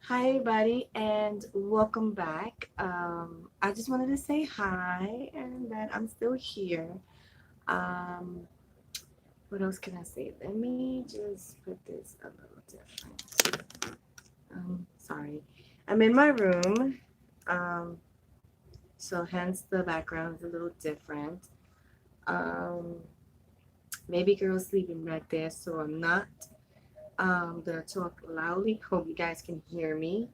Hi, everybody, and welcome back. I just wanted to say hi and that I'm still here. Um, what else can I say? Let me just put this a little different. Sorry. I'm in my room, um, so hence the background is a little different. Um, Baby girl's sleeping back there, so I'm not gonna talk loudly. Hope you guys can hear me.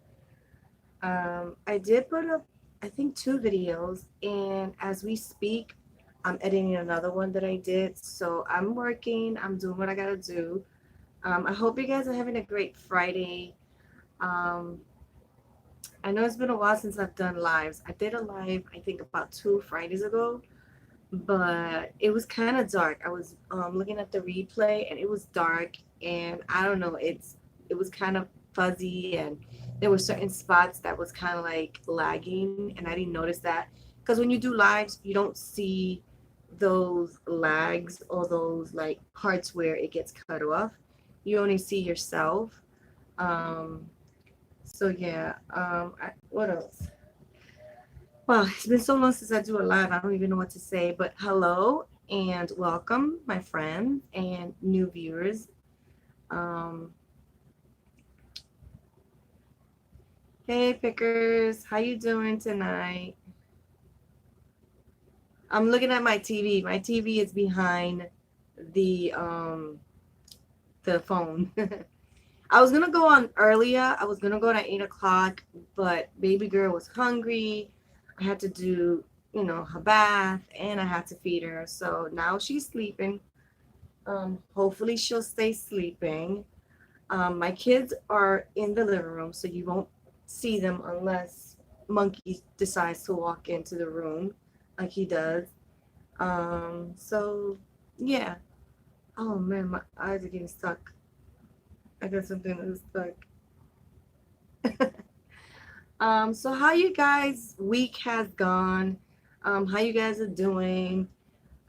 I did put up, I think, two videos, and as we speak, I'm editing another one that I did. So I'm working, I'm doing what I gotta do. I hope you guys are having a great Friday. Um, I know it's been a while since I've done lives. I did a live, I think, about 2 Fridays ago, but it was kind of dark. I was looking at the replay, and it was dark, and I don't know, it was kind of fuzzy, and there were certain spots that was kind of like lagging, and I didn't notice that because when you do lives, you don't see those lags or those like parts where it gets cut off. You only see yourself. Um, so yeah. What else? Well, it's been so long since I do a live, I don't even know what to say. But hello and welcome, my friends and new viewers. Um, hey, pickers, how you doing tonight? I'm looking at my TV. My TV is behind the um the phone. I was gonna go on earlier. I was gonna go at 8 o'clock, but baby girl was hungry. I had to do, her bath, and I had to feed her. So now she's sleeping. Hopefully she'll stay sleeping. My kids are in the living room, so you won't see them unless Monkey decides to walk into the room like he does. So yeah. Oh man, my eyes are getting stuck. I got something that's stuck. So how you guys week has gone? How you guys are doing?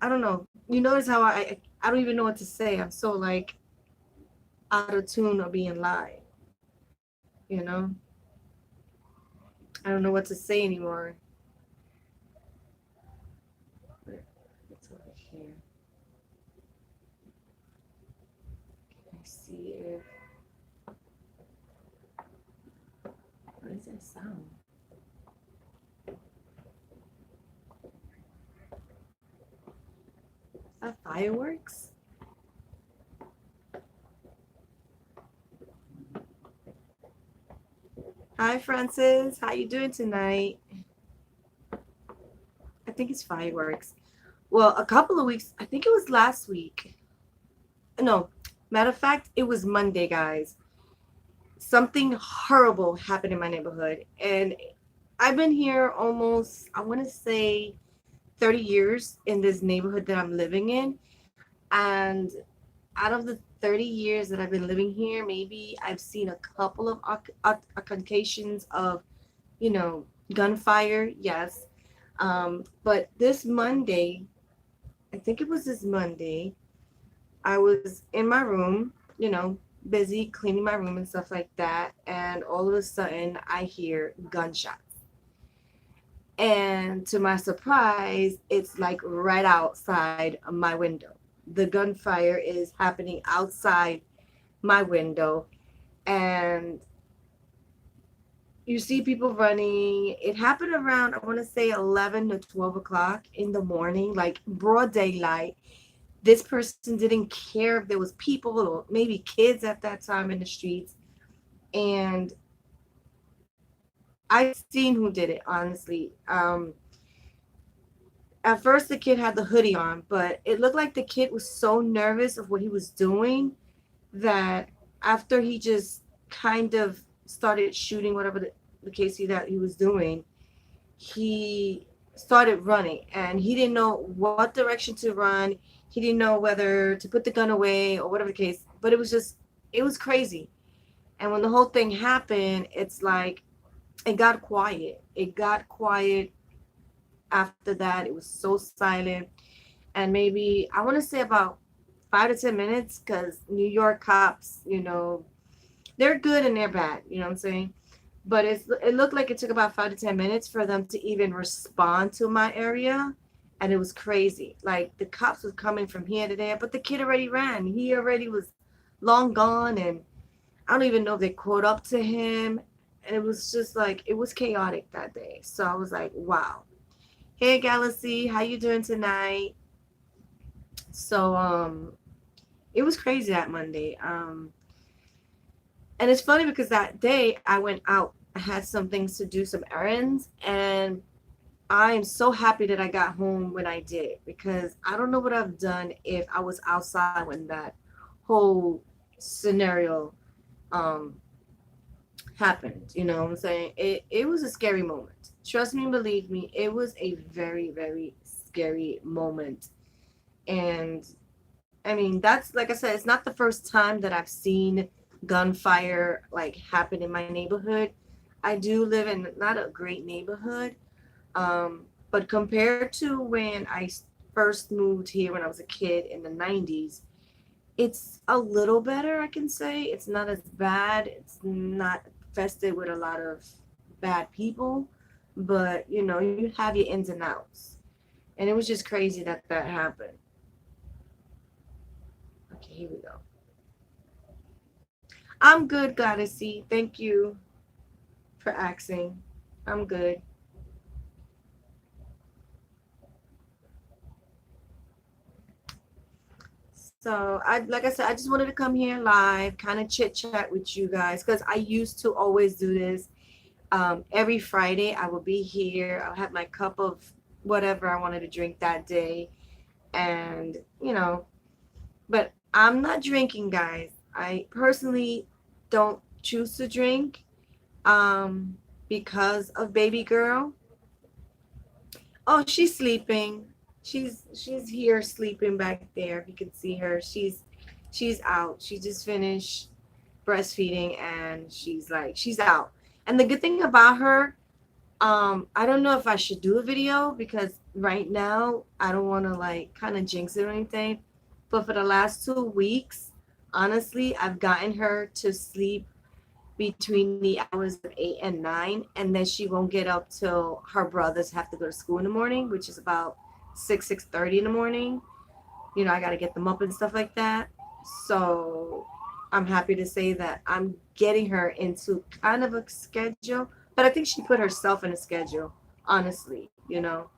I don't know. You notice how I don't even know what to say. I'm so like out of tune or being live. You know, I don't know what to say anymore. What's over here? Can I see if what is that sound? Is that fireworks? Hi, Francis. How you doing tonight? I think it's fireworks. Well, a couple of weeks. I think it was last week. No, matter of fact, it was Monday, guys. Something horrible happened in my neighborhood, and I've been here almost, I want to say, 30 years in this neighborhood that I'm living in. And out of the 30 years that I've been living here, maybe I've seen a couple of occasions of, you know, gunfire, yes. But this Monday, I think it was this Monday, I was in my room, busy cleaning my room and stuff like that. And all of a sudden, I hear gunshots. And to my surprise, it's like right outside my window. The gunfire is happening outside my window. And you see people running. It happened around, I want to say, 11 to 12 o'clock in the morning, like broad daylight. This person didn't care if there was people or maybe kids at that time in the streets. And I seen who did it, honestly. At first the kid had the hoodie on, but it looked like the kid was so nervous of what he was doing that after he just kind of started shooting whatever the case that he was doing, he started running, and he didn't know what direction to run. He didn't know whether to put the gun away or whatever the case, but it was crazy. And when the whole thing happened, it's like it got quiet. It got quiet after that. It was so silent. And maybe I want to say about 5 to 10 minutes, because New York cops, they're good and they're bad. You know what I'm saying? but it looked like it took about 5 to 10 minutes for them to even respond to my area, and it was crazy. Like the cops was coming from here to there, but the kid already ran. He already was long gone, and I don't even know if they caught up to him. And it was just like it was chaotic that day. So I was like, wow. Hey Galaxy, how you doing tonight? So it was crazy that Monday. And it's funny because that day I went out. I had some things to do, some errands, and I am so happy that I got home when I did because I don't know what I've done if I was outside when that whole scenario um happened. You know what I'm saying? It was a scary moment. Trust me, believe me, it was a very, very scary moment. And I mean, that's like I said, it's not the first time that I've seen gunfire like happen in my neighborhood. I do live in not a great neighborhood, but compared to when I first moved here when I was a kid in the 90s, it's a little better, I can say. It's not as bad. It's not infested with a lot of bad people, but you know, you have your ins and outs. And it was just crazy that that happened. Okay, here we go. I'm good, Goddessy. Thank you for asking. I'm good. So I like I said, I just wanted to come here live, kind of chit chat with you guys because I used to always do this. Every Friday I will be here. I'll have my cup of whatever I wanted to drink that day, and you know, but I'm not drinking, guys. I personally don't choose to drink um, because of baby girl. Oh, she's sleeping. She's here sleeping back there. If you can see her, she's out. She just finished breastfeeding and she's out. And the good thing about her, I don't know if I should do a video because right now I don't want to like kind of jinx it or anything. But for the last 2 weeks, honestly, I've gotten her to sleep between the hours of 8 and 9, and then she won't get up till her brothers have to go to school in the morning, which is about 6:30 in the morning. You know, I got to get them up and stuff like that. So I'm happy to say that I'm getting her into kind of a schedule, but I think she put herself in a schedule, honestly. You know,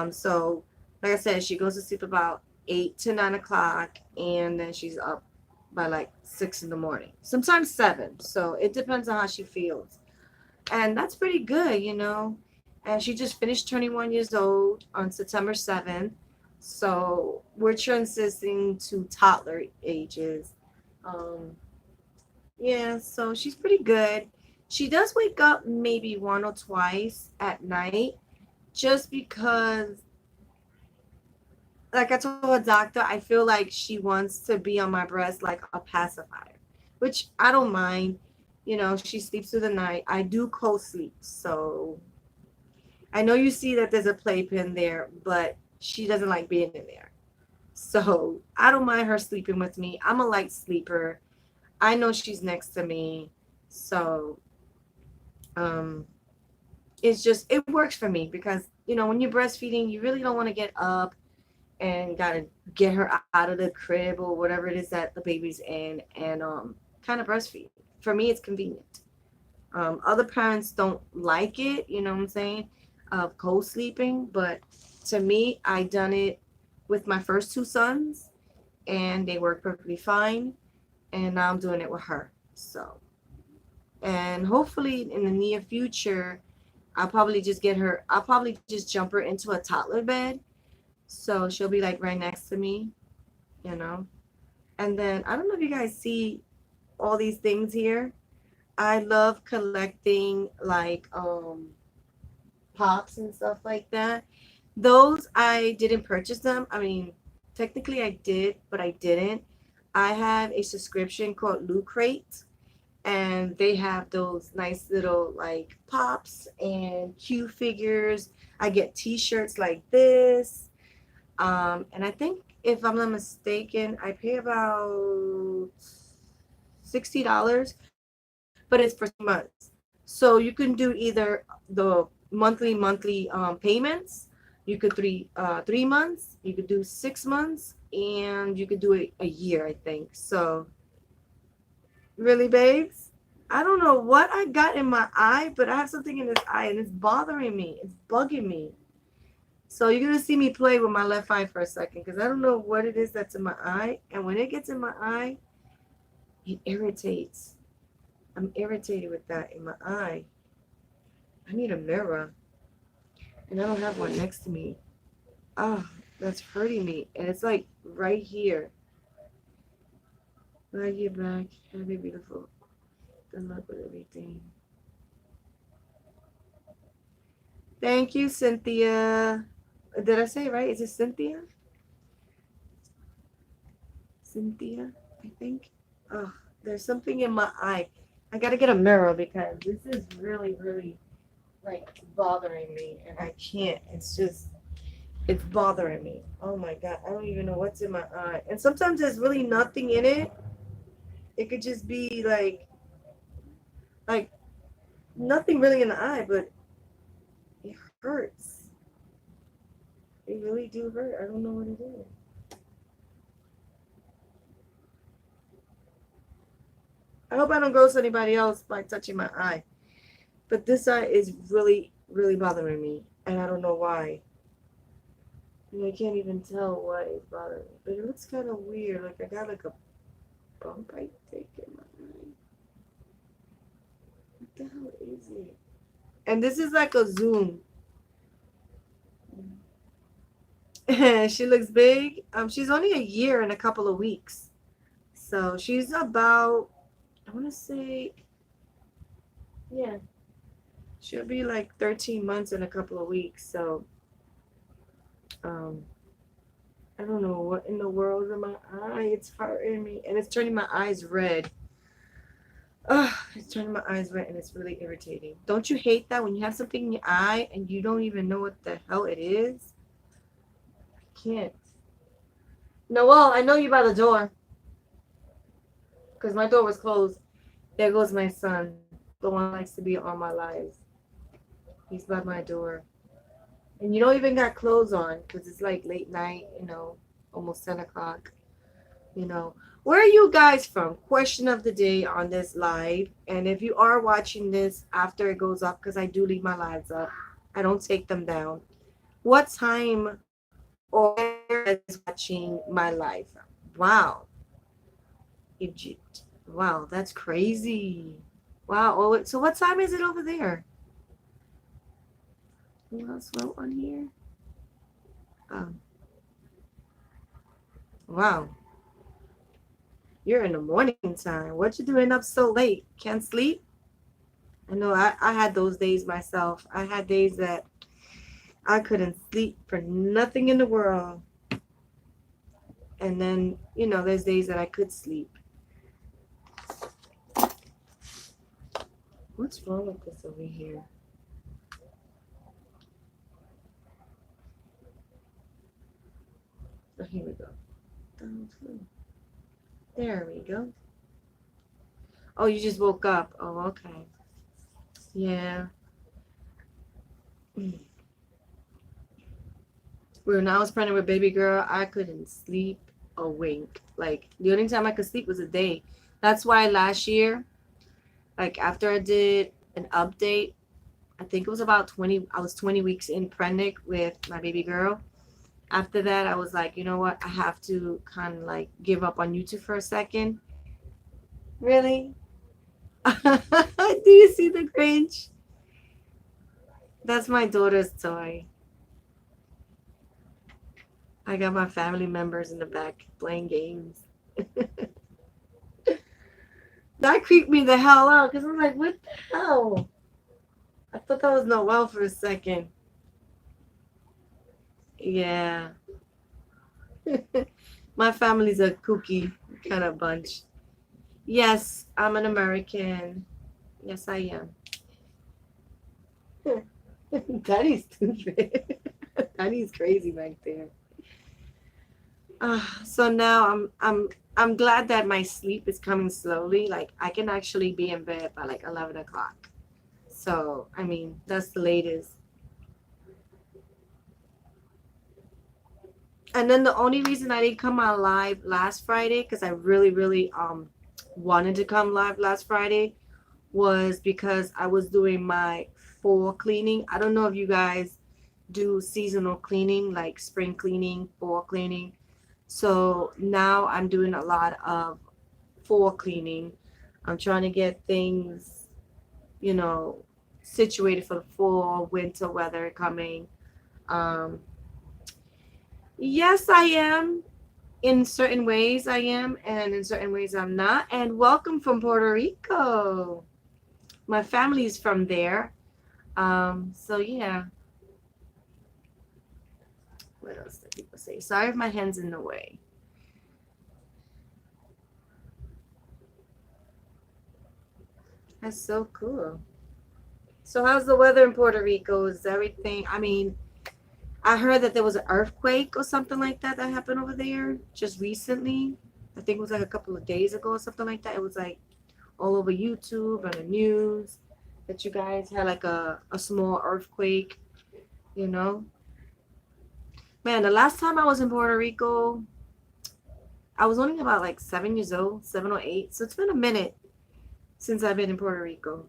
so like I said, she goes to sleep about 8 to 9 o'clock, and then she's up by like 6 in the morning, sometimes 7. So it depends on how she feels, and that's pretty good, you know. And she just finished turning 1 years old on September 7th, so we're transitioning to toddler ages. Um, yeah, so she's pretty good. She does wake up maybe one or twice at night just because like I told a doctor, I feel like she wants to be on my breast like a pacifier, which I don't mind. You know, she sleeps through the night. I do co-sleep, so I know you see that there's a playpen there, but she doesn't like being in there. So I don't mind her sleeping with me. I'm a light sleeper. I know she's next to me, so um, it's just it works for me because you know when you're breastfeeding, you really don't want to get up and gotta get her out of the crib or whatever it is that the baby's in and kind of breastfeed. For me, it's convenient. Other parents don't like it, you know what I'm saying, of co-sleeping, but to me, I done it with my first two sons and they work perfectly fine, and now I'm doing it with her. So, and hopefully in the near future, I'll probably just jump her into a toddler bed so she'll be like right next to me, you know. And then I don't know if you guys see all these things here. I love collecting like pops and stuff like that. Those I didn't purchase them. I mean, technically I did, but I didn't. I have a subscription called Loot Crate, and they have those nice little like pops and cute figures. I get T-shirts like this. And I think if I'm not mistaken, I pay about $60, but it's for 2 months. So you can do either the monthly payments. You could 3 months. You could do 6 months, and you could do it a year, I think. So really, babes, I don't know what I got in my eye, but I have something in this eye, and it's bothering me. It's bugging me. So you're gonna see me play with my left eye for a second, because I don't know what it is that's in my eye, and when it gets in my eye, it irritates. I'm irritated with that in my eye. I need a mirror, and I don't have one next to me. Ah, that's hurting me, and it's like right here. Right here, black. Have a beautiful. Good luck with everything. Thank you, Cynthia. Did I say it right? Is it Cynthia? Cynthia, I think. Oh, there's something in my eye. I gotta get a mirror because this is really, really like bothering me, and I can't. It's bothering me. Oh my god, I don't even know what's in my eye. And sometimes there's really nothing in it. It could just be like nothing really in the eye, but it hurts. It really do hurt. I don't know what it is. I hope I don't gross anybody else by touching my eye. But this eye is really, really bothering me, and I don't know why. And I can't even tell why it's bothering me. But it looks kind of weird. Like I got like a bump, I think, in my eye. What the hell is it? And this is like a zoom. She looks big. She's only a year and a couple of weeks. So she's about, I want to say, yeah, she'll be like 13 months in a couple of weeks. So, um, I don't know what in the world in my eye. It's hurting me, and it's turning my eyes red. Ugh, it's turning my eyes red, and it's really irritating. Don't you hate that when you have something in your eye and you don't even know what the hell it is? I can't. Noel, I know you by the door, because my door was closed. There goes my son, the one that likes to be on my lives. He's by my door. And you don't even got clothes on because it's like late night, almost 10 o'clock. Where are you guys from? Question of the day on this live. And if you are watching this after it goes up, because I do leave my lives up, I don't take them down. What time or where is watching my live? Wow. Egypt. Wow, that's crazy. Wow. Oh, so what time is it over there? Who else wrote on here? Wow. You're in the morning time. What you doing up so late? Can't sleep? I know I had those days myself. I had days that I couldn't sleep for nothing in the world. And then, there's days that I could sleep. What's wrong with this over here? Oh, here we go. There we go. Oh, you just woke up. Oh, okay. Yeah. When I was pregnant with baby girl, I couldn't sleep a wink. Like, the only time I could sleep was a day. That's why last year, like, after I did an update, I think it was about 20, I was 20 weeks in pregnant with my baby girl. After that, I was like, you know what? I have to kind of like give up on YouTube for a second. Really? Do you see the Grinch? That's my daughter's toy. I got my family members in the back playing games. That creeped me the hell out because I'm like, what the hell? I thought that was Noel for a second. Yeah. My family's a kooky kind of bunch. Yes, I'm an American. Yes, I am. Daddy's stupid. Daddy's crazy back there. So now I'm glad that my sleep is coming slowly. Like I can actually be in bed by like 11 o'clock. So, I mean, that's the latest. And then the only reason I didn't come on live last Friday, because I really, really wanted to come live last Friday, was because I was doing my fall cleaning. I don't know if you guys do seasonal cleaning, like spring cleaning, fall cleaning. So now I'm doing a lot of fall cleaning. I'm trying to get things, you know, situated for the fall, winter weather coming. Um, yes, I am. In certain ways, I am, and in certain ways, I'm not. And welcome from Puerto Rico. My family's from there. So yeah. What else do people say? Sorry if my hand's in the way. That's so cool. So how's the weather in Puerto Rico? Is everything? I mean, I heard that there was an earthquake or something like that that happened over there just recently. I think it was like a couple of days ago or something like that. It was like all over YouTube and the news that you guys had like a small earthquake, you know. Man, the last time I was in Puerto Rico, I was only about like 7 years old, 7 or 8. So it's been a minute since I've been in Puerto Rico.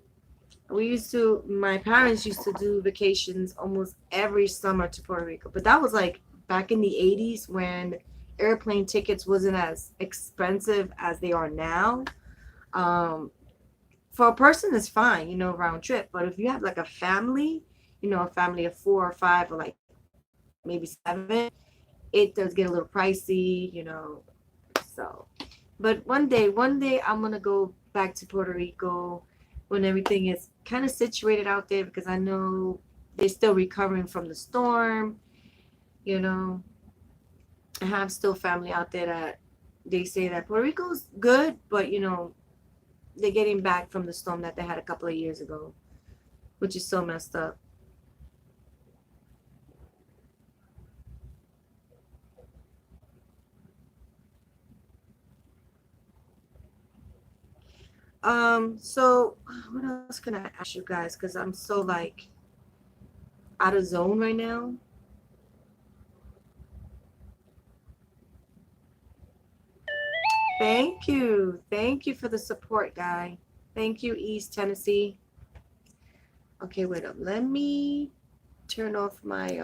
My parents used to do vacations almost every summer to Puerto Rico, but that was like back in the 80s when airplane tickets wasn't as expensive as they are now. Um, for a person, it's fine, round trip. But if you have like a family, a family of 4 or 5 or like maybe 7, it does get a little pricey. So, but one day I'm gonna go back to Puerto Rico when everything is kind of situated out there because I know they're still recovering from the storm. You know, I have still family out there that they say that Puerto Rico's good, but they're getting back from the storm that they had a couple of years ago, which is so messed up. So what else can I ask you guys? Because I'm so like out of zone right now. Thank you. Thank you for the support, guy. Thank you, East Tennessee. Okay, wait up. Let me turn off my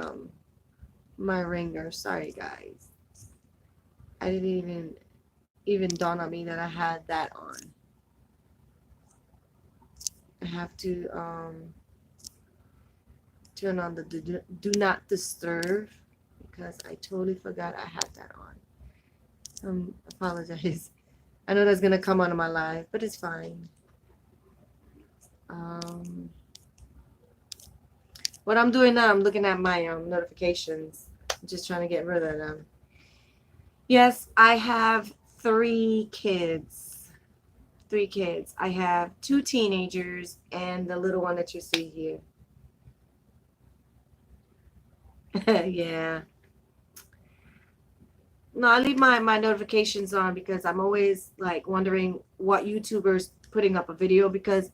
ringer. Sorry, guys. I didn't even dawn on me that I had that on. I have to turn on the do not disturb because I totally forgot I had that on. Apologize. I know that's gonna come onto my live, but it's fine. Um, what I'm doing now, I'm looking at my notifications. I'm just trying to get rid of them. Yes, I have 3 kids. 3 kids. I have 2 teenagers and the little one that you see here. Yeah. No, I leave my notifications on because I'm always like wondering what YouTubers putting up a video because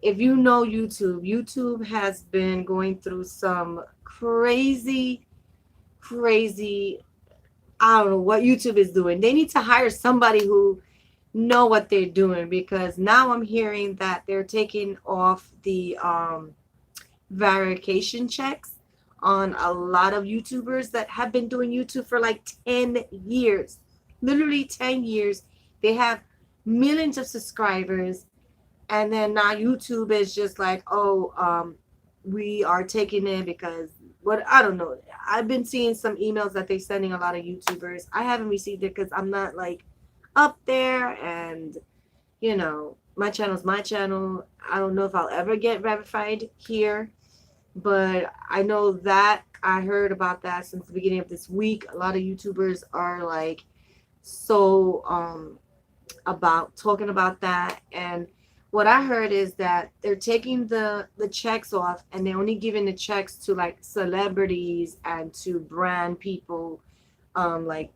if you know YouTube has been going through some crazy, crazy. I don't know what YouTube is doing. They need to hire somebody who know what they're doing because now I'm hearing that they're taking off the verification checks on a lot of YouTubers that have been doing YouTube for like 10 years. Literally 10 years. They have millions of subscribers. And then now YouTube is just like, oh, we are taking it because what I don't know. I've been seeing some emails that they're sending a lot of YouTubers. I haven't received it because I'm not like up there and my channel's my channel. I don't know if I'll ever get verified here, but I know that I heard about that since the beginning of this week. A lot of YouTubers are like so about talking about that, and what I heard is that they're taking the checks off and they're only giving the checks to like celebrities and to brand people. Like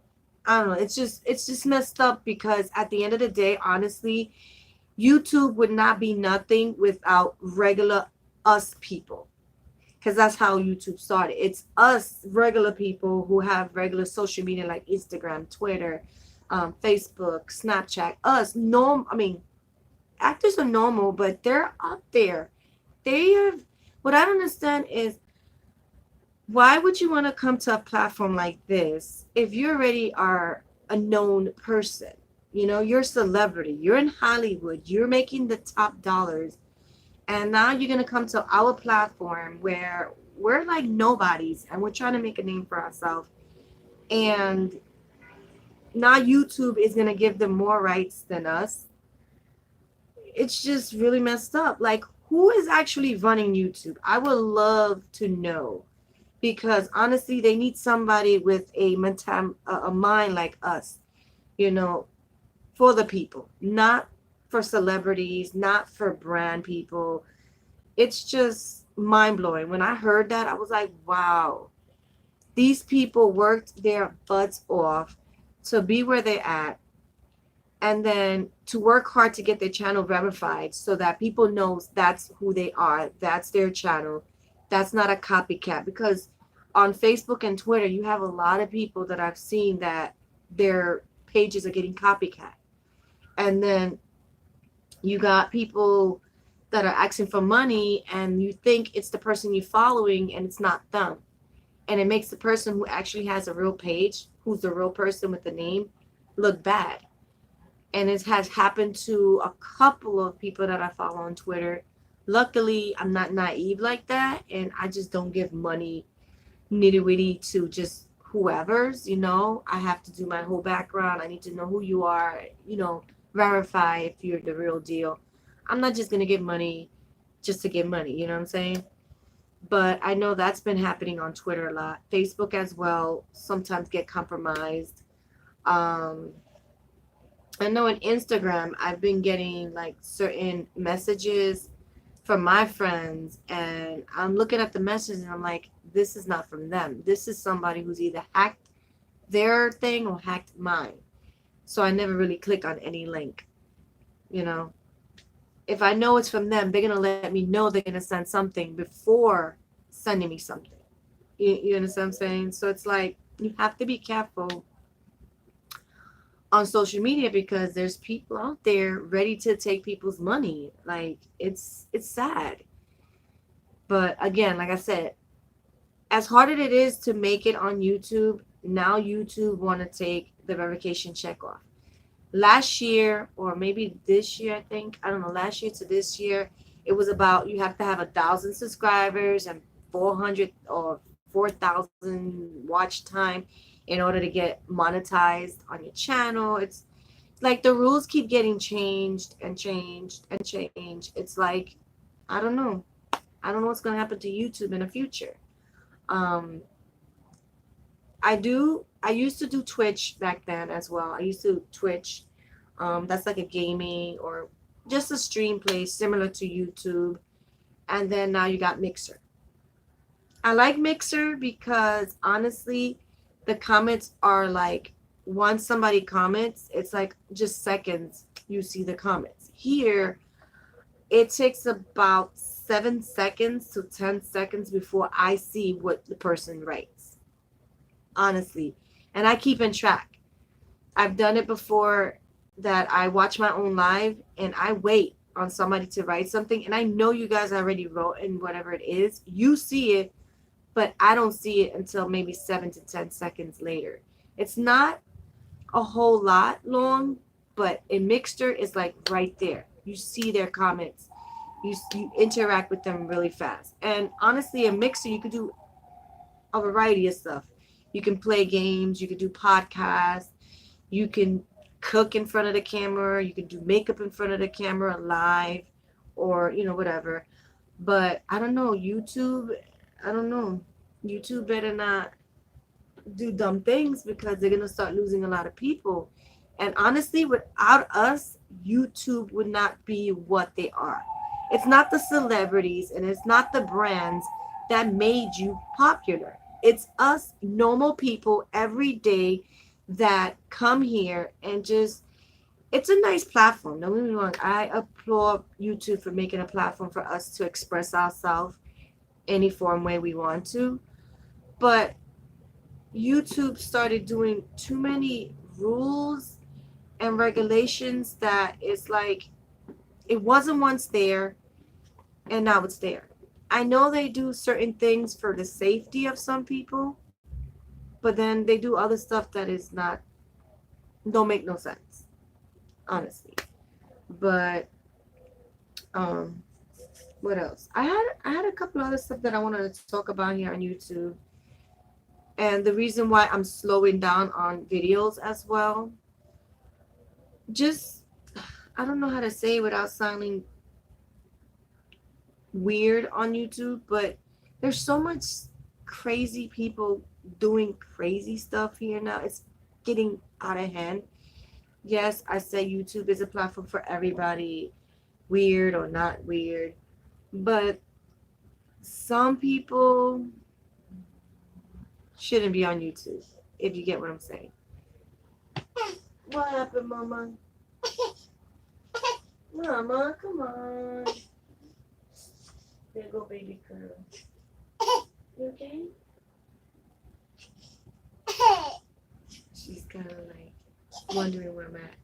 I don't know, it's just messed up because at the end of the day, honestly, YouTube would not be nothing without regular us people, because that's how YouTube started. It's us regular people who have regular social media like Instagram, Twitter, Facebook, Snapchat. Us norm. I mean, actors are normal, but they're up there. They have. What I don't understand is, why would you want to come to a platform like this if you already are a known person? You know, you're a celebrity. You're in Hollywood. You're making the top dollars, and now you're gonna come to our platform where we're like nobodies and we're trying to make a name for ourselves. And now YouTube is gonna give them more rights than us. It's just really messed up. Like, who is actually running YouTube? I would love to know, because honestly, they need somebody with a mind like us, you know, for the people, not for celebrities, not for brand people. It's just mind blowing. When I heard that, I was like, wow, these people worked their butts off to be where they're at, and then to work hard to get their channel verified so that people knows that's who they are, that's their channel, that's not a copycat. Because on Facebook and Twitter, you have a lot of people that I've seen that their pages are getting copycat. And then you got people that are asking for money, and you think it's the person you're following and it's not them. And it makes the person who actually has a real page, who's the real person with the name, look bad. And it has happened to a couple of people that I follow on Twitter. Luckily, I'm not naive like that, and I just don't give money nitty witty to just whoever's. You know, I have to do my whole background. I need to know who you are, you know, verify if you're the real deal. I'm not just gonna give money just to give money, you know what I'm saying? But I know that's been happening on Twitter a lot. Facebook as well sometimes get compromised. Um, I know on Instagram, I've been getting like certain messages from my friends, and I'm looking at the message and I'm like, this is not from them. This is somebody who's either hacked their thing or hacked mine. So I never really click on any link, you know. If I know it's from them, they're going to let me know they're going to send something before sending me something. You understand what I'm saying? So it's like, you have to be careful on social media, because there's people out there ready to take people's money. Like, it's sad. But again, like I said, as hard as it is to make it on YouTube, now YouTube want to take the verification check off. Last year, or maybe this year, I think, I don't know, last year to this year, it was about, you have to have 1,000 subscribers and 400 or 4,000 watch time in order to get monetized on your channel. It's like the rules keep getting changed and changed and changed. It's like, I don't know. I don't know what's going to happen to YouTube in the future. Um, I used to do Twitch back then as well. I used to Twitch. That's like a gaming or just a stream place similar to YouTube. And then now you got Mixer. I like Mixer because honestly, the comments are like, once somebody comments, it's like just seconds you see the comments. Here, it takes about 7 seconds to 10 seconds before I see what the person writes, honestly. And I keep in track. I've done it before, that I watch my own live and I wait on somebody to write something. And I know you guys already wrote in whatever it is. You see it, but I don't see it until maybe 7 to 10 seconds later. It's not a whole lot long, but in Mixer is like right there. You see their comments. You interact with them really fast. And honestly, in Mixer, you could do a variety of stuff. You can play games. You can do podcasts. You can cook in front of the camera. You can do makeup in front of the camera live, or, you know, whatever. But I don't know. YouTube, I don't know. YouTube better not do dumb things, because they're going to start losing a lot of people. And honestly, without us, YouTube would not be what they are. It's not the celebrities and it's not the brands that made you popular. It's us normal people every day that come here and just it's a nice platform. Don't get me wrong. I applaud YouTube for making a platform for us to express ourselves any form way we want to. But YouTube started doing too many rules and regulations that it's like it wasn't once there and now it's there. I know they do certain things for the safety of some people, but then they do other stuff that is not don't make no sense, honestly. But um what else? I had a couple other stuff that I wanted to talk about here on YouTube. And the reason why I'm slowing down on videos as well, just I don't know how to say it without sounding weird on YouTube, but there's so much crazy people doing crazy stuff here now. It's getting out of hand. Yes, I say YouTube is a platform for everybody, weird or not weird, but some people shouldn't be on YouTube, if you get what I'm saying. What happened, Mama? Mama, come on. There go baby girl. You okay? She's kind of like wondering where I'm at.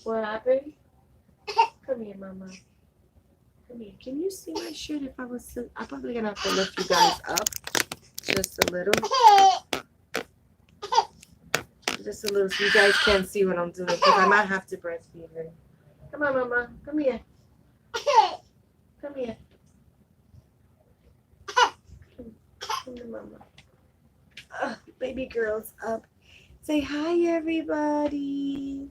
What happened? Come here, Mama. Come here. Can you see my shirt if I was to... I'm probably going to have to lift you guys up just a little. Just a little so you guys can't see what I'm doing because I might have to breastfeed her. Come on, Mama. Come here. Come here. Come to Mama. Baby girl's up. Say hi, everybody.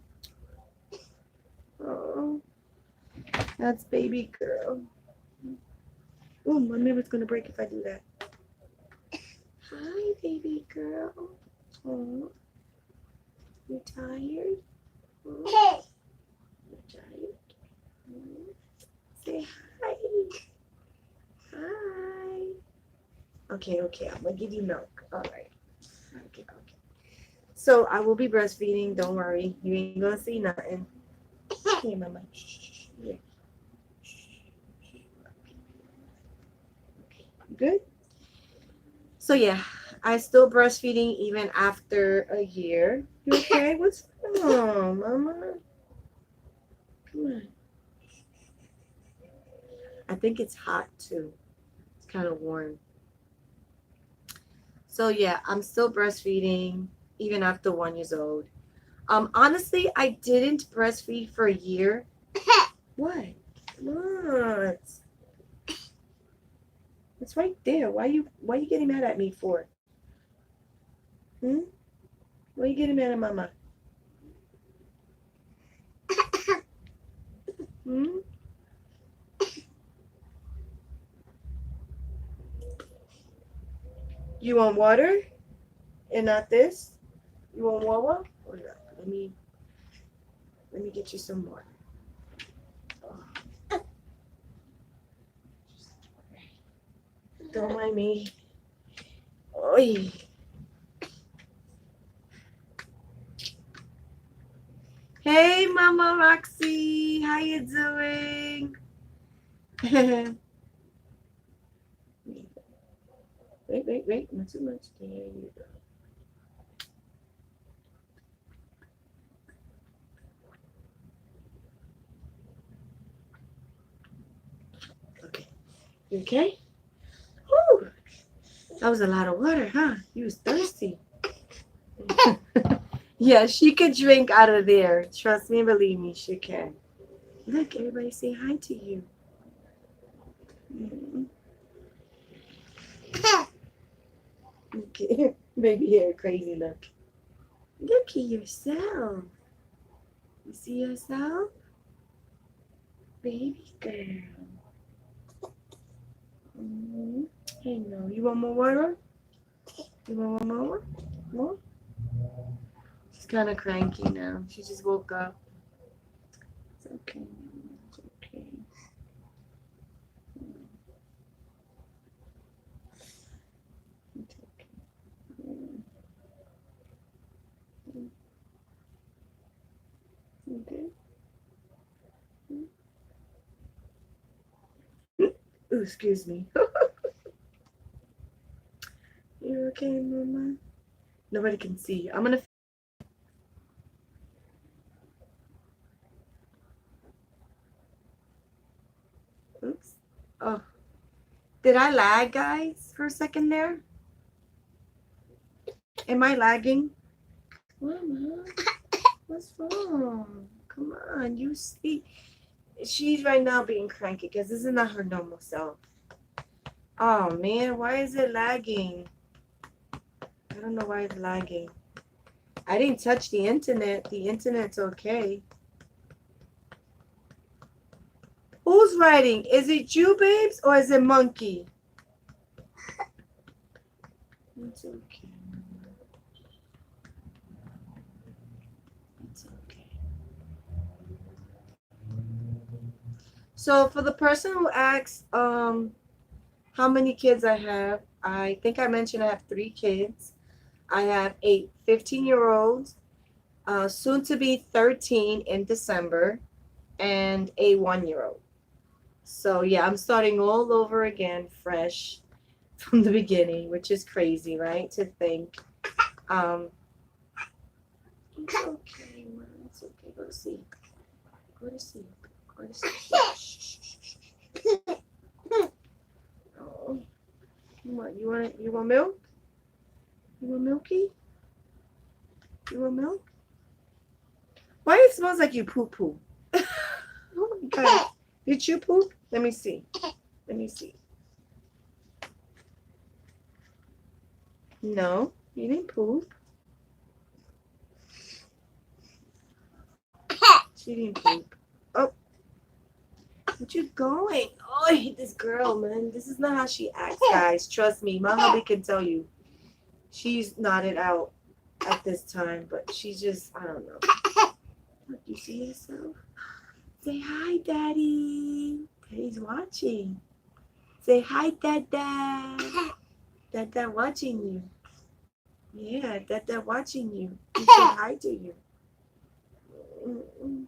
Oh, that's baby girl. Oh, my mirror's gonna break if I do that. Hi, baby girl. Oh, you tired? Oh, you tired? Oh. Say hi. Hi. Okay, I'm gonna give you milk. All right. Okay. So I will be breastfeeding. Don't worry. You ain't gonna see nothing. Here, Mama. Yeah. Good. So yeah, I still breastfeeding even after a year. You okay? What's wrong, Mama? Come on. I think it's hot too. It's kind of warm. So yeah, I'm still breastfeeding even after 1 year old. Honestly, I didn't breastfeed for a year. What? What? It's right there. Why you getting mad at me for? Hmm? Why you getting mad at Mama? Hmm? You want water and not this? You want water? Hold up. Let me get you some water. Oh. Don't mind me. Oy. Hey, Mama Roxy, how you doing? Wait, not too much. There you go. Okay. You okay? Whew. That was a lot of water, huh? You was thirsty. Yeah, she could drink out of there. Trust me, believe me, she can. Look, everybody say hi to you. Okay. Baby hair, crazy look. Look at yourself. You see yourself? Baby girl. Hey, no. You want more water? You want more? More? She's kind of cranky now. She just woke up. It's okay. It's okay. It's okay. excuse me. You okay, Mama? Nobody can see you. I'm gonna. Oops. Oh, did I lag, guys, for a second there? Am I lagging? Mama, what's wrong? Come on, you see. She's right now being cranky because this is not her normal self. Oh man, why is it lagging? I don't know why it's lagging. I didn't touch the internet. The internet's okay. Who's writing? Is it you, babes, or is it Monkey? It's okay. It's okay. So for the person who asks, how many kids I have, I think I mentioned I have 3 kids. I have a 15-year-old, soon to be 13 in December, and a 1-year-old. So yeah, I'm starting all over again, fresh from the beginning, which is crazy, right? To think. Um, it's okay, man. It's okay. Go to sleep. Go to sleep. Go to sleep. Oh, you want milk? You want milky? You want milk? Why it smells like you poo poo? Oh my god. Did you poop? Let me see. Let me see. No, you didn't poop. She didn't poop. Oh, where you going? Oh, I hate this girl, man. This is not how she acts, guys. Trust me. My hubby can tell you. She's nodded out at this time, but she's just, I don't know. Look, you see yourself? Say hi, Daddy. Daddy's watching. Say hi, Dada. Dada watching you. Yeah, Dada watching you. He say hi to you. Mm-mm.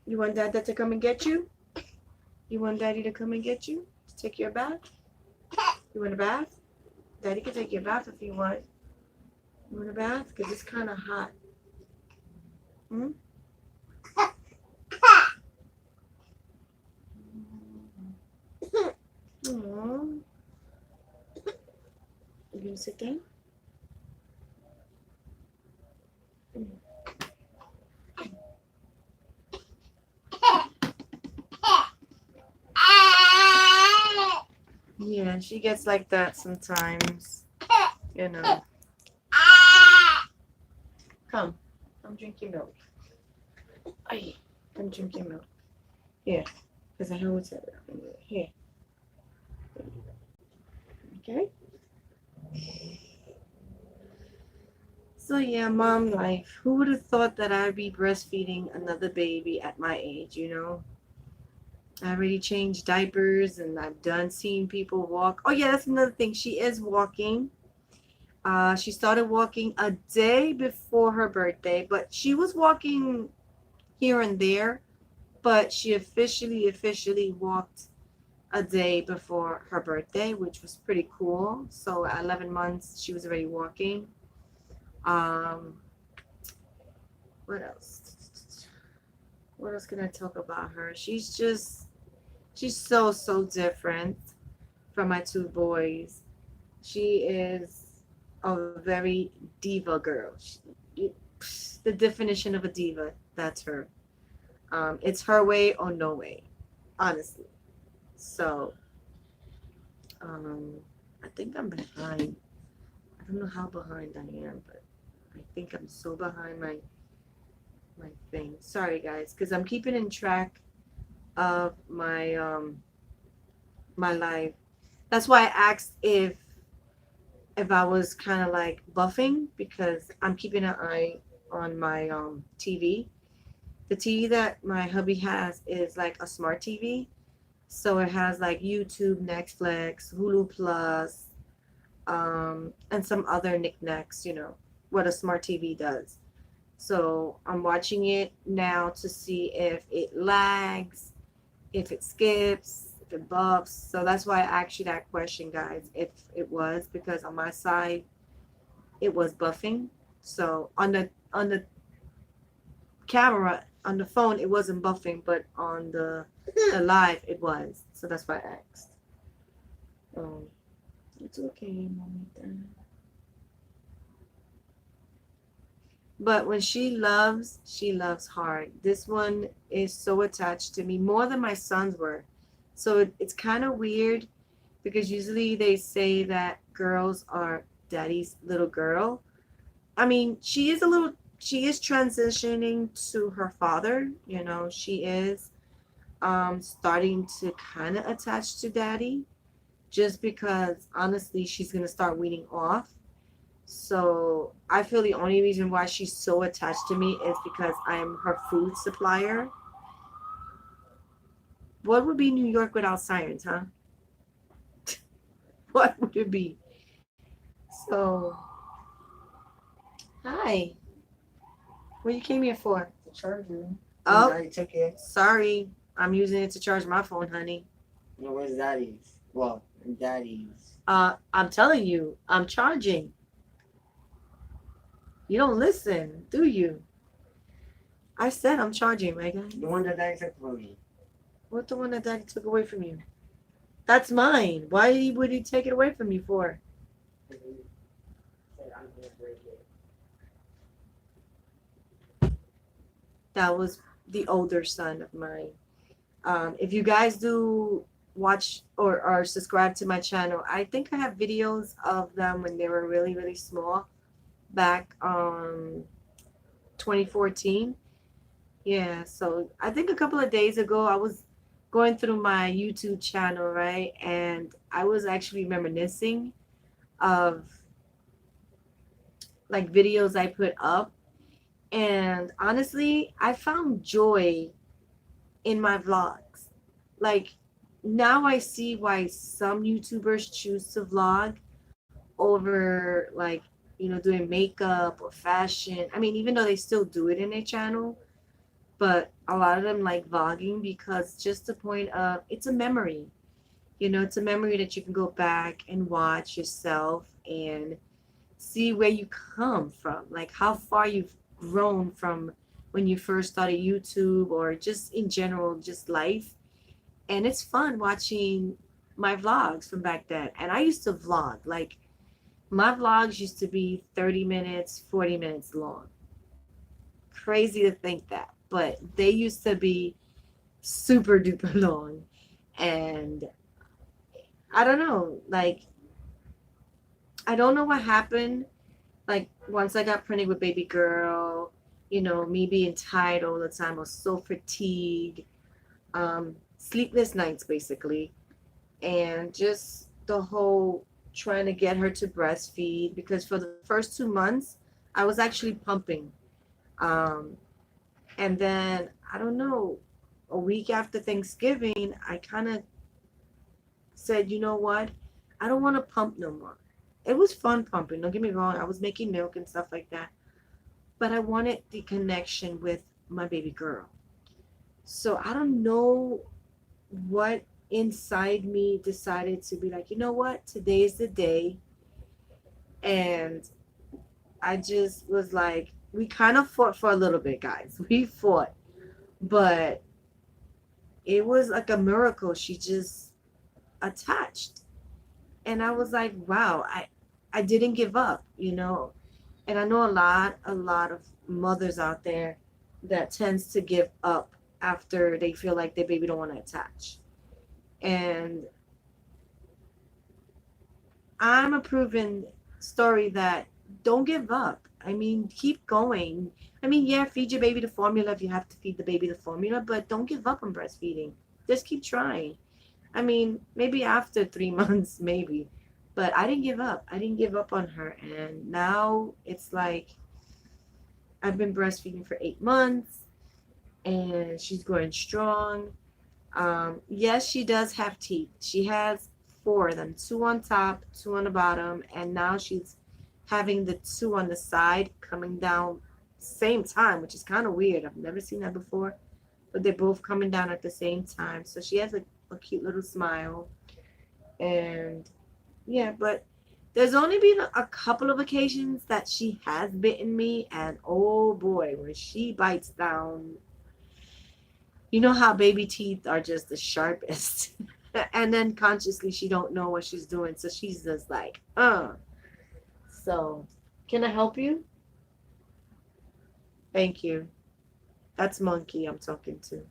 You want Dada to come and get you? You want Daddy to come and get you? To take your bath? You want a bath? Daddy can take your bath if you want. You want a bath? Because it's kind of hot. Hmm? Aww. You gonna sit down? Yeah, she gets like that sometimes. You know. Come drink your milk. Ay, come drink your milk. Here, because I know it's here. Okay. So yeah, mom life. Who would have thought that I'd be breastfeeding another baby at my age? You know. I already changed diapers and I've done seeing people walk. Oh yeah, that's another thing. She is walking. She started walking a day before her birthday, but she was walking here and there. But she officially walked a day before her birthday, which was pretty cool. So at 11 months, she was already walking. Um, what else? What else can I talk about her? She's so different from my 2 boys. She is a very diva girl. The definition of a diva, that's her. It's her way or no way, honestly. So, I think I'm behind. I don't know how behind I am, but I think I'm so behind my thing. Sorry, guys, because I'm keeping in track of my life. That's why I asked if I was kind of like buffing because I'm keeping an eye on my TV. The TV that my hubby has is like a smart TV. So it has like YouTube, Netflix, Hulu Plus, and some other knickknacks, you know, what a smart TV does. So I'm watching it now to see if it lags, if it skips, if it buffs. So that's why I asked you that question, guys, if it was, because on my side it was buffing. So on the camera on the phone it wasn't buffing, but on the live it was. So that's why I asked. Um, it's okay, mamita. But when she loves hard. This one is so attached to me more than my sons were. So it's kind of weird because usually they say that girls are daddy's little girl. I mean, she is transitioning to her father. You know, she is starting to kind of attach to daddy just because honestly she's going to start weaning off. So I feel the only reason why she's so attached to me is because I'm her food supplier. What would be New York without sirens, huh? What would it be? So, hi. What you came here for? The charger. Oh, Daddy took it. sorry. I'm using it to charge my phone, honey. No, where's Daddy's? Well, Daddy's. I'm telling you, I'm charging. You don't listen, do you? I said I'm charging, Megan. The one that Daddy took from me. What the one that daddy took away from you? That's mine. Why would he take it away from you for? He said I'm gonna break it. That was the older son of mine. If you guys do watch or are subscribed to my channel, I think I have videos of them when they were really, really small back 2014. Yeah, so I think a couple of days ago I was going through my YouTube channel, right? And I was actually reminiscing of like videos I put up. And honestly, I found joy in my vlogs. Like now I see why some YouTubers choose to vlog over like, you know, doing makeup or fashion. I mean, even though they still do it in their channel, but a lot of them like vlogging because just the point of it's a memory. You know, it's a memory that you can go back and watch yourself and see where you come from, like how far you've grown from when you first started YouTube or just in general, just life. And it's fun watching my vlogs from back then. And I used to vlog, like my vlogs used to be 30 minutes, 40 minutes long. Crazy to think that, but they used to be super duper long. And I don't know, like, I don't know what happened. Like, once I got pregnant with baby girl, you know, me being tired all the time, I was so fatigued, sleepless nights basically, and just the whole trying to get her to breastfeed because for the first 2 months I was actually pumping. Um, and then I don't know, a week after Thanksgiving, I kind of said, you know what? I don't want to pump no more. It was fun pumping, don't get me wrong. I was making milk and stuff like that. But I wanted the connection with my baby girl. So I don't know what inside me decided to be like, you know what? Today is the day. And I just was like, we kind of fought for a little bit, guys. We fought. But it was like a miracle. She just attached. And I was like, wow, I didn't give up, you know. And I know a lot of mothers out there that tends to give up after they feel like their baby don't want to attach. And I'm a proven story that don't give up. I mean, keep going. I mean, yeah, feed your baby the formula if you have to feed the baby the formula, but don't give up on breastfeeding. Just keep trying. I mean, maybe after 3 months, maybe. But I didn't give up. I didn't give up on her. And now it's like I've been breastfeeding for 8 months and she's growing strong. Yes, she does have teeth. She has four of them, two on top, two on the bottom, and now she's having the two on the side coming down same time, which is kind of weird. I've never seen that before. but they're both coming down at the same time. So she has a cute little smile. And yeah, but there's only been a couple of occasions that she has bitten me, and oh boy, when she bites down, you know how baby teeth are just the sharpest. And then consciously she don't know what she's doing, so she's just like, So, can I help you? Thank you. That's Monkey I'm talking to.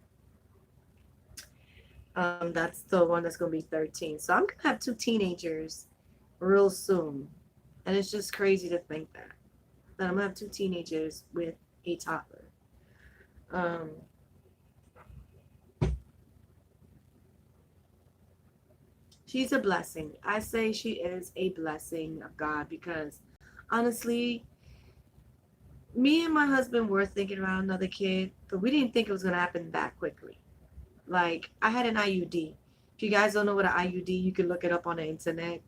That's the one that's gonna be 13. So I'm gonna have two teenagers real soon, and it's just crazy to think that I'm gonna have two teenagers with a toddler. Um, she's a blessing. I say she is a blessing of God because honestly, me and my husband were thinking about another kid, but we didn't think it was gonna happen that quickly. Like I had an IUD. If you guys don't know what an IUD, you can look it up on the internet.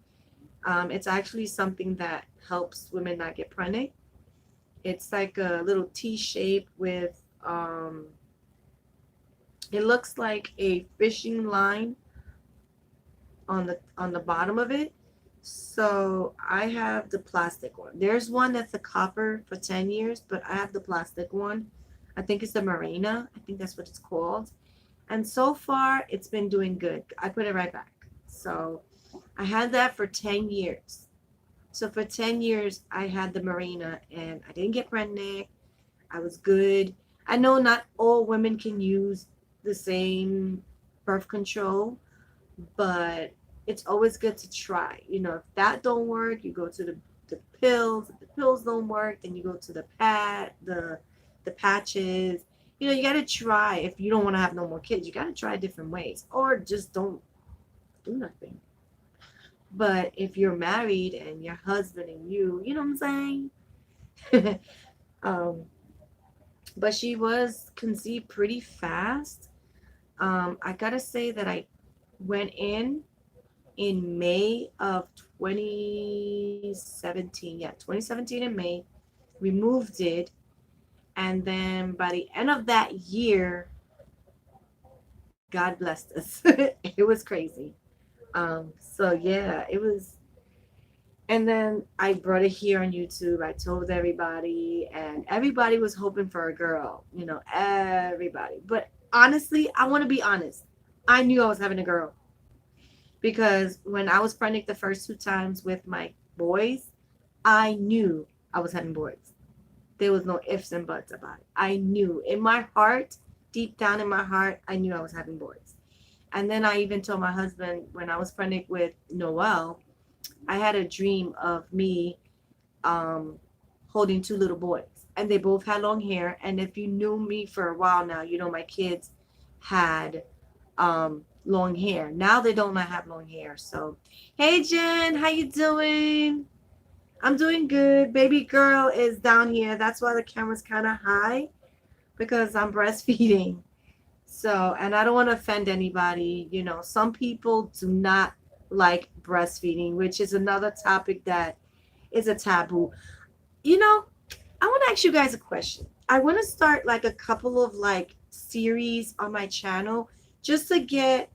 It's actually something that helps women not get pregnant. It's like a little T shape with it looks like a fishing line on the bottom of it. So I have the plastic one. There's one that's a copper for 10 years, but I have the plastic one. I think it's the Marina. I think that's what it's called. And so far, it's been doing good. I put it right back. So I had that for 10 years. So for 10 years, I had the Marina and I didn't get pregnant. I was good. I know not all women can use the same birth control, but it's always good to try. You know, if that don't work, you go to the pills. If the pills don't work, then you go to the patches. You know, you gotta try. If you don't want to have no more kids, you gotta try different ways, or just don't do nothing. But if you're married and your husband and you know what I'm saying? um, but she was conceived pretty fast. I gotta say that I went in May of 2017. Yeah, 2017 in May. We moved it. And then by the end of that year, God blessed us. It was crazy. So yeah, it was. And then I brought it here on YouTube. I told everybody, and everybody was hoping for a girl, you know, everybody. But honestly, I want to be honest. I knew I was having a girl because when I was pregnant the first two times with my boys, I knew I was having boys. There was no ifs and buts about it. I knew in my heart, deep down in my heart, I knew I was having boys. And then I even told my husband when I was pregnant with Noel, I had a dream of me um, holding two little boys. And they both had long hair. And if you knew me for a while now, you know my kids had long hair. Now they don't have long hair. So, hey Jen, how you doing? I'm doing good. Baby girl is down here. That's why the camera's kind of high because I'm breastfeeding. So, and I don't want to offend anybody. You know, some people do not like breastfeeding, which is another topic that is a taboo. You know, I want to ask you guys a question. I want to start like a couple of like series on my channel just to get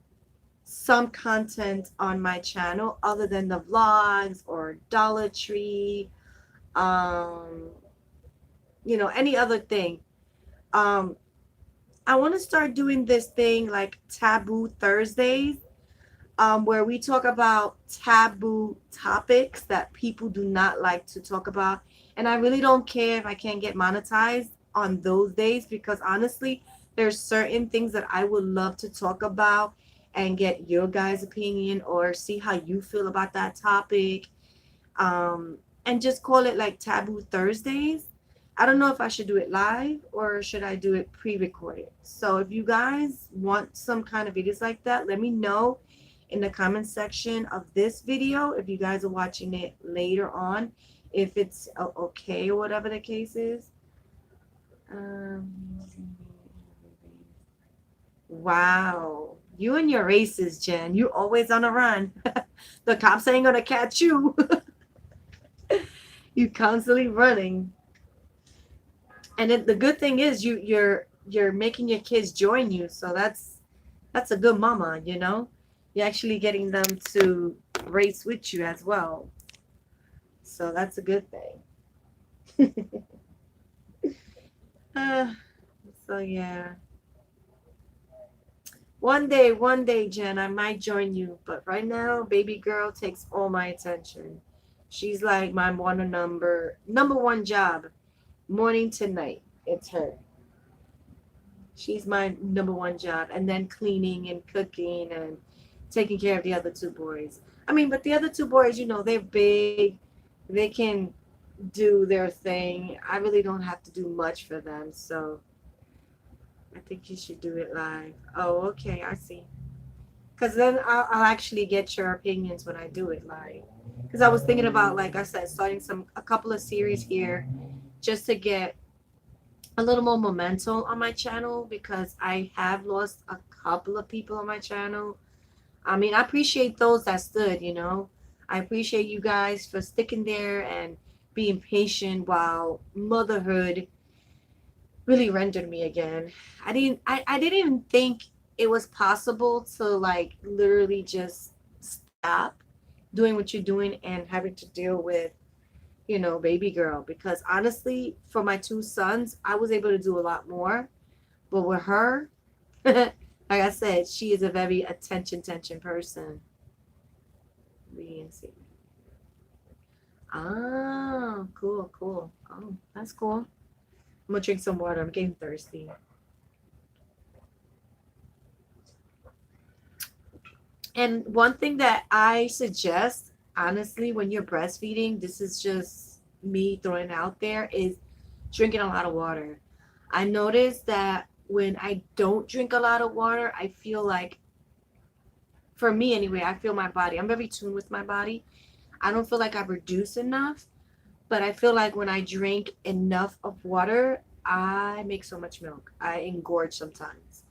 some content on my channel other than the vlogs or Dollar Tree, um, you know, any other thing. Um, I want to start doing this thing like Taboo Thursdays, where we talk about taboo topics that people do not like to talk about. And I really don't care if I can't get monetized on those days because honestly, there's certain things that I would love to talk about and get your guys' opinion or see how you feel about that topic. And just call it like Taboo Thursdays. I don't know if I should do it live or should I do it pre-recorded. So if you guys want some kind of videos like that, let me know in the comment section of this video if you guys are watching it later on, if it's okay or whatever the case is. Wow, you and your races, Jen. You always on a run. The cops ain't gonna catch you. You constantly running. And the good thing is you're you're making your kids join you. So that's a good mama, you know. You're actually getting them to race with you as well. So that's a good thing. uh, so yeah. One day, Jen, I might join you, but right now, baby girl takes all my attention. She's like my number one job, morning to night. It's her. She's my number one job, and then cleaning and cooking and taking care of the other two boys. I mean, but the other two boys, you know, they're big. They can do their thing. I really don't have to do much for them, so I think you should do it live. Oh, okay, I see. Because then I'll actually get your opinions when I do it live. Because I was thinking about, like I said, starting a couple of series here just to get a little more momentum on my channel because I have lost a couple of people on my channel. I mean, I appreciate those that stood, you know. I appreciate you guys for sticking there and being patient while motherhood really rendered me again. I didn't even think it was possible to like literally just stop doing what you're doing and having to deal with, you know, baby girl. Because honestly, for my two sons, I was able to do a lot more. But with her, like I said, she is a very attention person. Being Ah, cool, cool. Oh, that's cool. I'm gonna drink some water. I'm getting thirsty. And one thing that I suggest, honestly, when you're breastfeeding, this is just me throwing out there, is drinking a lot of water. I noticed that when I don't drink a lot of water, I feel like, for me anyway, I feel my body. I'm very tuned with my body. I don't feel like I reduce enough, but I feel like when I drink enough of water, I make so much milk. I engorge sometimes.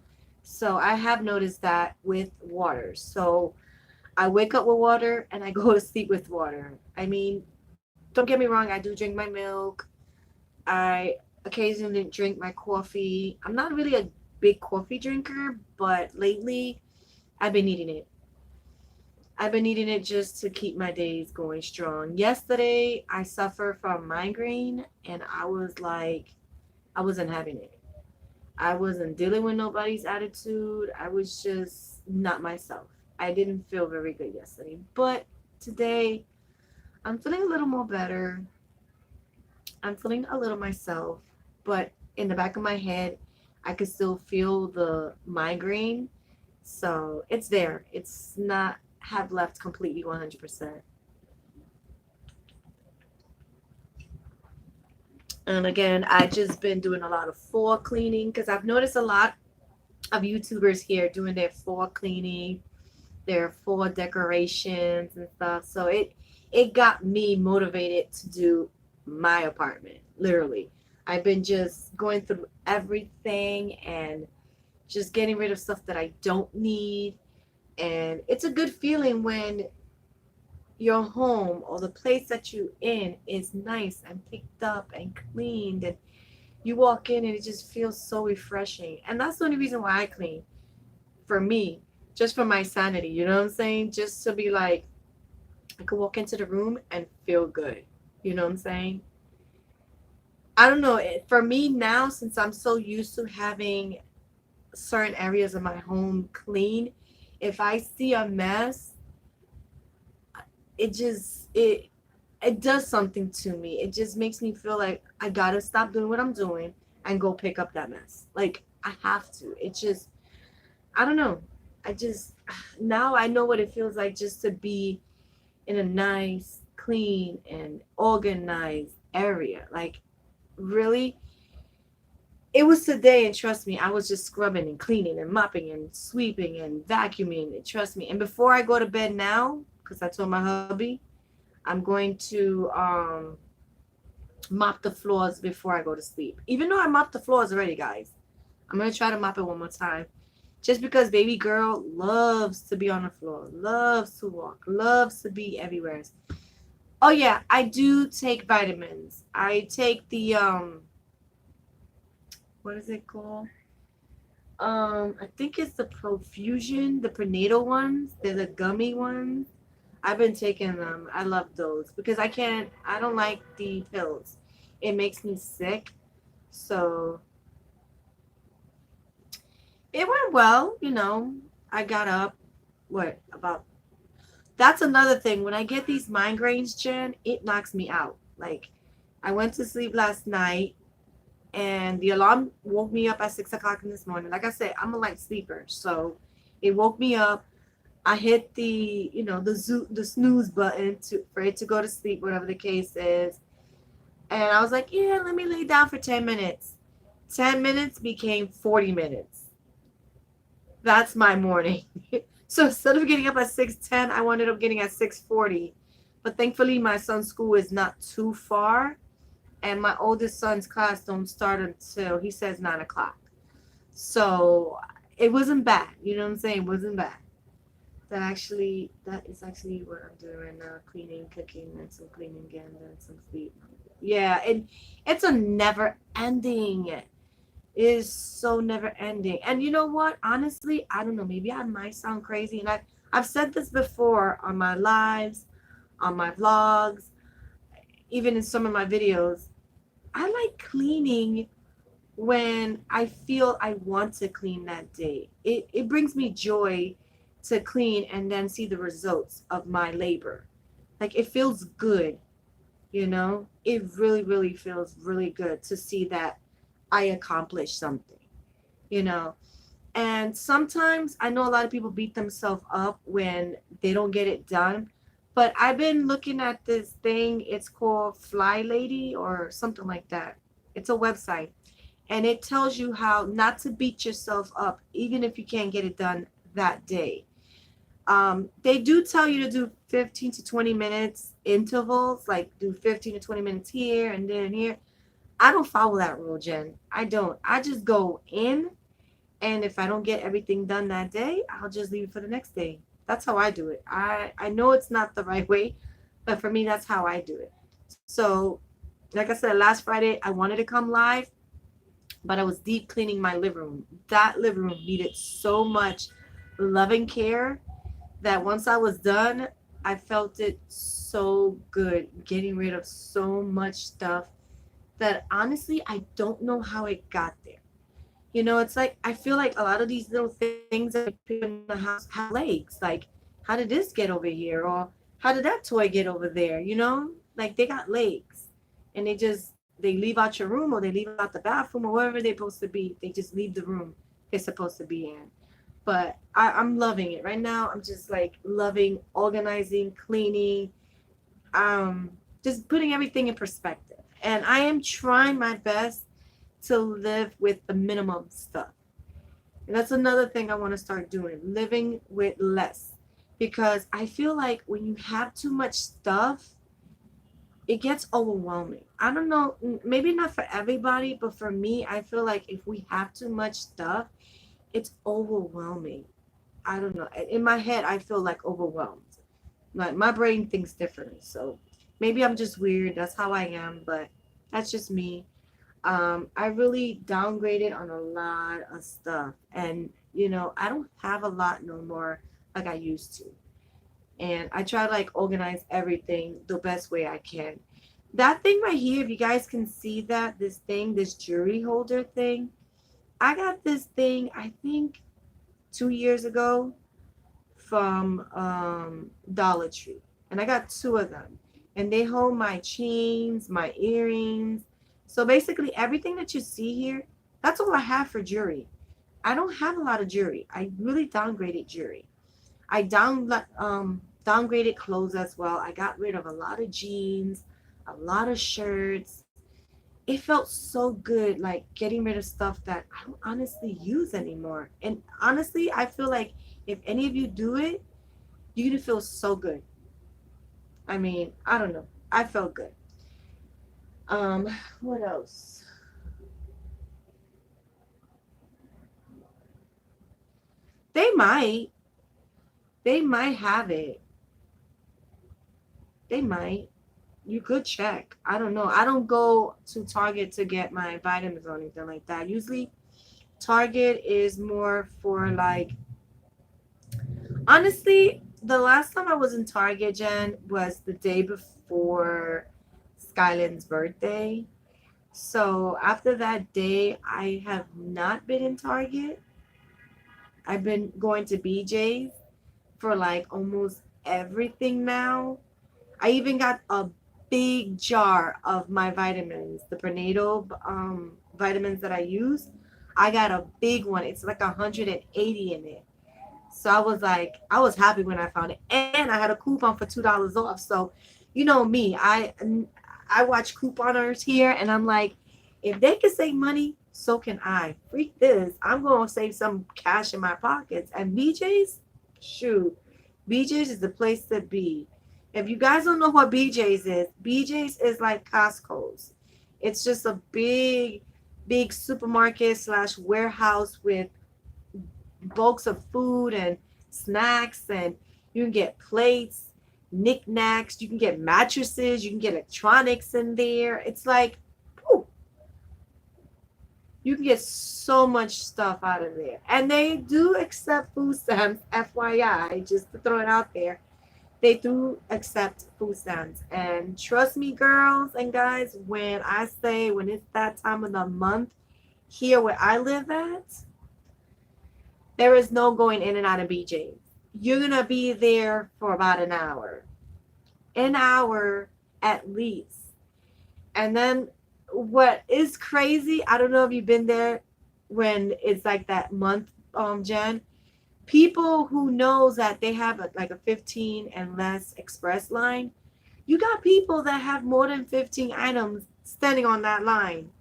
So I have noticed that with water. So I wake up with water and I go to sleep with water. I mean, don't get me wrong, I do drink my milk. I occasionally drink my coffee. I'm not really a big coffee drinker, but lately I've been eating it. I've been eating it just to keep my days going strong. Yesterday, I suffered from migraine and I was like, I wasn't having it. I wasn't dealing with nobody's attitude. I was just not myself. I didn't feel very good yesterday. But today, I'm feeling a little more better. I'm feeling a little myself. But in the back of my head, I could still feel the migraine. So it's there. It's not have left completely 100%. And again, I just been doing a lot of floor cleaning because I've noticed a lot of YouTubers here doing their floor cleaning, their floor decorations and stuff. So it got me motivated to do my apartment. Literally, I've been just going through everything and just getting rid of stuff that I don't need. And it's a good feeling when your home or the place that you in is nice and picked up and cleaned, and you walk in and it just feels so refreshing. And that's the only reason why I clean, for me, just for my sanity, you know what I'm saying? Just to be like, I could walk into the room and feel good, you know what I'm saying? I don't know, for me now, since I'm so used to having certain areas of my home clean, if I see a mess, it does something to me. It just makes me feel like I gotta stop doing what I'm doing and go pick up that mess. Like I have to. It just, I don't know. I just, now I know what it feels like just to be in a nice, clean, and organized area. Like really, it was today, and trust me, I was just scrubbing and cleaning and mopping and sweeping and vacuuming. And trust me. And before I go to bed now, because I told my hubby, I'm going to mop the floors before I go to sleep. Even though I mopped the floors already, guys, I'm gonna try to mop it one more time. Just because baby girl loves to be on the floor, loves to walk, loves to be everywhere. Oh yeah, I do take vitamins. I take the what is it called? I think it's the Profusion, the prenatal ones. They're the gummy ones. I've been taking them. I love those because I don't like the pills. It makes me sick. So it went well, you know. I got up, what, about, that's another thing. When I get these migraines, Jen, it knocks me out. Like, I went to sleep last night and the alarm woke me up at 6 o'clock in this morning. Like I said, I'm a light sleeper. So it woke me up. I hit the, the snooze button for it to go to sleep, whatever the case is. And I was like, yeah, let me lay down for 10 minutes. 10 minutes became 40 minutes. That's my morning. So instead of getting up at 6:10, I ended up getting at 6:40. But thankfully, my son's school is not too far. And my oldest son's class don't start until, he says, 9 o'clock. So it wasn't bad. You know what I'm saying? It wasn't bad. That is actually what I'm doing right now. Cleaning, cooking, and some cleaning again, and some sleep. Yeah, and it's a never ending. It is so never ending. And you know what? Honestly, I don't know. Maybe I might sound crazy. And I've said this before on my lives, on my vlogs, even in some of my videos. I like cleaning when I feel I want to clean that day. It brings me joy to clean and then see the results of my labor. Like it feels good, you know? It really, really feels really good to see that I accomplished something, you know? And sometimes I know a lot of people beat themselves up when they don't get it done. But I've been looking at this thing. It's called Fly Lady or something like that. It's a website. And it tells you how not to beat yourself up, even if you can't get it done that day. They do tell you to do 15 to 20 minutes intervals, like do 15 to 20 minutes here and then here. I don't follow that rule, Jen. I don't. I just go in, and if I don't get everything done that day, I'll just leave it for the next day. That's how I do it. I know it's not the right way, but for me, that's how I do it. So, like I said, last Friday, I wanted to come live, but I was deep cleaning my living room. That living room needed so much love and care that once I was done, I felt it so good getting rid of so much stuff that honestly, I don't know how it got there. You know, it's like I feel like a lot of these little things that people in the house have legs. Like, how did this get over here? Or how did that toy get over there? You know, like they got legs, and they leave out your room or they leave out the bathroom or wherever they're supposed to be. They just leave the room they're supposed to be in. But I'm loving it right now. I'm just like loving organizing, cleaning, um, just putting everything in perspective. And I am trying my best to live with the minimum stuff. And that's another thing I want to start doing, living with less. Because I feel like when you have too much stuff, it gets overwhelming. I don't know, maybe not for everybody, but for me, I feel like if we have too much stuff, it's overwhelming. I don't know. In my head, I feel like overwhelmed. Like my brain thinks differently. So maybe I'm just weird. That's how I am, but that's just me. I really downgraded on a lot of stuff, and I don't have a lot no more like I used to. And I try to like organize everything the best way I can. That thing right here, if you guys can see that, this thing, this jewelry holder thing, I got this thing, I think 2 years ago from Dollar Tree. And I got two of them. And they hold my chains, my earrings. So basically everything that you see here, that's all I have for jewelry. I don't have a lot of jewelry. I really downgraded jewelry. I downgraded clothes as well. I got rid of a lot of jeans, a lot of shirts. It felt so good, like getting rid of stuff that I don't honestly use anymore. And honestly, I feel like if any of you do it, you're gonna feel so good. I mean, I don't know. I felt good. Um, what else? They might. They might have it. They might. You could check. I don't know. I don't go to Target to get my vitamins or anything like that. Usually Target is more for like, honestly, the last time I was in Target, Jen, was the day before Skyland's birthday. So after that day, I have not been in Target. I've been going to BJ's for like almost everything now. I even got a big jar of my vitamins, the prenatal vitamins that I use. I got a big one. It's like 180 in it. So I was like, I was happy when I found it, and I had a coupon for $2 off. So, you know me, I watch couponers here, and I'm like, if they can save money, so can I. Freak this! I'm gonna save some cash in my pockets. And BJ's, shoot, BJ's is the place to be. If you guys don't know what BJ's is like Costco's. It's just a big supermarket slash warehouse with bulks of food and snacks, and you can get plates, knickknacks, you can get mattresses, you can get electronics in there. It's like, whew, you can get so much stuff out of there. And they do accept food stamps, FYI, just to throw it out there. They do accept food stamps. And trust me, girls and guys, when I say when it's that time of the month here where I live at, there is no going in and out of BJ's. You're going to be there for about an hour at least. And then what is crazy, I don't know if you've been there when it's like that month, Jen. People who knows that they have like a 15 and less express line, you got people that have more than 15 items standing on that line.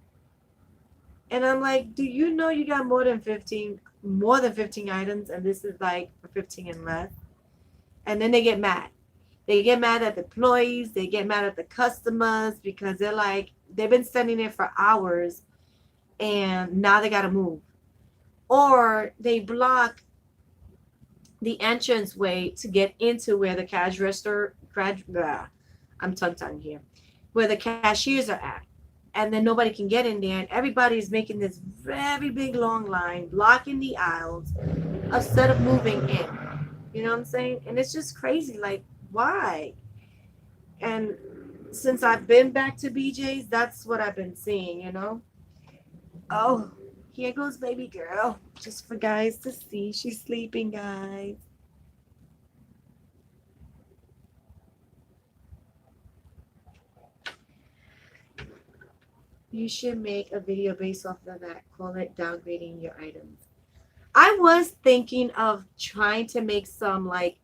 And I'm like, do you know you got more than 15 items, and this is like for 15 and less? And then they get mad. They get mad at the employees, they get mad at the customers because they're like, they've been standing there for hours and now they got to move. Or they block the entrance way to get into where the cash register, I'm tongue here, where the cashiers are at. And then nobody can get in there, and everybody's making this very big long line, blocking the aisles instead of moving in. You know what I'm saying? And it's just crazy. Like, why? And since I've been back to BJ's, that's what I've been seeing, you know? Oh, here goes baby girl. Just for guys to see. She's sleeping, guys. You should make a video based off of that. Call it downgrading your items. I was thinking of trying to make some like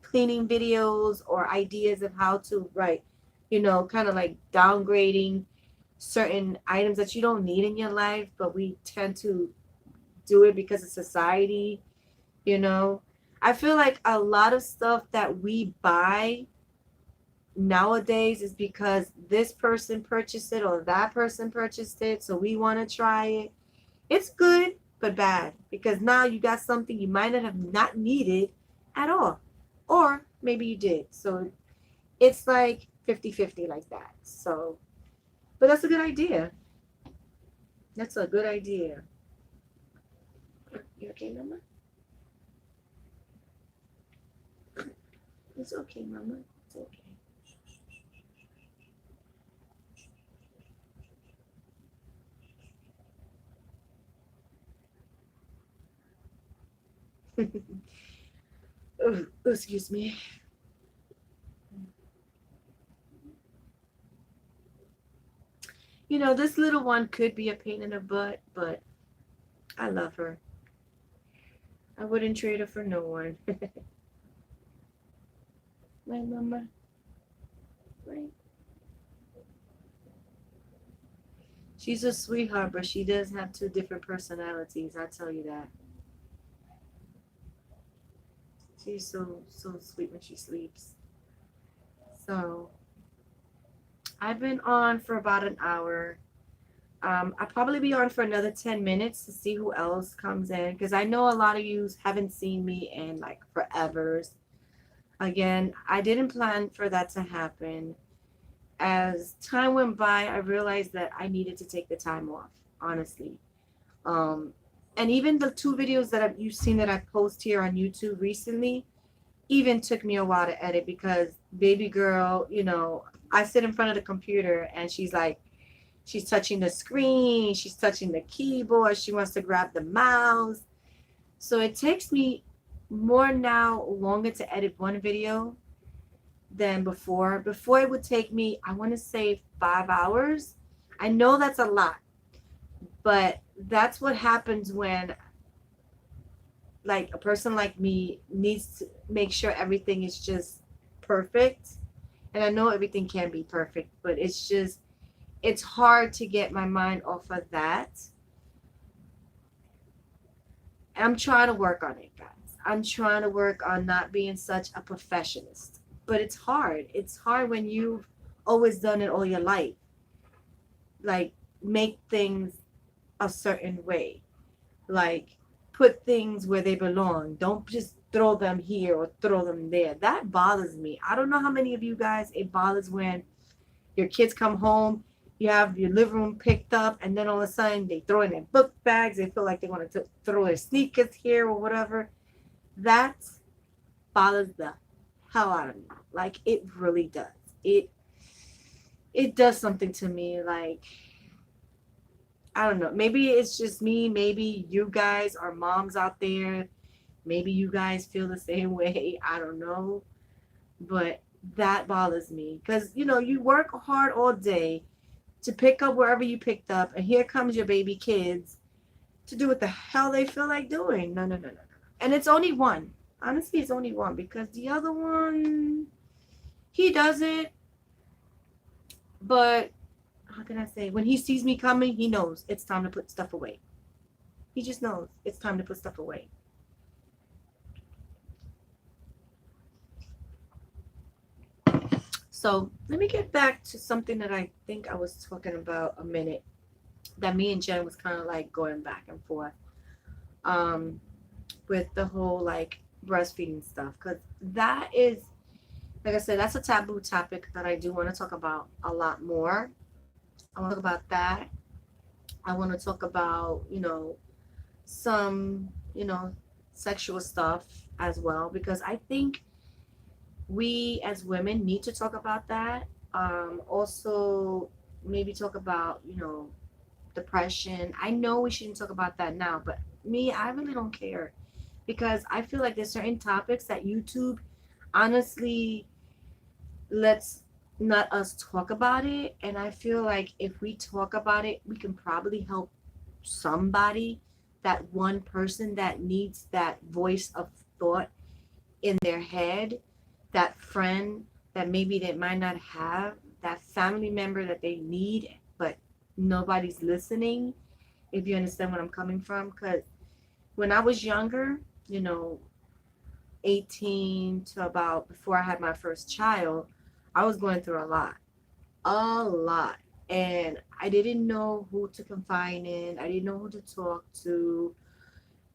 cleaning videos or ideas of how to write, kind of like downgrading certain items that you don't need in your life, but we tend to do it because of society, you know. I feel like a lot of stuff that we buy nowadays is because this person purchased it or that person purchased it, so we want to try it. It's good but bad because now you got something you might not have not needed at all, or maybe you did. So it's like 50-50 like that. So, but that's a good idea. That's a good idea. You okay, mama? It's okay, mama. It's okay. Oh, excuse me. This little one could be a pain in the butt, but I love her. I wouldn't trade her for no one. Right, mama? Right? She's a sweetheart, but she does have two different personalities. I tell you that. She's so sweet when she sleeps. So I've been on for about an hour. I'll probably be on for another 10 minutes to see who else comes in because I know a lot of you haven't seen me in like forever. Again, I didn't plan for that to happen. As time went by, I realized that I needed to take the time off, honestly. Um, And even the 2 videos that you've seen that I post here on YouTube recently, even took me a while to edit because baby girl, I sit in front of the computer and she's like, she's touching the screen, she's touching the keyboard, she wants to grab the mouse. So it takes me more now longer to edit one video than before. Before it would take me, I want to say 5 hours. I know that's a lot, but that's what happens when like a person like me needs to make sure everything is just perfect. And I know everything can be perfect, but it's hard to get my mind off of that. I'm trying to work on it, guys. I'm trying to work on not being such a perfectionist. But it's hard. It's hard when you've always done it all your life. Like, make things a certain way. Like, put things where they belong. Don't just throw them here or throw them there. That bothers me. I don't know how many of you guys it bothers when your kids come home, you have your living room picked up, and then all of a sudden they throw in their book bags. They feel like they want to throw their sneakers here or whatever. That bothers the hell out of me. Like, it really does. It does something to me. Like, I don't know. Maybe it's just me. Maybe you guys are moms out there. Maybe you guys feel the same way. I don't know. But that bothers me because, you work hard all day to pick up wherever you picked up, and here comes your baby kids to do what the hell they feel like doing. No, no, no, no, no. And it's only one. Honestly, it's only one because the other one, he does it, but how can I say? When he sees me coming, he knows it's time to put stuff away. He just knows it's time to put stuff away. So let me get back to something that I think I was talking about a minute that me and Jen was kind of like going back and forth um, with the whole like breastfeeding stuff. Because that is, like I said, that's a taboo topic that I do want to talk about a lot more. I want to talk about that. I want to talk about, some, sexual stuff as well, because I think we as women need to talk about that. Also, maybe talk about, depression. I know we shouldn't talk about that now, but me, I really don't care because I feel like there's certain topics that YouTube honestly lets not us talk about it. And I feel like if we talk about it, we can probably help somebody, that one person that needs that voice of thought in their head, that friend that maybe they might not have, that family member that they need, but nobody's listening, if you understand what I'm coming from. Because when I was younger, 18 to about before I had my first child, I was going through a lot, a lot. And I didn't know who to confide in. I didn't know who to talk to.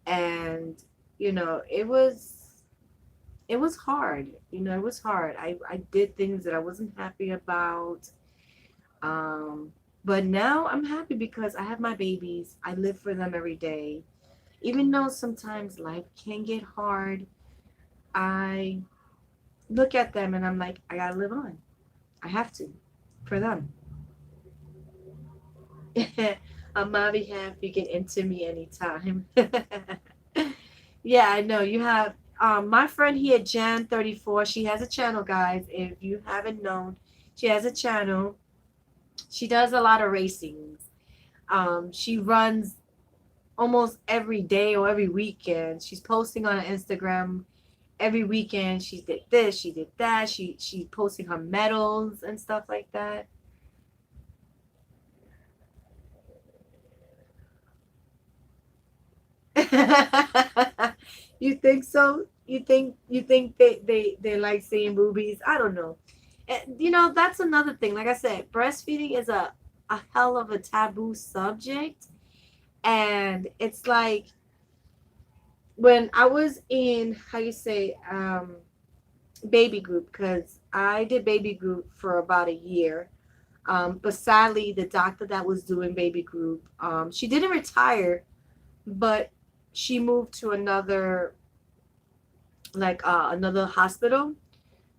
And, it was hard. It was hard. I did things that I wasn't happy about. Um, but now I'm happy because I have my babies. I live for them every day. Even though sometimes life can get hard, I look at them and I'm like, I gotta live on. I have to for them. On my behalf, you can enter me anytime. Yeah, I know you have. My friend here, Jan34, she has a channel, guys. If you haven't known, she has a channel. She does a lot of racings. She runs almost every day or every weekend. She's posting on her Instagram every weekend. She did this, she did that. She posting her medals and stuff like that. You think so? You think they like seeing boobies? I don't know. And, that's another thing. Like I said, breastfeeding is a hell of a taboo subject. And it's like when I was in, how you say, baby group, because I did baby group for about a year. But sadly, the doctor that was doing baby group, she didn't retire, but she moved to another hospital.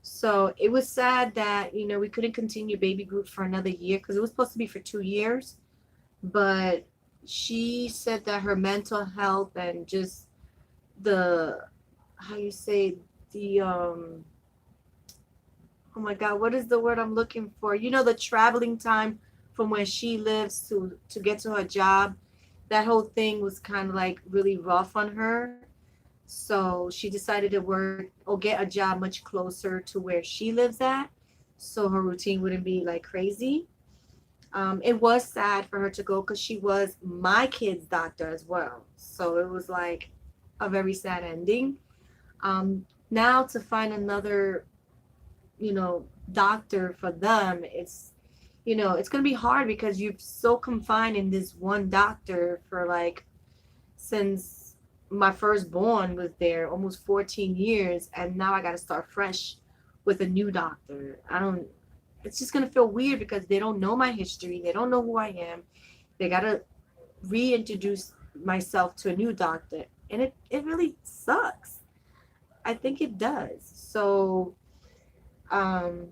So it was sad that, we couldn't continue baby group for another year because it was supposed to be for 2 years. But she said that her mental health and just the, how you say, the, oh my God, what is the word I'm looking for? The traveling time from where she lives to get to her job. That whole thing was kind of like really rough on her. So she decided to work or get a job much closer to where she lives at, so her routine wouldn't be like crazy. It was sad for her to go because she was my kid's doctor as well. So it was like a very sad ending. Now to find another, doctor for them, it's going to be hard because you're so confined in this one doctor for like since my firstborn was there almost 14 years, and now I got to start fresh with a new doctor. I don't It's just going to feel weird because they don't know my history, they don't know who I am. They got to reintroduce myself to a new doctor, and it really sucks. I think it does. So um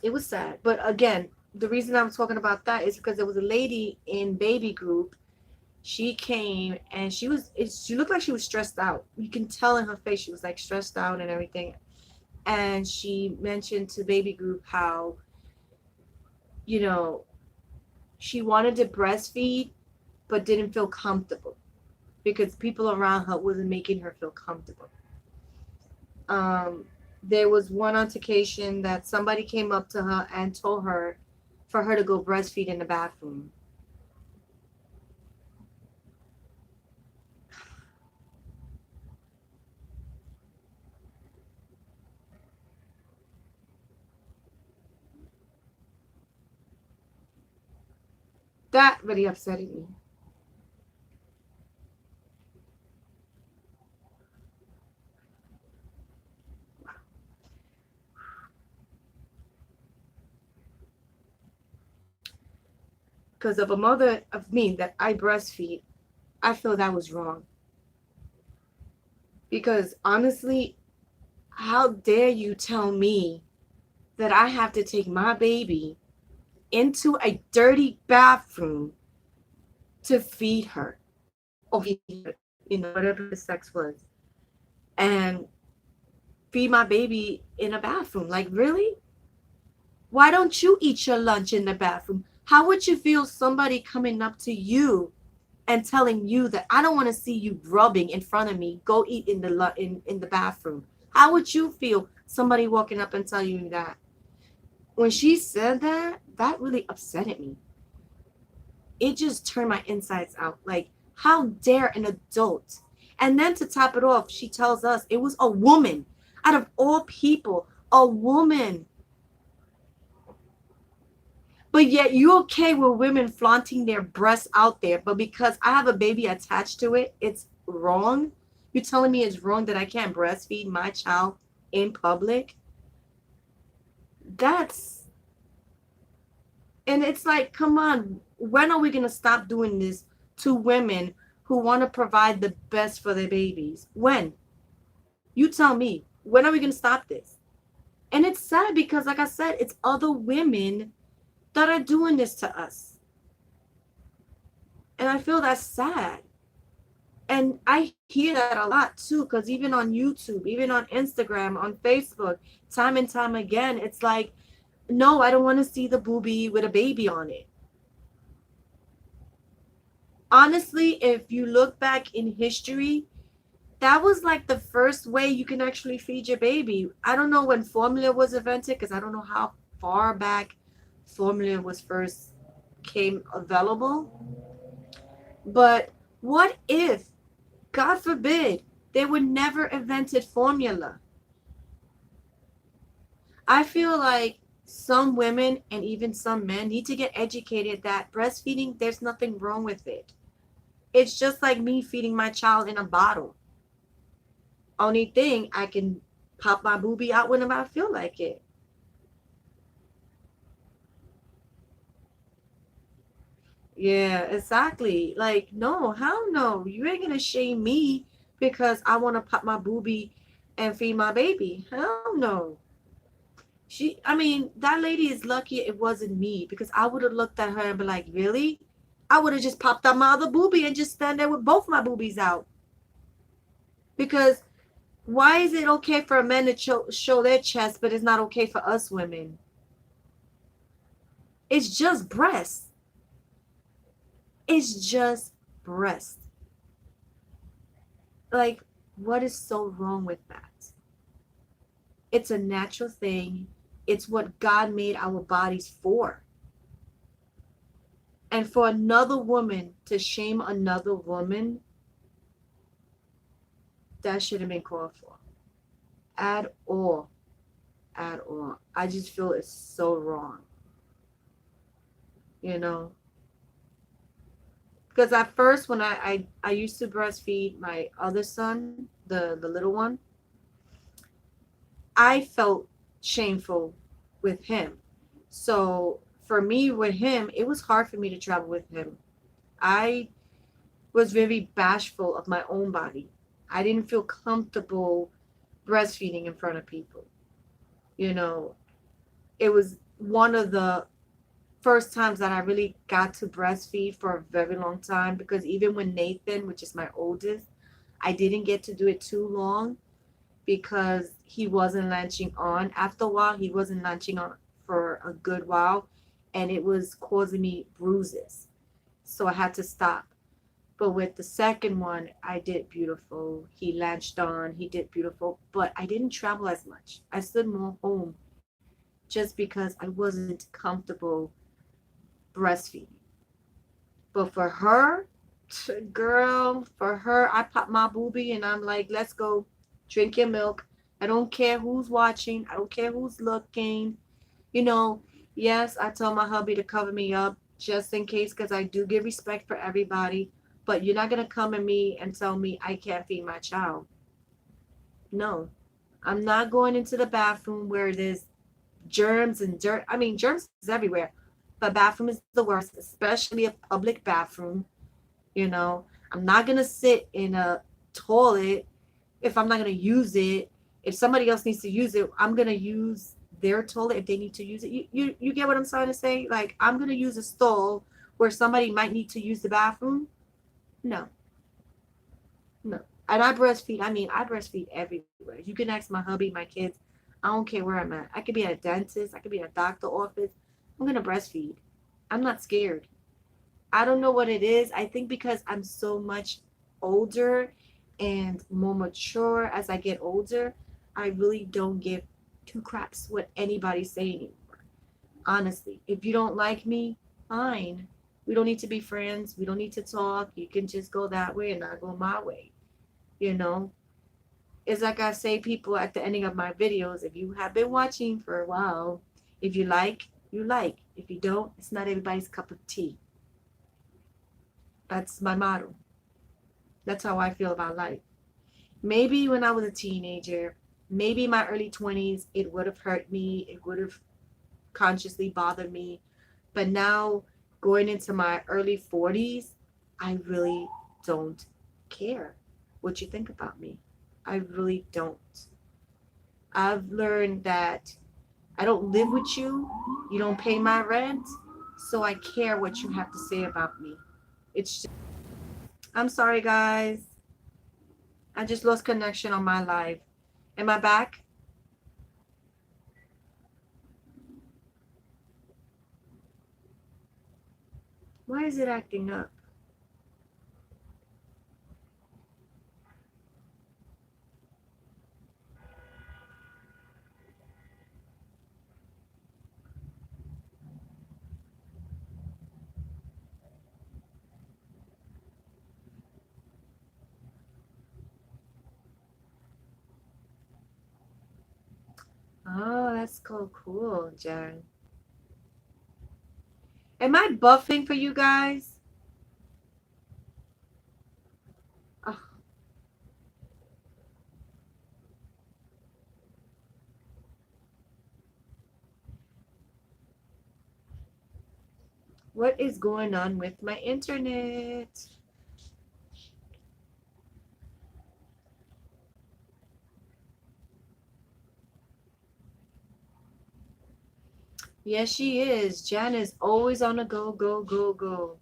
it was sad, but again, the reason I'm talking about that is because there was a lady in baby group. She came and she looked like she was stressed out. You can tell in her face she was like stressed out and everything. And she mentioned to baby group how, you know, she wanted to breastfeed but didn't feel comfortable because people around her wasn't making her feel comfortable. Um, there was one altercation that somebody came up to her and told her for her to go breastfeed in the bathroom. That really upset me. Because of a mother of me that I breastfeed, I feel that was wrong. Because honestly, how dare you tell me that I have to take my baby into a dirty bathroom to feed her or feed her, whatever the sex was, and feed my baby in a bathroom? Like, really? Why don't you eat your lunch in the bathroom? How would you feel somebody coming up to you and telling you that I don't want to see you rubbing in front of me? Go eat in the bathroom. How would you feel somebody walking up and telling you that? When she said that, that really upset me. It just turned my insides out. Like, how dare an adult? And then to top it off, she tells us it was a woman. Out of all people, a woman. But yet you okay with women flaunting their breasts out there. But because I have a baby attached to it, it's wrong. You're telling me it's wrong that I can't breastfeed my child in public? That's, and it's like, come on, when are we going to stop doing this to women who want to provide the best for their babies? When? You tell me, when are we going to stop this? And it's sad because, like I said, it's other women that are doing this to us. And I feel that's sad. And I hear that a lot too, because even on YouTube, even on Instagram, on Facebook, time and time again, it's like, no, I don't want to see the boobie with a baby on it. Honestly, if you look back in history, that was like the first way you can actually feed your baby. I don't know when formula was invented because I don't know how far back formula was first came available. But what if, God forbid, they would never invented formula? I feel like some women and even some men need to get educated that breastfeeding, there's nothing wrong with it. It's just like me feeding my child in a bottle. Only thing, I can pop my boobie out whenever I feel like it. Yeah, exactly. Like, no, hell no. You ain't gonna shame me because I want to pop my boobie and feed my baby. Hell no. I mean, that lady is lucky it wasn't me because I would have looked at her and be like, really? I would have just popped out my other boobie and just stand there with both my boobies out. Because why is it okay for a man to show their chest, but it's not okay for us women? It's just breasts. It's just breasts. Like, what is so wrong with that? It's a natural thing. It's what God made our bodies for. And for another woman to shame another woman, that shouldn't been called for. At all. At all. I just feel it's so wrong. You know? Because at first when I used to breastfeed my other son, the little one, I felt shameful with him. So for me with him, it was hard for me to travel with him. I was very bashful of my own body. I didn't feel comfortable breastfeeding in front of people. You know, it was one of the first times that I really got to breastfeed for a very long time because even when Nathan, which is my oldest, I didn't get to do it too long because he wasn't latching on. After a while, he wasn't latching on for a good while and it was causing me bruises. So I had to stop. But with the second one, I did beautiful. He latched on, he did beautiful, but I didn't travel as much. I stood more home just because I wasn't comfortable breastfeeding. But for her, girl, for her, I pop my boobie and I'm like, let's go drink your milk. I don't care who's watching. I don't care who's looking. You know, yes, I tell my hubby to cover me up just in case because I do give respect for everybody. But you're not going to come at me and tell me I can't feed my child. No, I'm not going into the bathroom where there's germs and dirt. I mean, germs is everywhere. But bathroom is the worst, especially a public bathroom. You know, I'm not going to sit in a toilet if I'm not going to use it. If somebody else needs to use it, I'm going to use their toilet if they need to use it. You get what I'm trying to say? Like, I'm going to use a stall where somebody might need to use the bathroom. No, no. And I breastfeed. I mean, I breastfeed everywhere. You can ask my hubby, my kids. I don't care where I'm at. I could be at a dentist. I could be at a doctor office. I'm going to breastfeed. I'm not scared. I don't know what it is. I think because I'm so much older and more mature as I get older, I really don't give two craps what anybody's saying anymore. Honestly, if you don't like me, fine. We don't need to be friends. We don't need to talk. You can just go that way and not go my way. You know, it's like I say, people at the ending of my videos, if you have been watching for a while, if you like, you like. If you don't, it's not everybody's cup of tea. That's my motto. That's how I feel about life. Maybe when I was a teenager, maybe my early 20s, it would have hurt me. It would have consciously bothered me. But now, going into my early 40s, I really don't care what you think about me. I really don't. I've learned that I don't live with you. You don't pay my rent. So I care what you have to say about me. It's just, I'm sorry, guys. I just lost connection on my live. Am I back? Why is it acting up? Oh, that's cool, Jen. Am I buffing for you guys? Oh, What is going on with my internet? Yes, she is. Jan is always on a go, go, go, go.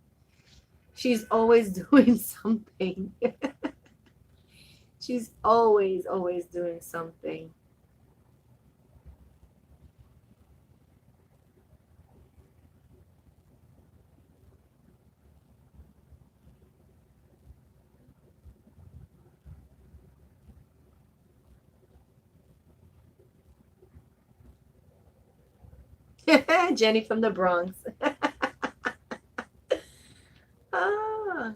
She's always doing something. She's always doing something. Jenny from the Bronx. Ah,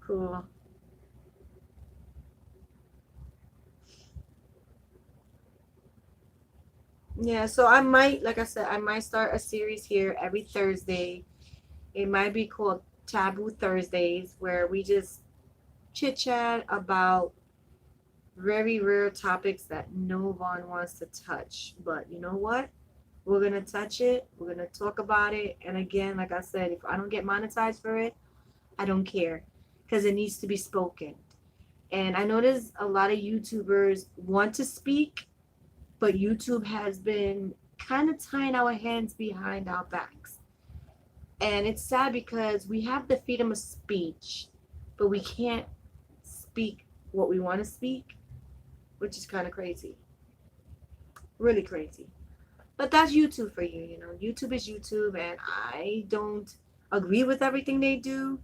cool. Yeah, so I might, like I said, I might start a series here every Thursday. It might be called Taboo Thursdays, where we just chit chat about very rare topics that no one wants to touch. But you know what? We're gonna touch it. We're gonna talk about it. And again, like I said, if I don't get monetized for it, I don't care because it needs to be spoken. And I notice a lot of YouTubers want to speak, but YouTube has been kind of tying our hands behind our backs. And it's sad because we have the freedom of speech, but we can't speak what we want to speak, which is kind of crazy. Really crazy. But that's YouTube for you, you know. YouTube is YouTube, and I don't agree with everything they do.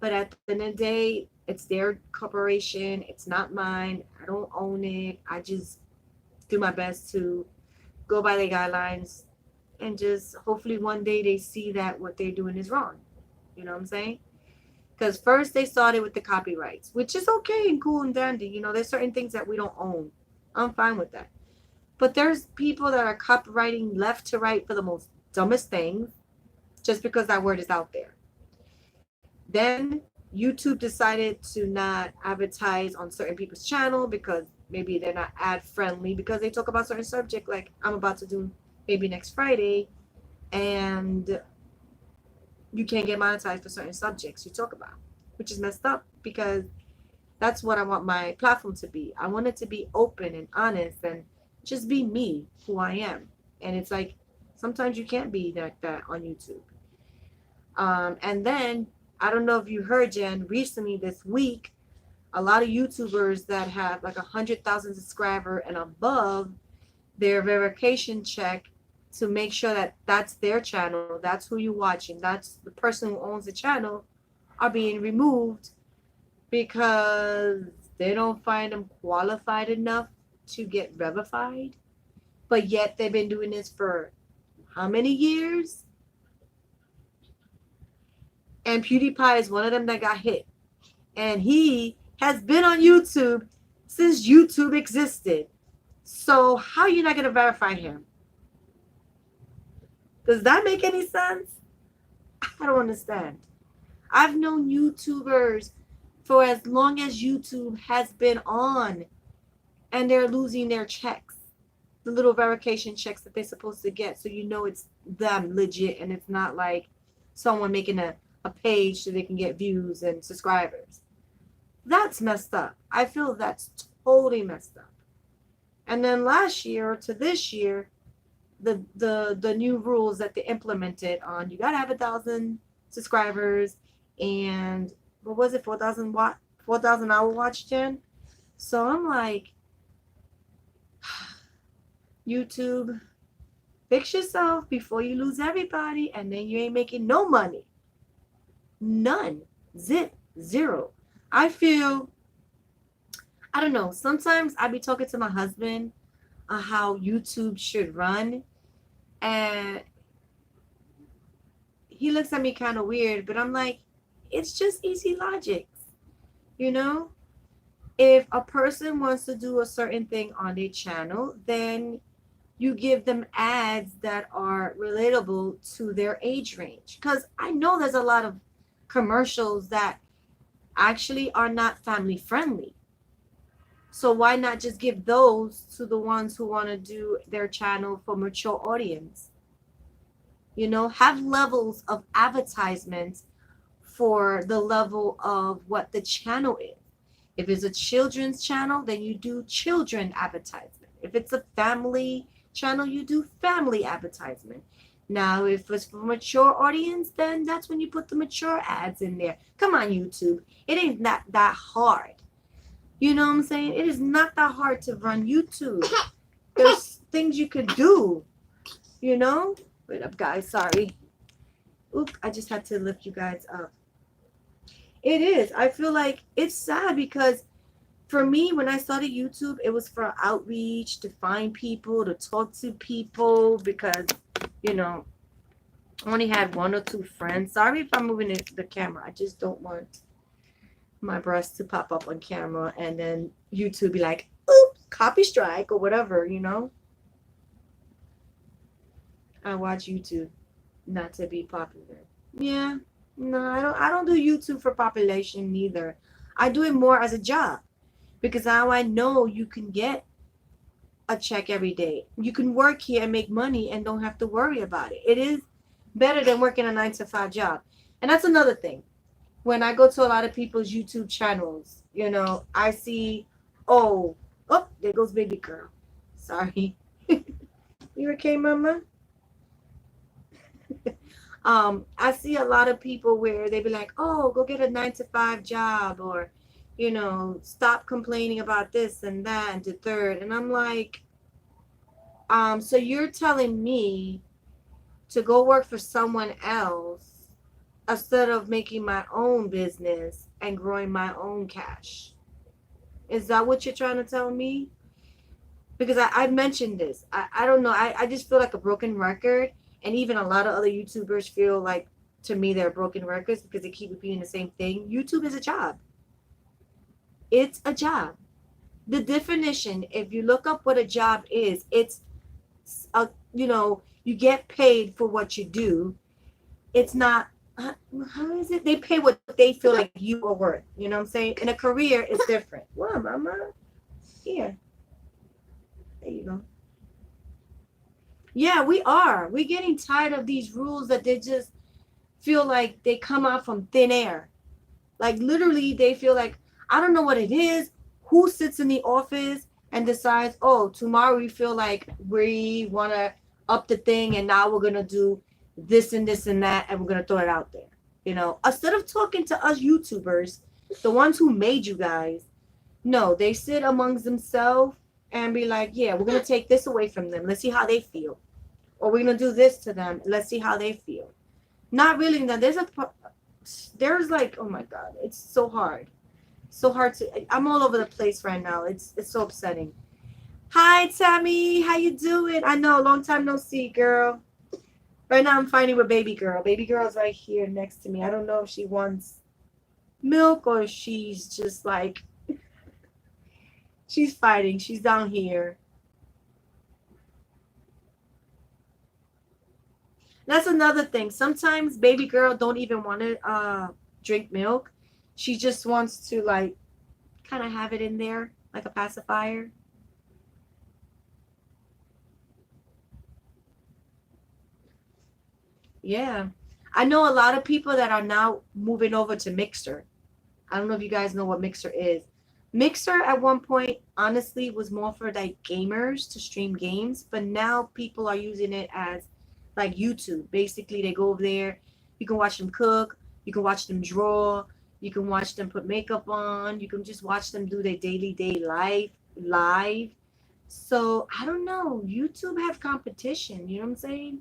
But at the end of the day, it's their corporation. It's not mine. I don't own it. I just do my best to go by the guidelines and just hopefully one day they see that what they're doing is wrong. You know what I'm saying? Because first they started with the copyrights, which is okay and cool and dandy. You know, there's certain things that we don't own. I'm fine with that. But there's people that are copywriting left to right for the most dumbest things just because that word is out there. Then YouTube decided to not advertise on certain people's channel because maybe they're not ad friendly because they talk about certain subject like I'm about to do maybe next Friday, and you can't get monetized for certain subjects you talk about, which is messed up because that's what I want my platform to be. I want it to be open and honest and just be me, who I am. And it's like sometimes you can't be like that on YouTube. And then I don't know if you heard, Jen, recently this week, a lot of YouTubers that have like 100,000 subscribers and above, their verification check to make sure that that's their channel, that's who you're watching, that's the person who owns the channel, are being removed because they don't find them qualified enough to get verified. But yet they've been doing this for how many years? And PewDiePie is one of them that got hit. And he has been on YouTube since YouTube existed. So how are you not going to verify him? Does that make any sense? I don't understand. I've known YouTubers for as long as YouTube has been on, and they're losing their checks, the little verification checks that they're supposed to get. So you know it's them legit and it's not like someone making a page so they can get views and subscribers. That's messed up. I feel that's totally messed up. And then last year to this year, the new rules that they implemented on you gotta have 1,000 subscribers and what was it, 4,000 hour watch, Jen? So I'm like, YouTube, fix yourself before you lose everybody, and then you ain't making no money. None. Zip. Zero. I feel, I don't know, sometimes I be talking to my husband on how YouTube should run, and he looks at me kind of weird, but I'm like, it's just easy logic, you know? If a person wants to do a certain thing on their channel, then you give them ads that are relatable to their age range. Because I know there's a lot of commercials that actually are not family friendly. So why not just give those to the ones who want to do their channel for mature audience? You know, have levels of advertisements for the level of what the channel is. If it's a children's channel, then you do children advertisement. If it's a family channel, you do family advertisement. Now, if it's for mature audience, then that's when you put the mature ads in there. Come on, YouTube. It ain't that hard. You know what I'm saying? It is not that hard to run YouTube. There's things you could do, you know? Wait up, guys. Sorry. Oop, I just had to lift you guys up. It is. I feel like it's sad because for me, when I started YouTube, it was for outreach, to find people, to talk to people, because, you know, I only had 1 or 2 friends. Sorry if I'm moving the camera. I just don't want my breast to pop up on camera and then YouTube be like, oops, copy strike or whatever, you know? I watch YouTube not to be popular. Yeah. No, I don't do YouTube for population neither. I do it more as a job because now I know you can get a check every day. You can work here and make money and don't have to worry about it. It is better than working a 9-to-5 job. And that's another thing. When I go to a lot of people's YouTube channels, you know, I see, oh, there goes baby girl. Sorry. You okay, mama? I see a lot of people where they be like, oh, go get a 9-to-5 job, or, you know, stop complaining about this and that and the third. And I'm like, so you're telling me to go work for someone else instead of making my own business and growing my own cash? Is that what you're trying to tell me? Because I mentioned this. I don't know. I just feel like a broken record. And even a lot of other YouTubers feel like, to me, they're broken records because they keep repeating the same thing. YouTube is a job. It's a job. The definition, if you look up what a job is, it's, you know, you get paid for what you do. It's not, how is it? They pay what they feel like you are worth. You know what I'm saying? In a career, it's different. Well, mama, here. There you go. Yeah, we are. We're getting tired of these rules that they just feel like they come out from thin air. Like literally they feel like, I don't know what it is. Who sits in the office and decides, oh, tomorrow we feel like we want to up the thing and now we're going to do this and this and that and we're going to throw it out there. You know, instead of talking to us YouTubers, the ones who made you guys, no, they sit amongst themselves and be like, yeah, we're going to take this away from them. Let's see how they feel. Or we're going to do this to them. Let's see how they feel. Not really. Now, there's like, oh my God, it's so hard. So hard to, I'm all over the place right now. It's so upsetting. Hi, Tammy. How you doing? I know, long time no see, girl. Right now I'm fighting with baby girl. Baby girl's right here next to me. I don't know if she wants milk or she's just like, she's fighting. She's down here. That's another thing. Sometimes baby girl don't even want to drink milk. She just wants to like kind of have it in there like a pacifier. Yeah. I know a lot of people that are now moving over to Mixer. I don't know if you guys know what Mixer is. Mixer at one point, honestly, was more for like gamers to stream games, but now people are using it as like YouTube. Basically, they go over there. You can watch them cook. You can watch them draw. You can watch them put makeup on. You can just watch them do their daily day life live. So I don't know. YouTube have competition. You know what I'm saying?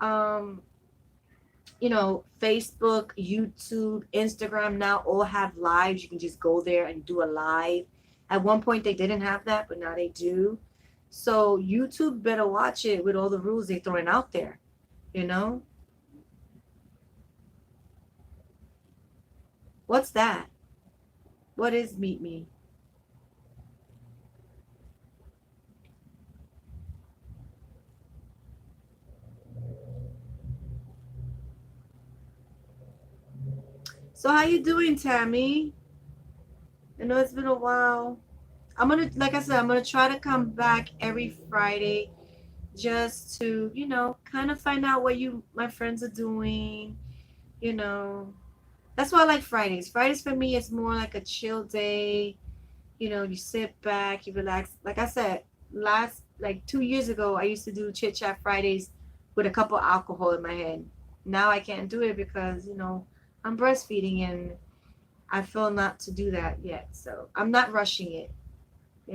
Um, you know, Facebook, YouTube, Instagram now all have lives. You can just go there and do a live. At one point they didn't have that, but now they do. So YouTube better watch it with all the rules they're throwing out there, you know? What's that? What is Meet Me? So how you doing, Tammy? I know it's been a while. I'm gonna, like I said, I'm gonna try to come back every Friday just to, kind of find out what my friends are doing, you know. That's why I like Fridays. Fridays for me is more like a chill day. You sit back, you relax. Like I said, last like 2 years ago, I used to do chit chat Fridays with a cup of alcohol in my hand. Now I can't do it because I'm breastfeeding and I feel not to do that yet. So I'm not rushing it.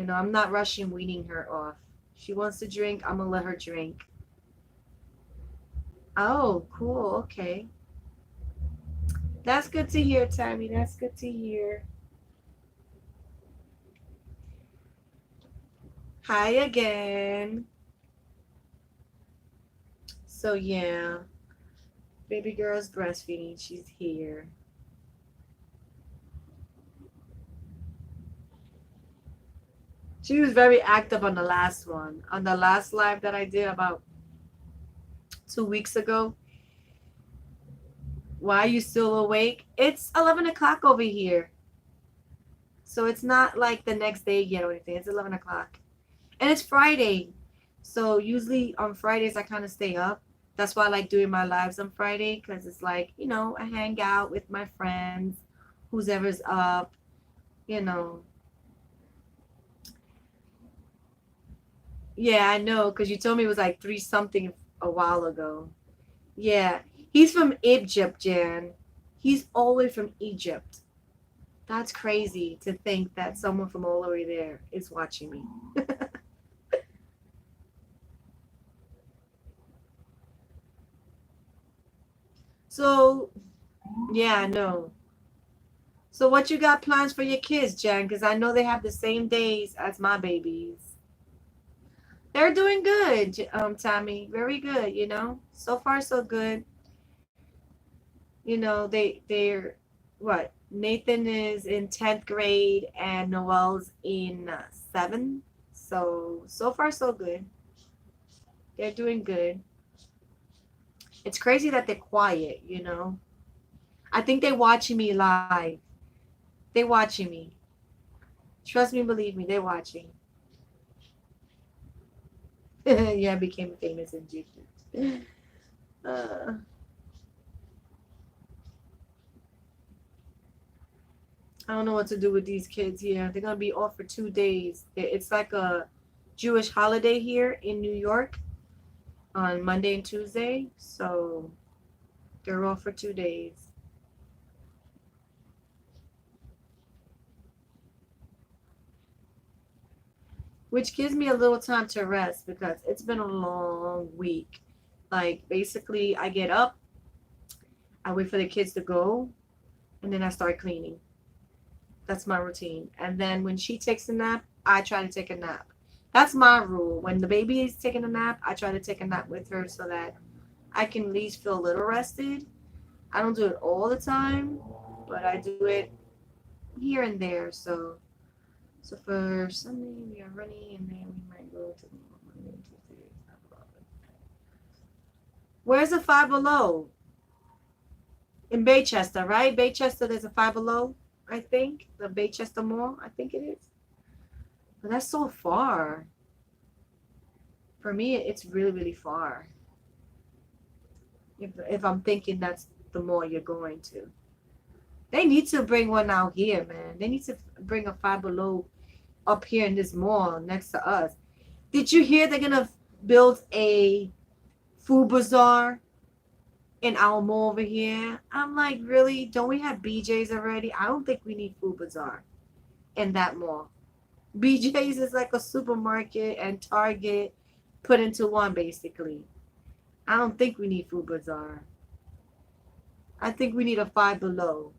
I'm not rushing weaning her off. She wants to drink, I'm gonna let her drink. Oh, cool. Okay. That's good to hear, Tammy. That's good to hear. Hi again. So yeah, baby girl's breastfeeding. She's here. She was very active on the last one. On the last live that I did about 2 weeks ago. Why are you still awake? It's 11 o'clock over here. So it's not like the next day yet or anything. It's 11 o'clock. And it's Friday. So usually on Fridays, I kind of stay up. That's why I like doing my lives on Friday because it's like, I hang out with my friends, who's ever's up, you know. Yeah, I know because you told me it was like three something a while ago. Yeah, he's from Egypt, Jan. He's all the way from Egypt. That's crazy to think that someone from all the way there is watching me. So, yeah, I know. So, what you got plans for your kids, Jan? Because I know they have the same days as my babies. They're doing good, Tammy. Very good, So far, so good. They're what? Nathan is in 10th grade and Noel's in 7th. So far, so good. They're doing good. It's crazy that they're quiet. I think they're watching me live. They're watching me. Trust me, believe me, they're watching. Yeah, I became famous in Egypt. Uh, I don't know what to do with these kids here. They're gonna be off for 2 days. It's like a Jewish holiday here in New York on Monday and Tuesday, so they're off for 2 days. Which gives me a little time to rest because it's been a long week. Like basically, I get up, I wait for the kids to go, and then I start cleaning. That's my routine. And then when she takes a nap, I try to take a nap. That's my rule. When the baby is taking a nap, I try to take a nap with her so that I can at least feel a little rested. I don't do it all the time, but I do it here and there. So for Sunday we are running, and then we might go to Monday and Tuesday. Where's the Five Below? In Baychester, right? Baychester, there's a Five Below, I think. The Baychester Mall, I think it is. But that's so far. For me, it's really, really far. If I'm thinking that's the mall you're going to. They need to bring one out here, man. They need to bring a Five Below up here in this mall next to us. Did you hear they're gonna build a food bazaar in our mall over here? I'm like, really? Don't we have BJ's already? I don't think we need food bazaar in that mall. BJ's is like a supermarket and Target put into one, basically. I don't think we need food bazaar. I think we need a Five Below.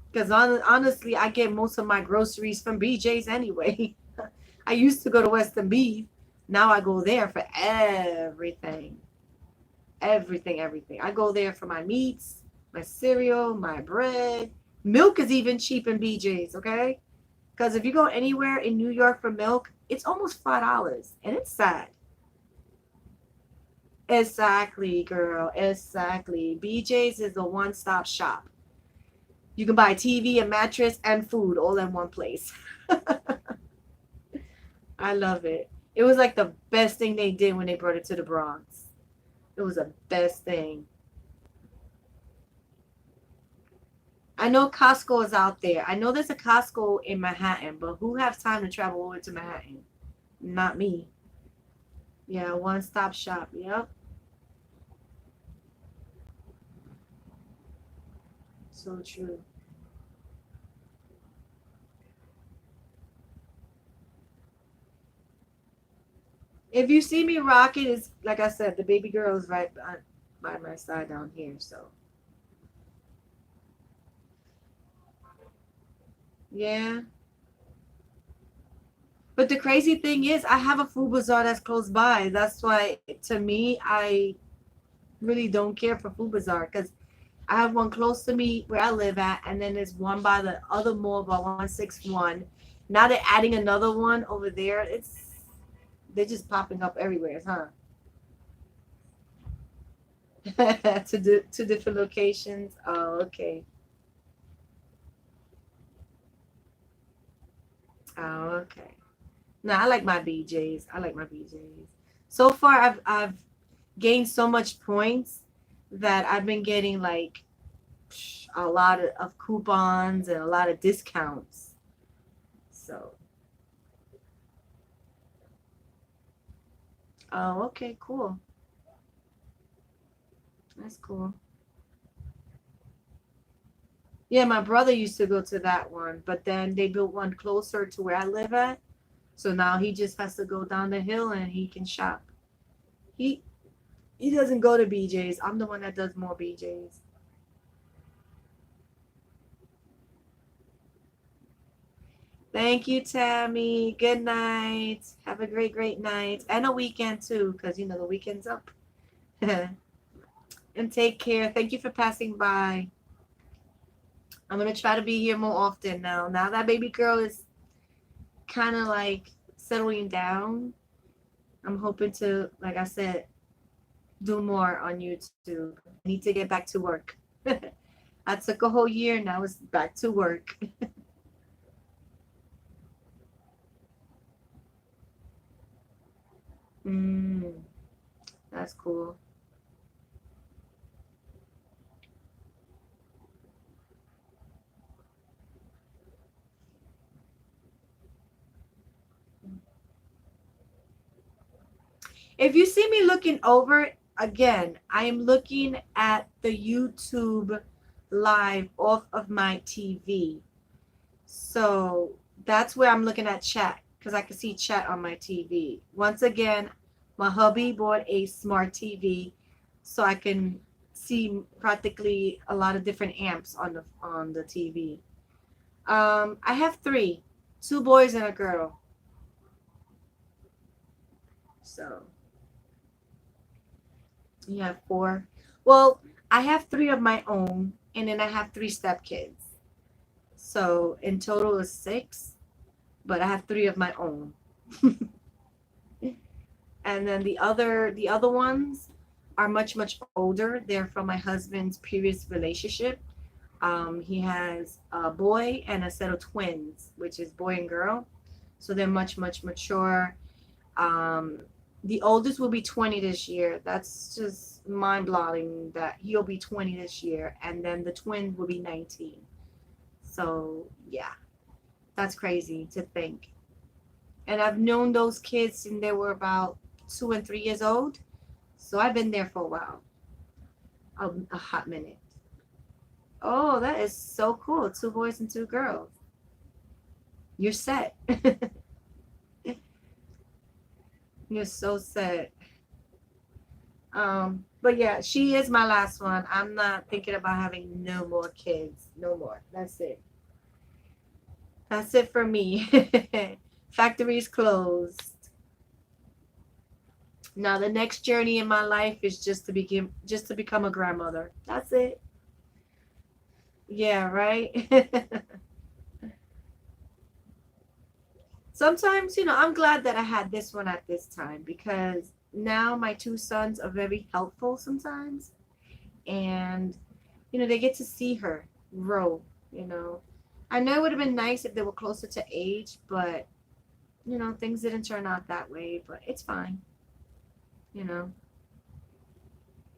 Because honestly, I get most of my groceries from BJ's anyway. I used to go to Western Beef. Now I go there for everything. Everything, everything. I go there for my meats, my cereal, my bread. Milk is even cheap in BJ's, okay? Because if you go anywhere in New York for milk, it's almost $5. And it's sad. Exactly, girl. Exactly. BJ's is a one-stop shop. You can buy a TV, a mattress, and food all in one place. I love it. It was like the best thing they did when they brought it to the Bronx. It was the best thing. I know Costco is out there. I know there's a Costco in Manhattan, but who has time to travel over to Manhattan? Not me. Yeah, one stop shop. Yep. So true. If you see me rocking, it's like I said, the baby girl is right by my side down here. So yeah. But the crazy thing is, I have a food bazaar that's close by. That's why, to me, I really don't care for food bazaar because I have one close to me where I live at, and then there's one by the other mall by 161. Now they're adding another one over there. They're just popping up everywhere, huh? To different locations. Oh, okay. Oh, okay. No, I like my BJ's. I like my BJ's. So far, I've gained so much points that I've been getting like a lot of coupons and a lot of discounts. So, oh, okay, cool. That's cool. Yeah, my brother used to go to that one, but then they built one closer to where I live at. So now he just has to go down the hill and he can shop. He he doesn't go to BJ's. I'm the one that does more BJ's. Thank you, Tammy. Good night. Have a great, great night. And a weekend too, because the weekend's up. And take care. Thank you for passing by. I'm gonna try to be here more often now. Now that baby girl is kind of like settling down, I'm hoping to, like I said, do more on YouTube. I need to get back to work. I took a whole year, now it's back to work. Mm, that's cool. If you see me looking over, again, I am looking at the YouTube live off of my TV. So that's where I'm looking at chat because I can see chat on my TV. Once again, my hubby bought a smart TV so I can see practically a lot of different amps on the TV. I have three, two boys and a girl. So you have four. Well, I have three of my own, and then I have three stepkids. So in total is six, but I have three of my own. And then the other ones are much older. They're from my husband's previous relationship. He has a boy and a set of twins, which is boy and girl. So they're much mature. Um, the oldest will be 20 this year. That's just mind blowing that he'll be 20 this year, and then the twin will be 19. So yeah, that's crazy to think. And I've known those kids since they were about 2 and 3 years old. So I've been there for a while, a hot minute. Oh, that is so cool. Two boys and two girls. You're set. You're so set. But yeah, she is my last one. I'm not thinking about having no more kids. No more. That's it. That's it for me. Factory's closed. Now the next journey in my life is just to become a grandmother. That's it. Yeah, right? Sometimes, I'm glad that I had this one at this time because now my two sons are very helpful sometimes. And, they get to see her grow, you know. I know it would have been nice if they were closer to age, but things didn't turn out that way. But it's fine, you know.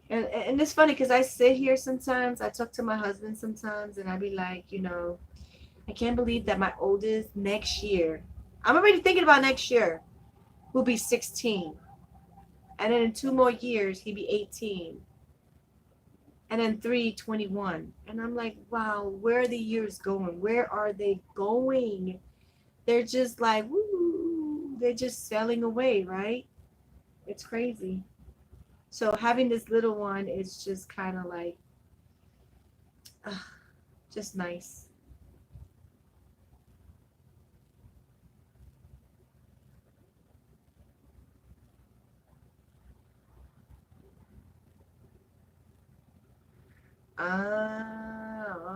And it's funny because I sit here sometimes. I talk to my husband sometimes, and I be like, I can't believe that my oldest next year. I'm already thinking about next year. Will be 16, and then in 2 more years he'll be 18, and then 21. And I'm like, wow, where are the years going? Where are they going? They're just like, woo, they're just sailing away, right? It's crazy. So having this little one is just kind of like, uh, just nice.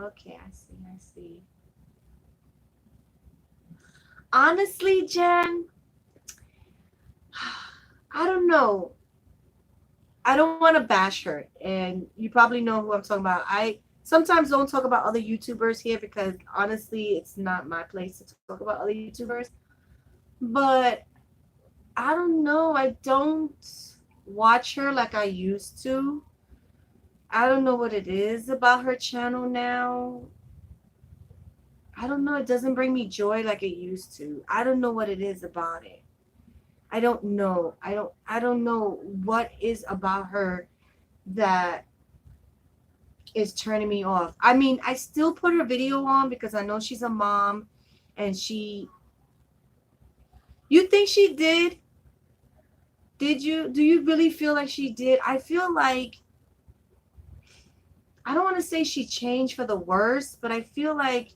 Okay, I see, I see. Honestly, Jen, I don't know. I don't want to bash her, and you probably know who I'm talking about. I sometimes don't talk about other YouTubers here because honestly, it's not my place to talk about other YouTubers. But I don't know. I don't watch her like I used to. I don't know what it is about her channel now. I don't know. It doesn't bring me joy like it used to. I don't know what it is about it. I don't know. I don't know what is about her that is turning me off. I mean, I still put her video on because I know she's a mom and she you think she did? Did you? Do you really feel like she did? I feel like I don't want to say she changed for the worse, but I feel like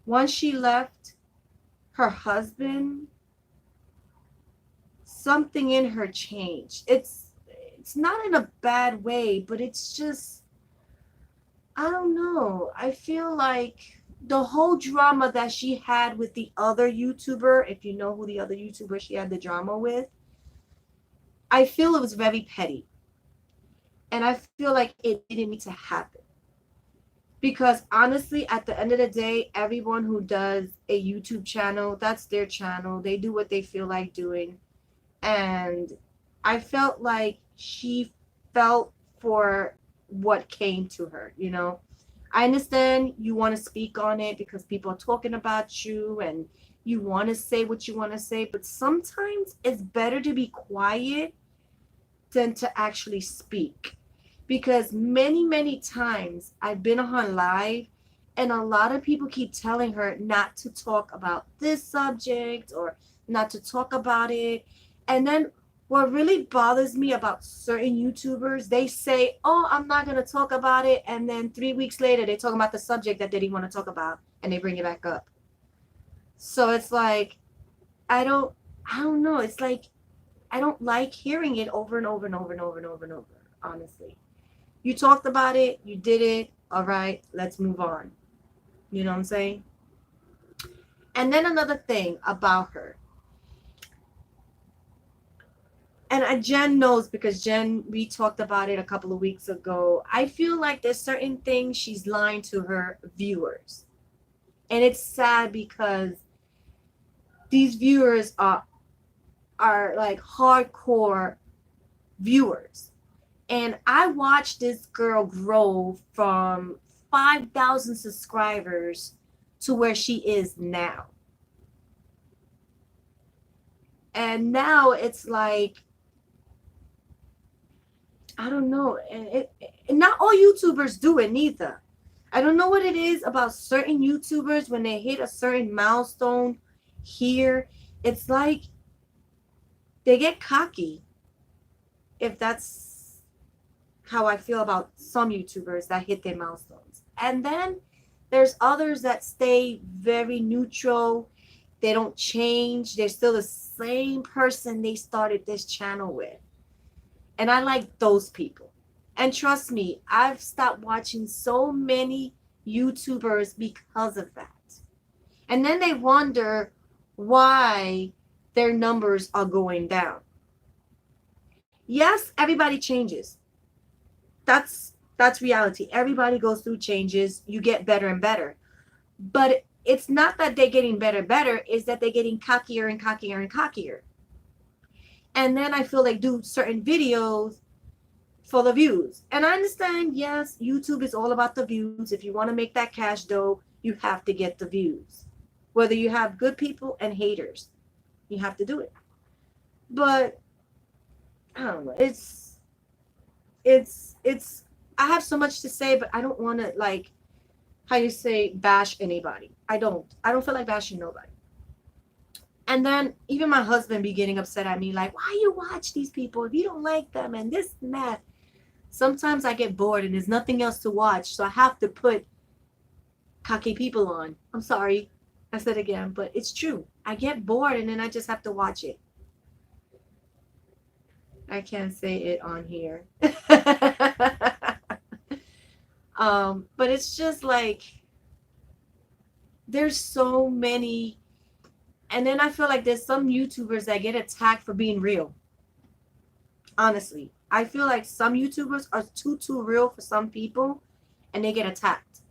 once she left her husband, something in her changed. It's not in a bad way, but it's just I don't know. I feel like the whole drama that she had with the other YouTuber, if you know who the other YouTuber she had the drama with, I feel it was very petty. And I feel like it didn't need to happen. Because honestly, at the end of the day, everyone who does a YouTube channel, that's their channel. They do what they feel like doing. And I felt like she felt for what came to her. I understand you want to speak on it because people are talking about you and you want to say what you want to say, but sometimes it's better to be quiet than to actually speak. Because many, many times I've been on live and a lot of people keep telling her not to talk about this subject or not to talk about it. And then what really bothers me about certain YouTubers, they say, oh, I'm not going to talk about it. And then 3 weeks later, they talk about the subject that they didn't want to talk about and they bring it back up. So it's like, I don't, I don't know. It's like, I don't like hearing it over and over and over and over and over and over, honestly. You talked about it, you did it, all right, let's move on. You know what I'm saying? And then another thing about her, and Jen knows because Jen, we talked about it a couple of weeks ago. I feel like there's certain things she's lying to her viewers. And it's sad because these viewers are like hardcore viewers. And I watched this girl grow from 5,000 subscribers to where she is now. And now it's like, I don't know. And not all YouTubers do it neither. I don't know what it is about certain YouTubers when they hit a certain milestone here. It's like they get cocky, if that's how I feel about some YouTubers that hit their milestones. And then there's others that stay very neutral. They don't change. They're still the same person they started this channel with. And I like those people. And trust me, I've stopped watching so many YouTubers because of that. And then they wonder why their numbers are going down. Yes, everybody changes. That's reality. Everybody goes through changes. You get better and better. But it's not that they're getting better, it's that they're getting cockier and cockier and cockier. And then I feel like do certain videos for the views. And I understand, yes, YouTube is all about the views. If you want to make that cash dough, you have to get the views. Whether you have good people and haters, you have to do it. But I don't know. It's I have so much to say, but I don't want to, like, how you say, bash anybody. I don't feel like bashing nobody. And then even my husband be getting upset at me, like, why you watch these people if you don't like them and this and that. Sometimes I get bored and there's nothing else to watch, so I have to put cocky people on. I'm sorry, I said again, but it's true. I get bored and then I just have to watch it. I can't say it on here. But it's just like there's so many, and then I feel like there's some YouTubers that get attacked for being real. Honestly, I feel like some YouTubers are too real for some people, and they get attacked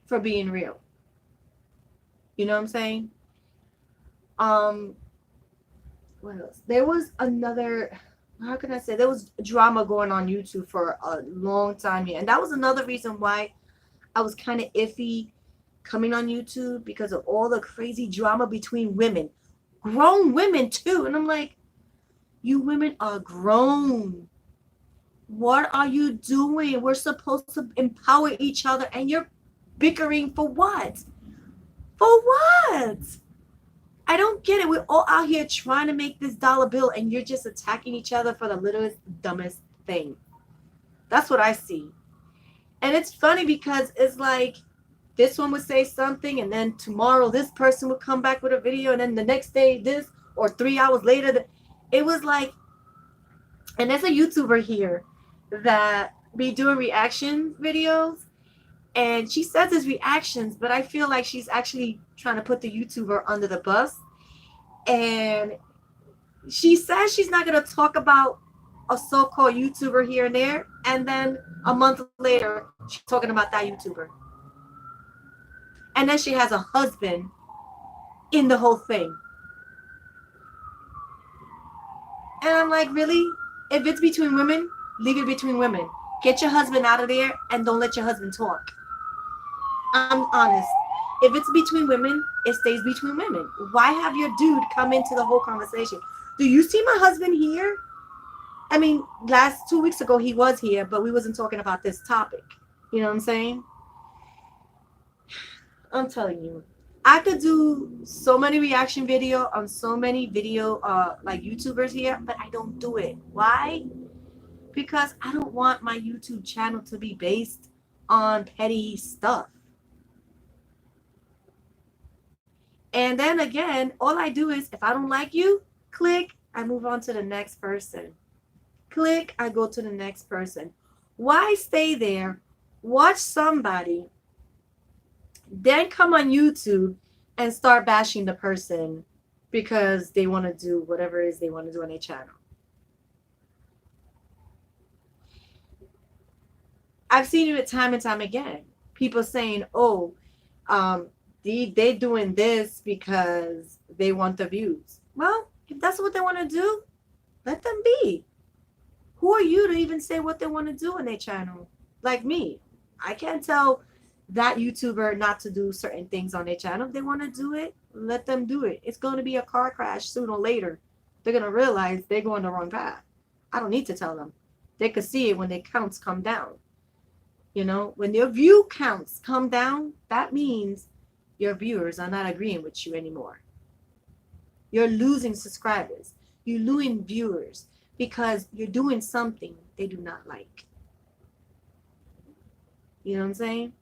for being real. You know what I'm saying? Um, what else? There was another. How can I say? There was drama going on YouTube for a long time here, and that was another reason why I was kind of iffy coming on YouTube, because of all the crazy drama between women, grown women too. And I'm like, you women are grown. What are you doing? We're supposed to empower each other, and you're bickering for what? For what? I don't get it. We're all out here trying to make this dollar bill, and you're just attacking each other for the littlest, dumbest thing. That's what I see. And it's funny because it's like this one would say something, and then tomorrow this person would come back with a video, and then the next day this, or 3 hours later, it was like, and there's a YouTuber here that be doing reaction videos, and she says it's reactions, but I feel like she's actually trying to put the YouTuber under the bus. And she says she's not going to talk about a so-called YouTuber here and there, and then a month later she's talking about that YouTuber, and then she has a husband in the whole thing. And I'm like, really? If it's between women, leave it between women. Get your husband out of there and don't let your husband talk. I'm honest. If it's between women, it stays between women. Why have your dude come into the whole conversation? Do you see my husband here? I mean, last 2 weeks ago he was here, but we wasn't talking about this topic. You know what I'm saying? I'm telling you, I could do so many reaction video on so many video like YouTubers here, but I don't do it. Why? Because I don't want my YouTube channel to be based on petty stuff. And then again, all I do is if I don't like you, click, I move on to the next person. Click, I go to the next person. Why stay there, watch somebody, then come on YouTube and start bashing the person because they want to do whatever it is they want to do on their channel? I've seen it time and time again. People saying, oh, they doing this because they want the views. Well, if that's what they want to do, let them be. Who are you to even say what they want to do on their channel? Like me, I can't tell that YouTuber not to do certain things on their channel. If they want to do it, let them do it. It's going to be a car crash sooner or later. They're going to realize they're going the wrong path. I don't need to tell them. They could see it when their counts come down. You know, when your view counts come down, that means your viewers are not agreeing with you anymore. You're losing subscribers. You're losing viewers because you're doing something they do not like. You know what I'm saying?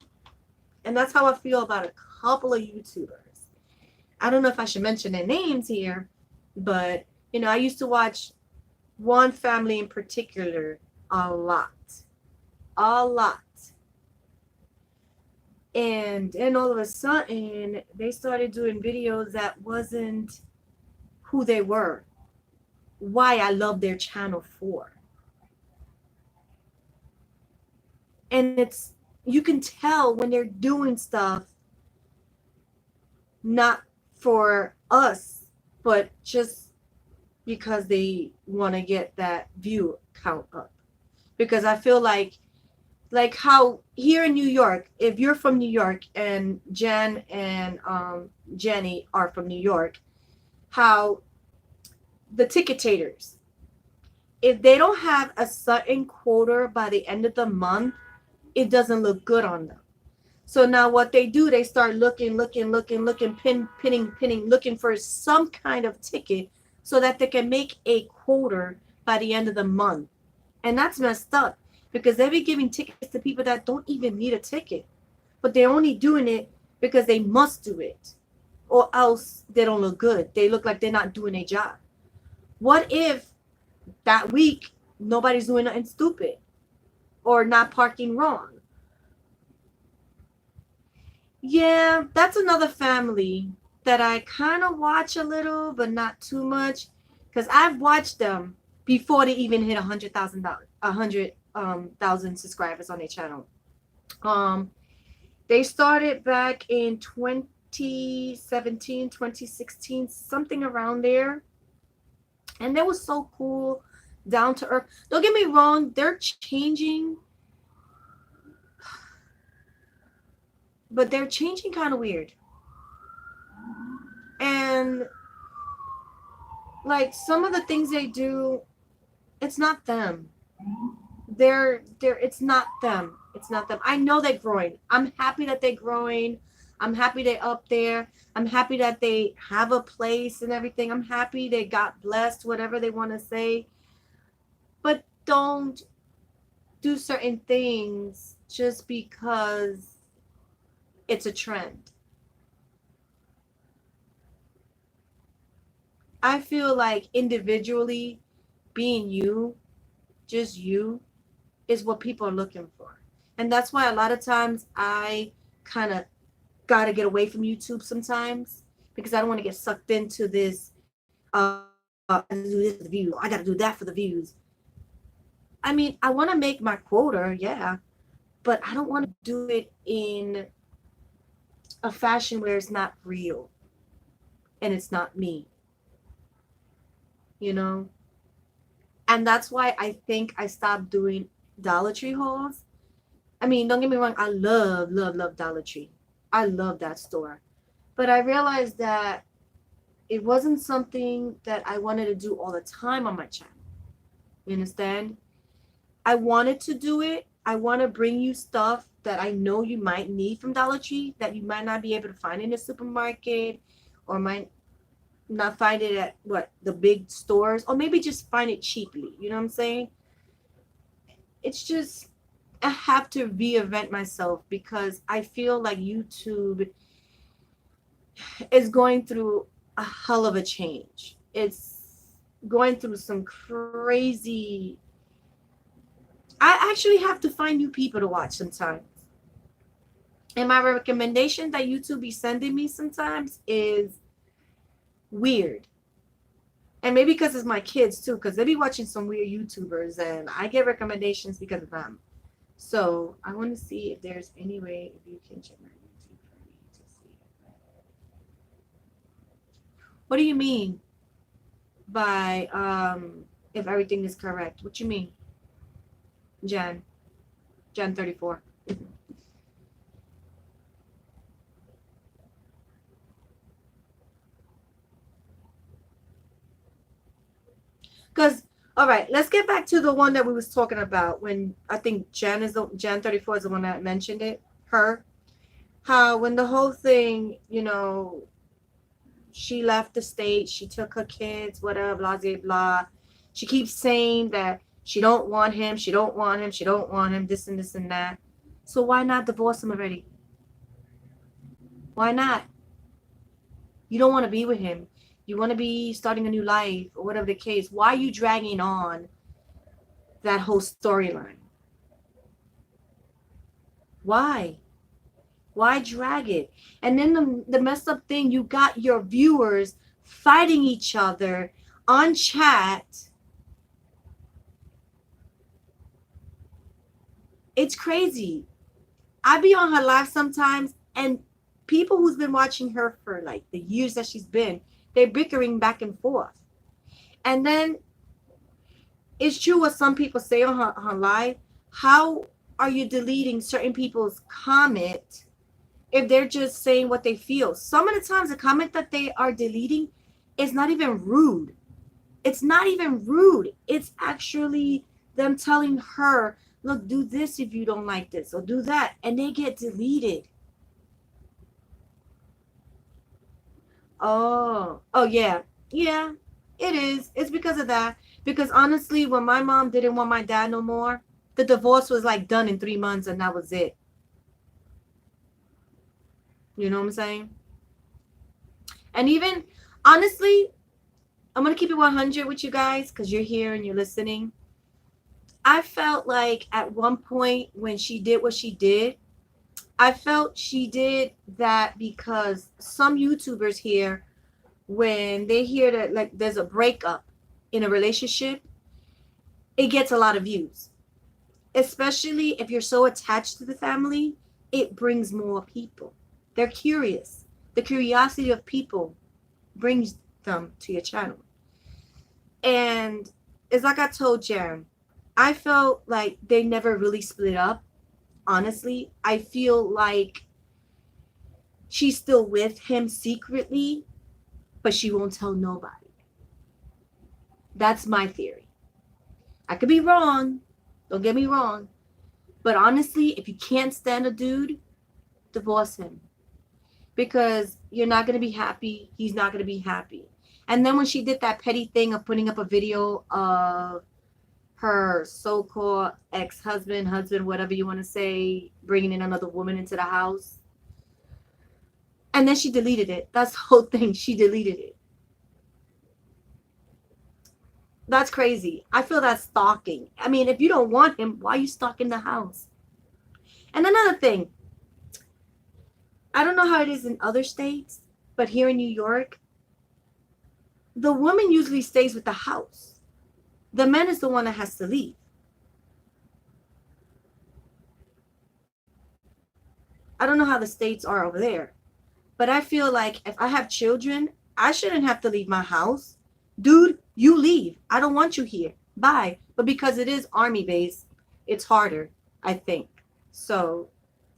And that's how I feel about a couple of YouTubers. I don't know if I should mention their names here, but, you know, I used to watch one family in particular a lot. A lot. And then all of a sudden, they started doing videos that wasn't who they were. Why I love their channel for. And it's, you can tell when they're doing stuff not for us, but just because they want to get that view count up. Because I feel like how here in New York, if you're from New York and Jen and Jenny are from New York, how the ticketators, if they don't have a certain quota by the end of the month, it doesn't look good on them. So now what they do, they start looking, pinning, looking for some kind of ticket so that they can make a quota by the end of the month. And that's messed up because they be giving tickets to people that don't even need a ticket, but they're only doing it because they must do it, or else they don't look good. They look like they're not doing a job. What if that week nobody's doing nothing stupid or not parking wrong? Yeah, that's another family that I kind of watch a little, but not too much, because I've watched them before they even hit $100,000, 100,000 subscribers on their channel. Um, they started back in 2017, 2016, something around there, and they were so cool, down to earth. Don't get me wrong, they're changing, but they're changing kind of weird. And like some of the things they do, it's not them. They're it's not them. It's not them. I know they're growing. I'm happy that they're growing. I'm happy they're up there. I'm happy that they have a place and everything. I'm happy they got blessed, whatever they want to say. But don't do certain things just because it's a trend. I feel like individually being you, just you, is what people are looking for. And that's why a lot of times I kind of got to get away from YouTube sometimes because I don't want to get sucked into this. I gotta do this for the views. I got to do that for the views. I mean, I want to make my quota, yeah, but I don't want to do it in a fashion where it's not real and it's not me, you know? And that's why I think I stopped doing Dollar Tree hauls. I mean, don't get me wrong, I love Dollar Tree. I love that store. But I realized that it wasn't something that I wanted to do all the time on my channel. You understand? I wanted to do it. I want to bring you stuff that I know you might need from Dollar Tree that you might not be able to find in the supermarket or might not find it at the big stores, or maybe just find it cheaply. You know what I'm saying? It's just I have to reinvent myself because I feel like YouTube is going through a hell of a change. It's going through some crazy. I actually have to find new people to watch sometimes. And my recommendation that YouTube be sending me sometimes is weird. And maybe because it's my kids too, because they be watching some weird YouTubers and I get recommendations because of them. So I want to see if there's any way if you can check my YouTube for me to see. What do you mean by if everything is correct? What you mean? Jan 34. Because all right, let's get back to the one that we was talking about when I think Jan 34 is the one that mentioned it. Her, how when the whole thing, she left the state, she took her kids, whatever, blah blah blah. She keeps saying that she don't want him, she don't want him, she don't want him, this and that. So why not divorce him already? Why not? You don't want to be with him. You want to be starting a new life or whatever the case. Why are you dragging on that whole storyline? Why? Why drag it? And then the messed up thing, you got your viewers fighting each other on chat. It's crazy. I be on her live sometimes and people who's been watching her for like the years that she's been, they're bickering back and forth. And then it's true what some people say on her live. How are you deleting certain people's comment if they're just saying what they feel? Some of the times the comment that they are deleting is not even rude. It's not even rude. It's actually them telling her, look, do this if you don't like this, or do that. And they get deleted. Oh, yeah. Yeah, it is. It's because of that. Because honestly, when my mom didn't want my dad no more, the divorce was like done in 3 months and that was it. You know what I'm saying? And even, honestly, I'm going to keep it 100 with you guys because you're here and you're listening. I felt like at one point when she did what she did, I felt she did that because some YouTubers here, when they hear that like there's a breakup in a relationship, it gets a lot of views. Especially if you're so attached to the family, it brings more people. They're curious. The curiosity of people brings them to your channel. And it's like I told Jaron, I felt like they never really split up. Honestly, I feel like she's still with him secretly, but she won't tell nobody. That's my theory. I could be wrong. Don't get me wrong. But honestly, if you can't stand a dude, divorce him. Because you're not going to be happy. He's not going to be happy. And then when she did that petty thing of putting up a video of her so-called ex-husband, husband, whatever you want to say, bringing in another woman into the house. And then she deleted it. That's the whole thing. She deleted it. That's crazy. I feel that's stalking. I mean, if you don't want him, why are you stalking the house? And another thing, I don't know how it is in other states, but here in New York, the woman usually stays with the house. The man is the one that has to leave. I don't know how the states are over there, but I feel like if I have children, I shouldn't have to leave my house. Dude, you leave. I don't want you here. Bye. But because it is army base, it's harder, I think. So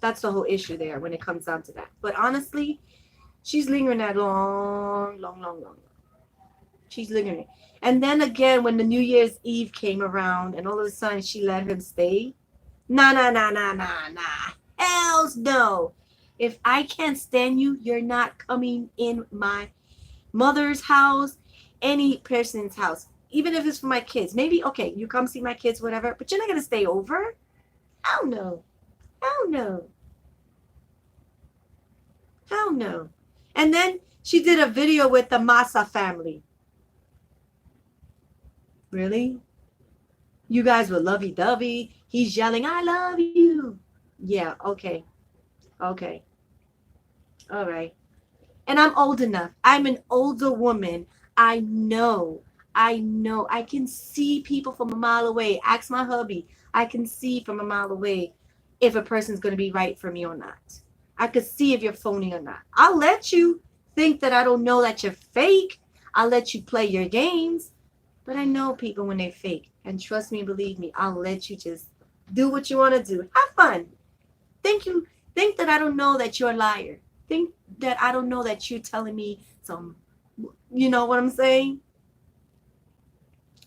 that's the whole issue there when it comes down to that. But honestly, she's lingering that long. She's lingering. And then again, when the New Year's Eve came around and all of a sudden she let him stay. Nah. Hells no. If I can't stand you, you're not coming in my mother's house, any person's house, even if it's for my kids. Maybe, okay, you come see my kids, whatever, but you're not going to stay over. Hell no. Hell no. Hell no. And then she did a video with the Massa family. Really? You guys were lovey-dovey. He's yelling, I love you. Yeah, okay. Okay. All right. And I'm old enough. I'm an older woman. I know. I can see people from a mile away. Ask my hubby. I can see from a mile away if a person's going to be right for me or not. I could see if you're phoning or not. I'll let you think that I don't know that you're fake. I'll let you play your games. But I know people when they're fake. And trust me, believe me, I'll let you just do what you want to do. Have fun. Think that I don't know that you're a liar. Think that I don't know that you're telling me some, you know what I'm saying?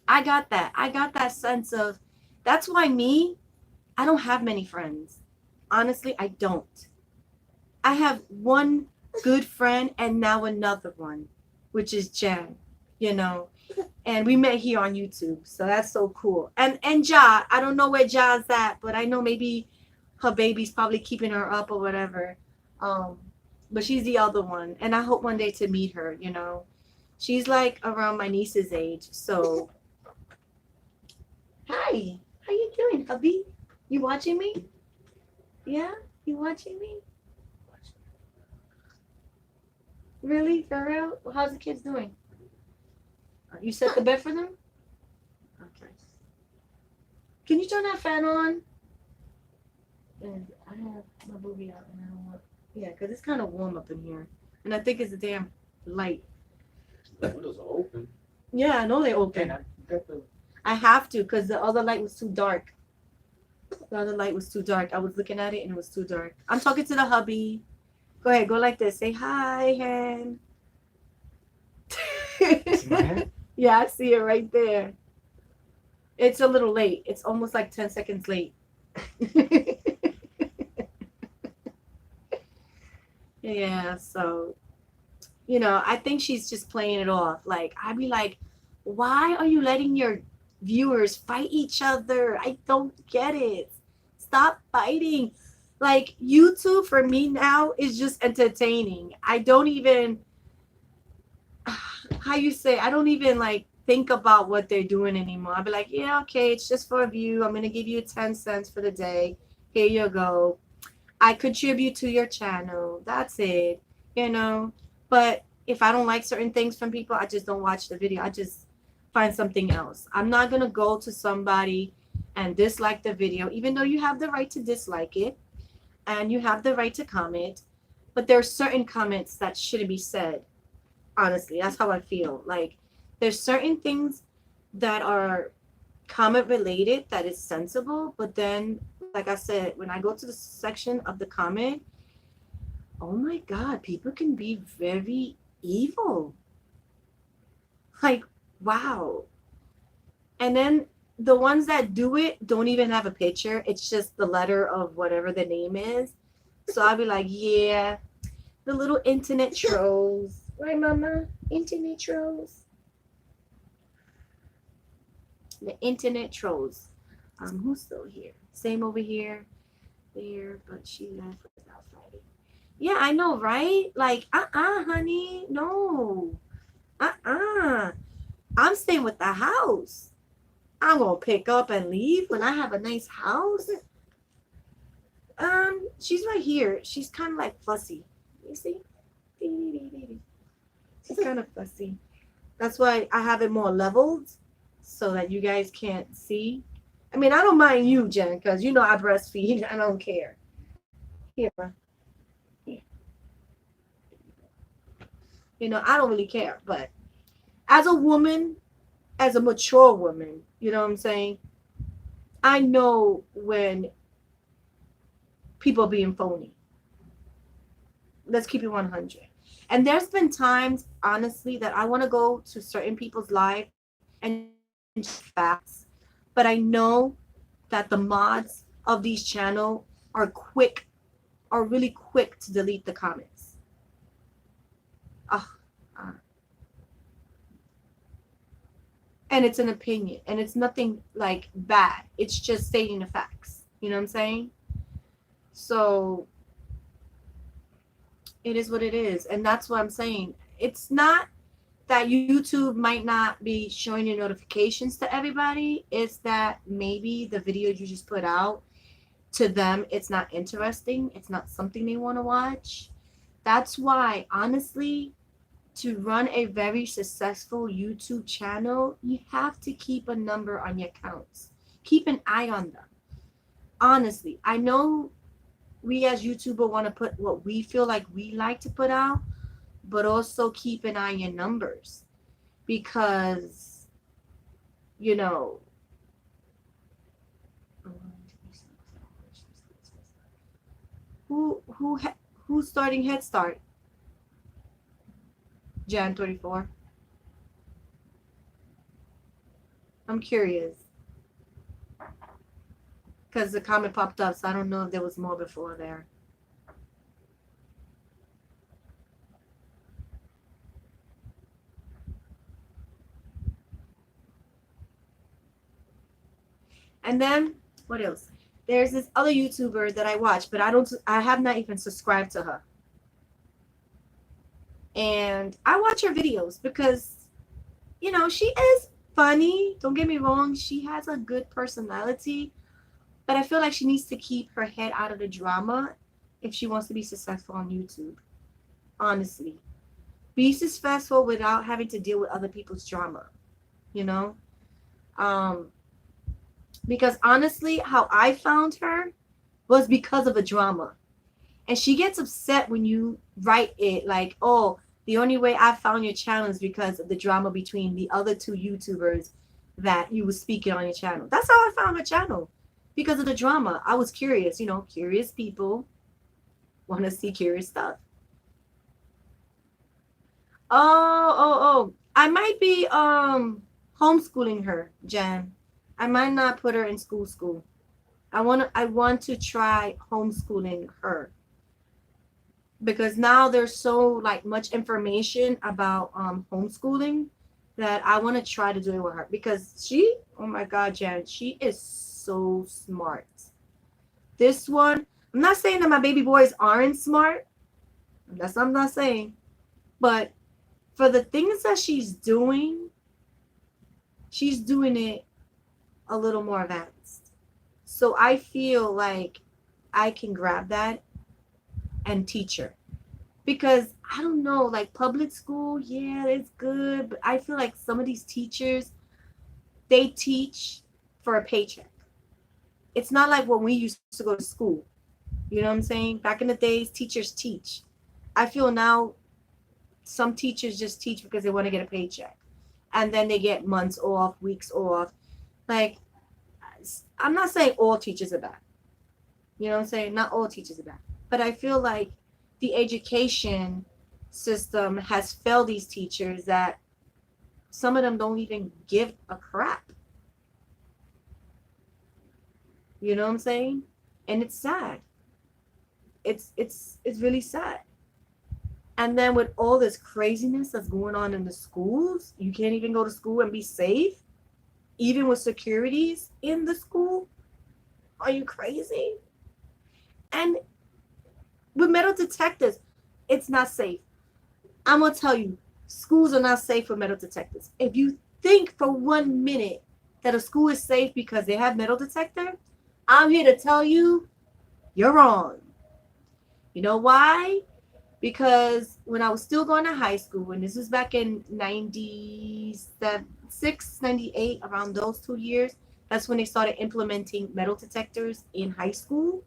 I got that. I got that sense of, that's why I don't have many friends. Honestly, I don't. I have one good friend and now another one, which is Jan, you know. And we met here on YouTube, so that's so cool. And Ja, I don't know where Ja's at, but I know maybe her baby's probably keeping her up or whatever. But she's the other one, and I hope one day to meet her. You know, she's like around my niece's age. So, hi, how you doing, hubby? You watching me? Yeah, you watching me? Really, for real? Well, how's the kids doing? You set the bed for them? Okay. Can you turn that fan on? And I have my booby out and I don't want, Yeah, because it's kind of warm up in here. And I think it's the damn light. The windows are open. Yeah, I know they're Okay, open. now get the I have to because the other light was too dark. The other light was too dark. I was looking at it and it was too dark. I'm talking to the hubby. Go ahead, go like this. Say hi, Hen. See my hand? Yeah, I see it right there. It's a little late. It's almost like 10 seconds late. Yeah, so, I think she's just playing it off. Like, I'd be like, why are you letting your viewers fight each other? I don't get it. Stop fighting. Like, YouTube for me now is just entertaining. I don't even, how you say, I don't even like think about what they're doing anymore. I'll be like, yeah, okay, it's just for a view. I'm going to give you 10 cents for the day. Here you go. I contribute to your channel. That's it. But if I don't like certain things from people, I just don't watch the video. I just find something else. I'm not going to go to somebody and dislike the video, even though you have the right to dislike it and you have the right to comment. But there are certain comments that shouldn't be said. Honestly, that's how I feel. Like, there's certain things that are comment related that is sensible, but then, like I said, when I go to the section of the comment, oh my God, people can be very evil. Like, wow. And then the ones that do it don't even have a picture. It's just the letter of whatever the name is. So I'll be like, yeah, the little internet trolls. Right, Mama? Internet trolls. The internet trolls. Who's still here? Same over here. There, but she left without fighting. Yeah, I know, right? Like, honey. No. I'm staying with the house. I'm gonna pick up and leave when I have a nice house. She's right here. She's kind of like fussy. You see? She's kind of fussy. That's why I have it more leveled so that you guys can't see. I mean, I don't mind you, Jen, because I breastfeed. I don't care. Here, bro. Here. I don't really care. But as a woman, as a mature woman, you know what I'm saying? I know when people are being phony. Let's keep it 100. And there's been times, honestly, that I want to go to certain people's life and just facts. But I know that the mods of these channels are really quick to delete the comments. And it's an opinion. And it's nothing like bad. It's just stating the facts. You know what I'm saying? So it is what it is. And that's what I'm saying. It's not that YouTube might not be showing you notifications to everybody. It's that maybe the video you just put out, to them, it's not interesting. It's not something they want to watch. That's why, honestly, to run a very successful YouTube channel, you have to keep a number on your accounts. Keep an eye on them. Honestly, I know we as YouTuber want to put what we feel like we like to put out, but also keep an eye on your numbers, because who's starting Head Start? Jan 24. I'm curious because the comment popped up, so I don't know if there was more before there. And then what else? There's this other YouTuber that I watch, but I have not even subscribed to her. And I watch her videos because, she is funny. Don't get me wrong. She has a good personality, but I feel like she needs to keep her head out of the drama if she wants to be successful on YouTube. Honestly, be successful without having to deal with other people's drama, because honestly, how I found her was because of a drama. And she gets upset when you write it like, oh, the only way I found your channel is because of the drama between the other two YouTubers that you were speaking on your channel. That's how I found her channel, because of the drama. I was curious, curious people want to see curious stuff. Oh. I might be homeschooling her, Jen. I might not put her in school. I want to try homeschooling her, because now there's so like much information about homeschooling that I want to try to do it with her, because oh my God, Jen, she is so smart. This one, I'm not saying that my baby boys aren't smart. That's what I'm not saying. But for the things that she's doing it a little more advanced. So I feel like I can grab that and teach her. Because I don't know, like public school, yeah, it's good. But I feel like some of these teachers, they teach for a paycheck. It's not like when we used to go to school. You know what I'm saying? Back in the days, teachers teach. I feel now some teachers just teach because they want to get a paycheck. And then they get months off, weeks off. Like, I'm not saying all teachers are bad. You know what I'm saying? Not all teachers are bad. But I feel like the education system has failed these teachers, that some of them don't even give a crap. You know what I'm saying? And it's sad. It's really sad. And then with all this craziness that's going on in the schools, you can't even go to school and be safe, even with securities in the school. Are you crazy? And with metal detectors, it's not safe. I'm going to tell you, schools are not safe for metal detectors. If you think for 1 minute that a school is safe because they have metal detector, I'm here to tell you, you're wrong. You know why? Because when I was still going to high school, and this was back in 96, 98, around those 2 years, that's when they started implementing metal detectors in high school.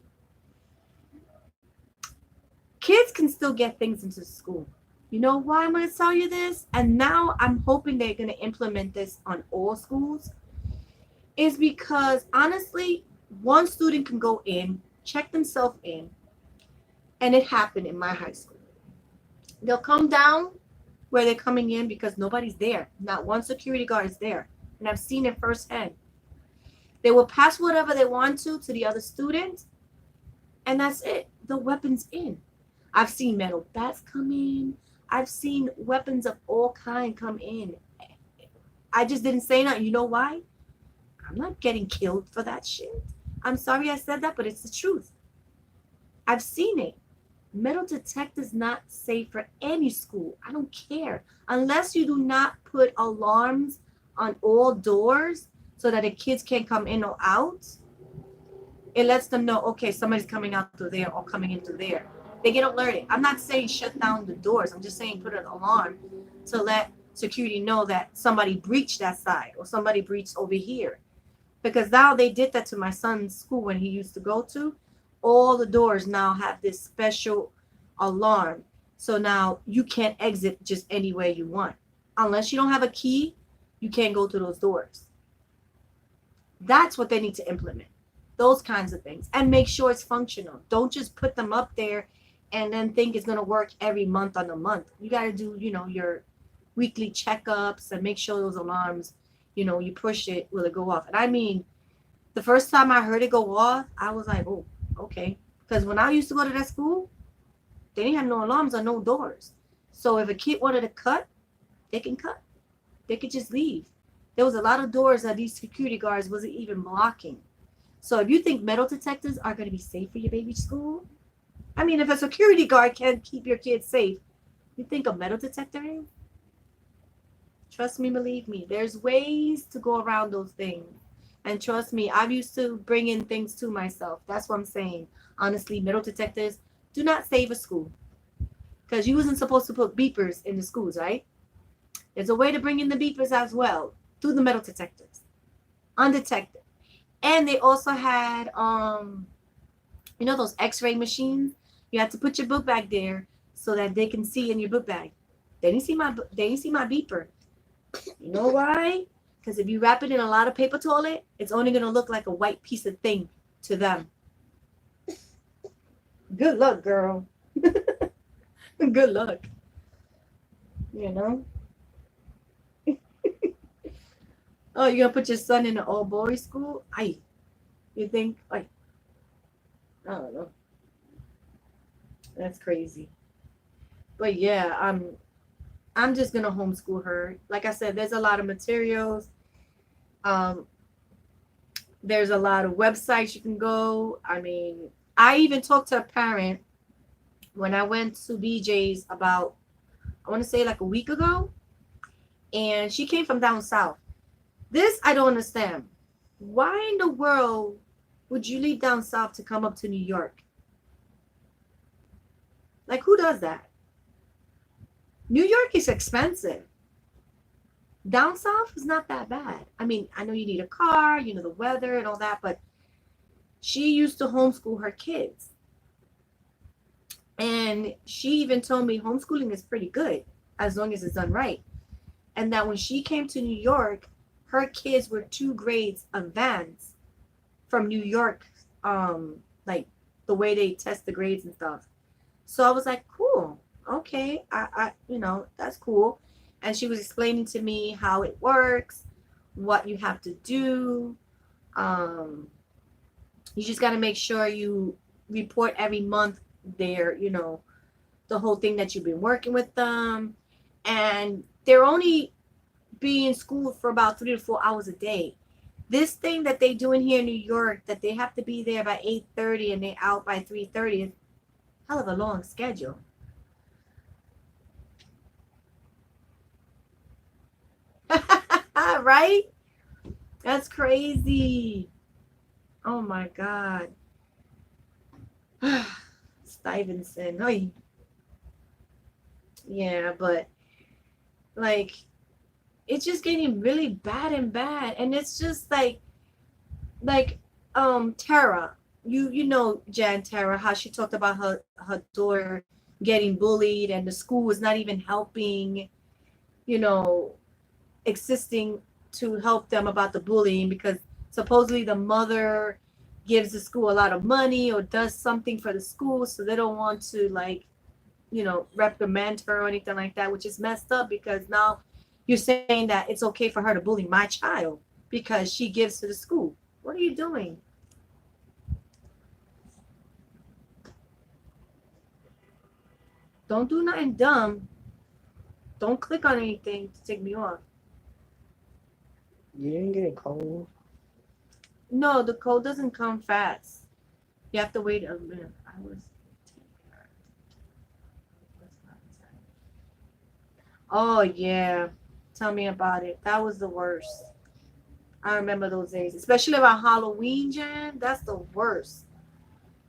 Kids can still get things into school. You know why I'm going to tell you this? And now I'm hoping they're going to implement this on all schools. Is because, honestly, one student can go in, check themselves in, and it happened in my high school. They'll come down where they're coming in because nobody's there. Not one security guard is there. And I've seen it firsthand. They will pass whatever they want to the other student, and that's it. The weapon's in. I've seen metal bats come in. I've seen weapons of all kind come in. I just didn't say nothing. You know why? I'm not getting killed for that shit. I'm sorry I said that, but it's the truth. I've seen it. Metal detectors not safe for any school. I don't care. Unless you do not put alarms on all doors so that the kids can't come in or out. It lets them know, okay, somebody's coming out through there or coming in through there. They get alerted. I'm not saying shut down the doors. I'm just saying put an alarm to let security know that somebody breached that side or somebody breached over here. Because now they did that to my son's school when he used to go to. All the doors now have this special alarm. So now you can't exit just any way you want. Unless you don't have a key, you can't go to those doors. That's what they need to implement. Those kinds of things. And make sure it's functional. Don't just put them up there and then think it's going to work every month on the month. You got to do, your weekly checkups and make sure those alarms, you push it, will it go off? And I mean, the first time I heard it go off, I was like, oh, okay. Because when I used to go to that school, they didn't have no alarms or no doors. So if a kid wanted to cut, they can cut. They could just leave. There was a lot of doors that these security guards wasn't even blocking. So if you think metal detectors are going to be safe for your baby's school, I mean, if a security guard can't keep your kids safe, you think a metal detector is? Trust me, believe me, there's ways to go around those things. And trust me, I've used to bring in things to myself. That's what I'm saying. Honestly, metal detectors do not save a school. Because you wasn't supposed to put beepers in the schools, right? There's a way to bring in the beepers as well through the metal detectors. Undetected. And they also had, those x-ray machines You have to put your book bag there so that they can see in your book bag. They didn't see my beeper. You know why? Because if you wrap it in a lot of paper toilet, it's only gonna look like a white piece of thing to them. Good luck, girl. Good luck. You know? Oh, you're gonna put your son in an all boys school? You think I don't know. That's crazy. But yeah, I'm just gonna homeschool her. Like I said, there's a lot of materials. Um, there's a lot of websites you can go. I mean, I even talked to a parent when I went to BJ's about, I want to say like a week ago, and she came from down south. This I don't understand. Why in the world would you leave down south to come up to New York? Like, who does that? New York is expensive. Down south is not that bad. I mean, I know you need a car, you know, the weather and all that, but she used to homeschool her kids. And she even told me homeschooling is pretty good as long as it's done right. And that when she came to New York, her kids were 2 grades advanced from New York, like the way they test the grades and stuff. So I was like, cool, okay, I you know, that's cool. And she was explaining to me how it works, what you have to do. You just got to make sure you report every month their, you know, the whole thing that you've been working with them. And they're only be in school for about 3 to 4 hours a day. This thing that they do in here in New York, that they have to be there by 8:30 and they out by 3:30, is hell of a long schedule. Right? That's crazy. Oh my God. Stevenson. Oy. Yeah, but like it's just getting really bad and bad. And it's just like Tara. You know Jan Tara, how she talked about her daughter getting bullied and the school was not even helping, you know, existing to help them about the bullying because supposedly the mother gives the school a lot of money or does something for the school, so they don't want to, like, you know, reprimand her or anything like that, which is messed up because now you're saying that it's okay for her to bully my child because she gives to the school. What are you doing? Don't do nothing dumb. Don't click on anything to take me off. You didn't get a cold? No, the code doesn't come fast. You have to wait a minute. Oh yeah. Tell me about it. That was the worst. I remember those days. Especially around Halloween, Jan. That's the worst.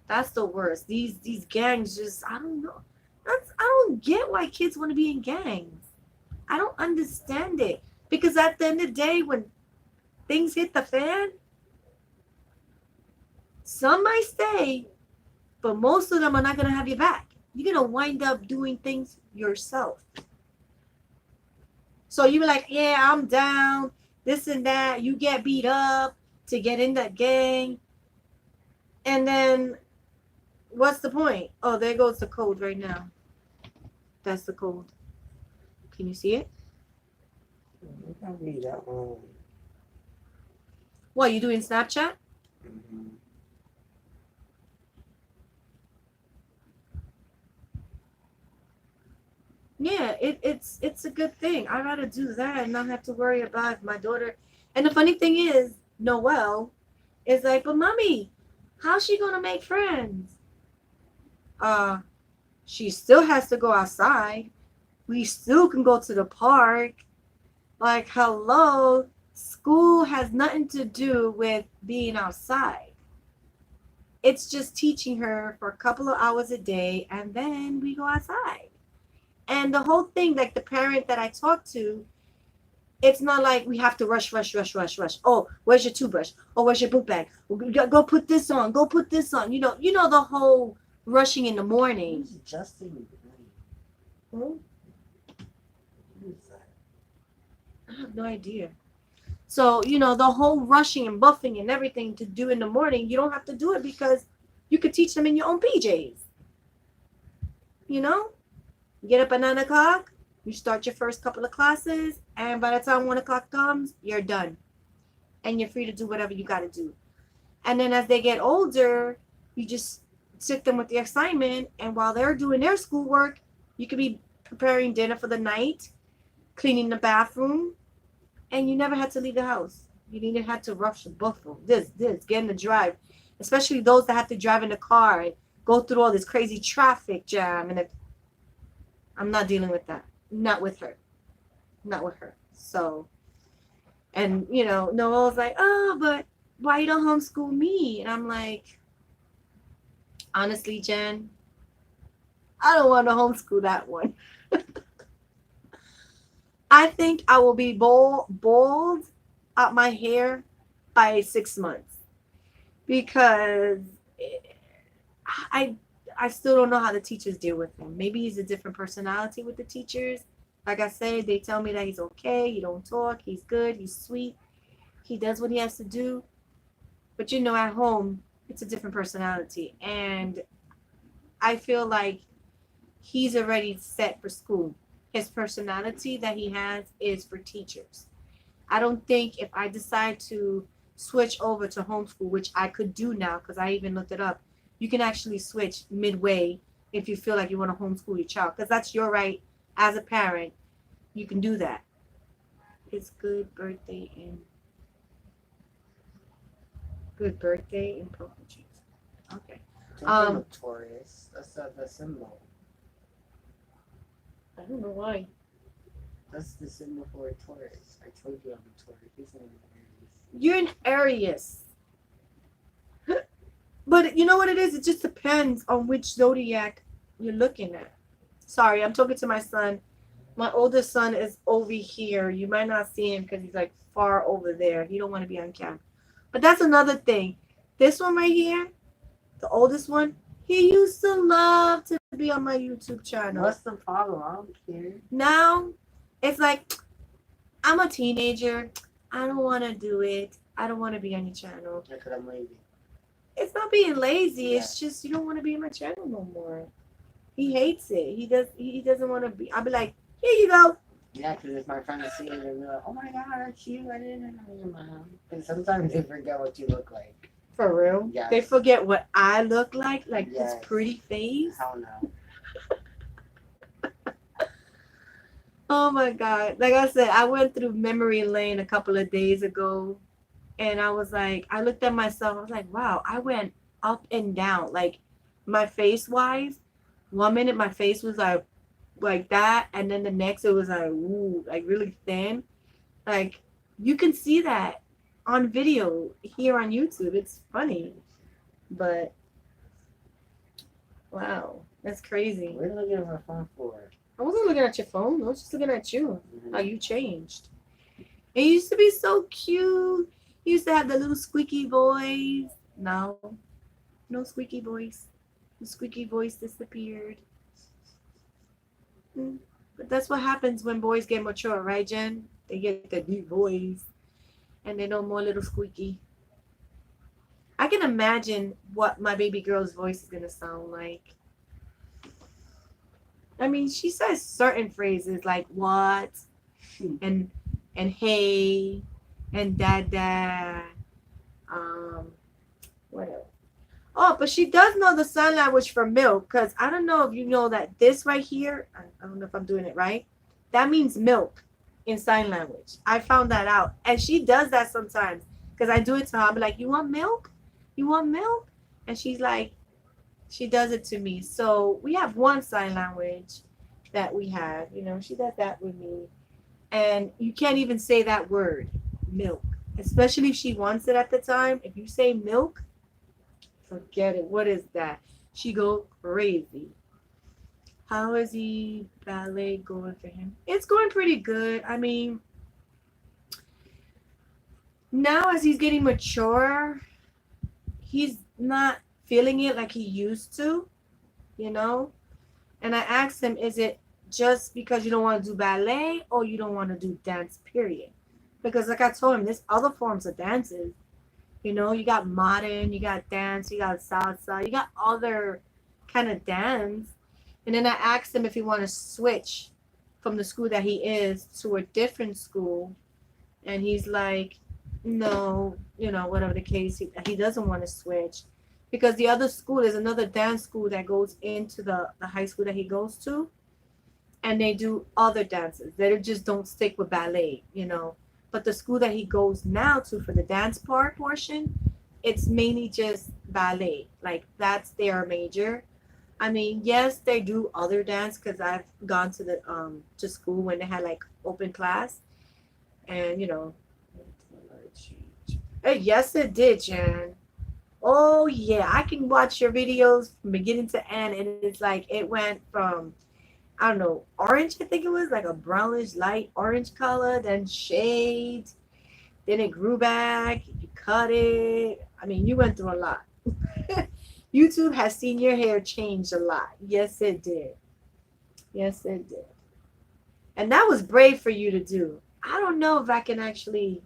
That's the worst. These gangs just, I don't know. I don't get why kids want to be in gangs. I don't understand it. Because at the end of the day, when things hit the fan, some might stay, but most of them are not going to have your back. You're going to wind up doing things yourself. So you be like, yeah, I'm down, this and that. You get beat up to get in that gang. And then what's the point? Oh, there goes the code right now. That's the code. Can you see it? It can't be that long. What, you doing Snapchat? Mm-hmm. Yeah, it's a good thing. I'd rather do that and not have to worry about my daughter. And the funny thing is, Noelle is like, but mommy, how's she gonna make friends? She still has to go outside. We still can go to the park. Like, hello, school has nothing to do with being outside. It's just teaching her for a couple of hours a day, and then we go outside. And the whole thing, like the parent that I talked to, it's not like we have to rush. Oh, where's your toothbrush? Oh, where's your book bag? Go put this on. Go put this on. You know the whole rushing in the morning. Who's Justin? Hmm? Who's that? I have no idea. So, you know, the whole rushing and buffing and everything to do in the morning, you don't have to do it because you could teach them in your own PJs. You know? You get up at 9 o'clock, you start your first couple of classes, and by the time 1 o'clock comes, you're done. And you're free to do whatever you got to do. And then as they get older, you just sit them with the assignment, and while they're doing their schoolwork, you could be preparing dinner for the night, cleaning the bathroom, and you never had to leave the house. You didn't have to rush the buffalo. Get in the drive. Especially those that have to drive in the car and go through all this crazy traffic jam. And I'm not dealing with that. Not with her. Not with her. So, and, you know, Noel's like, oh, but why you don't homeschool me? And I'm like, honestly, Jen, I don't want to homeschool that one. I think I will be bald out my hair by 6 months because I still don't know how the teachers deal with him. Maybe he's a different personality with the teachers. Like I said, they tell me that he's okay. He don't talk. He's good. He's sweet. He does what he has to do. But you know, at home, it's a different personality, and I feel like he's already set for school. His personality that he has is for teachers. I don't think if I decide to switch over to homeschool, which I could do now because I even looked it up, you can actually switch midway if you feel like you want to homeschool your child, because that's your right as a parent. You can do that. It's good birthday in Purple Cheese. Okay. Taurus. That's the symbol. I don't know why. That's the symbol for a Taurus. I told you I'm a Taurus. He's not an Aries. You're an Aries. But you know what it is? It just depends on which zodiac you're looking at. Sorry, I'm talking to my son. My oldest son is over here. You might not see him because he's like far over there. He don't want to be on camera. But that's another thing. This one right here, the oldest one, he used to love to be on my YouTube channel. What's the problem? I don't care. Now, it's like, I'm a teenager. I don't want to do it. I don't want to be on your channel. Because I'm lazy. It's not being lazy. Yeah. It's just you don't want to be on my channel no more. He hates it. He doesn't want to be. I'll be like, here you go. Yeah, because if my friends see it, they'll be like, oh my god, that's you. I didn't know your mom. And sometimes they forget what you look like. For real? Yes. They forget what I look like Yes. this pretty face. Hell no. Oh my God. Like I said, I went through memory lane a couple of days ago, and I was like, I looked at myself. I was like, wow, I went up and down. Like my face wise, 1 minute my face was like that, and then the next it was like, ooh, like really thin. Like you can see that on video here on YouTube. It's funny, but wow, that's crazy. What are you looking at my phone for? I wasn't looking at your phone. I was just looking at you. How you changed. It used to be so cute. You used to have the little squeaky voice. No squeaky voice. The squeaky voice disappeared. But that's what happens when boys get mature, right, Jen? They get the deep voice, and they no more little squeaky. I can imagine what my baby girl's voice is gonna sound like. I mean, she says certain phrases like "what" and "hey" and "dada." What else? Oh, but she does know the sign language for milk, because I don't know if you know that this right here, I don't know if I'm doing it right, that means milk in sign language. I found that out. And she does that sometimes because I do it to her. I'll be like, you want milk? You want milk? And she's like, she does it to me. So we have one sign language that we have. You know, she does that with me. And you can't even say that word, milk, especially if she wants it at the time. If you say milk, forget it. What is that? She go crazy. How is the ballet going for him? It's going pretty good. I mean, now as he's getting mature, he's not feeling it like he used to. you know? And I asked him, is it just because you don't want to do ballet or you don't want to do dance, period? Because like I told him, there's other forms of dances. You know, you got modern, you got dance, you got salsa, you got other kind of dance. And then I asked him if he want to switch from the school that he is to a different school. And he's like, no, you know, whatever the case, he doesn't want to switch. Because the other school is another dance school that goes into the high school that he goes to. And they do other dances. They just don't stick with ballet, you know. But the school that he goes now to for the dance part portion, it's mainly just ballet. Like that's their major. I mean, yes, they do other dance because I've gone to the to school when they had like open class, and you know, yes, it did, Jan. Oh yeah, I can watch your videos from beginning to end, and it's like it went from I don't know orange, I think it was like a brownish light orange color, then shades, then it grew back. You cut it. I mean, you went through a lot. YouTube has seen your hair change a lot. Yes, it did. Yes, it did. And that was brave for you to do. I don't know if I can actually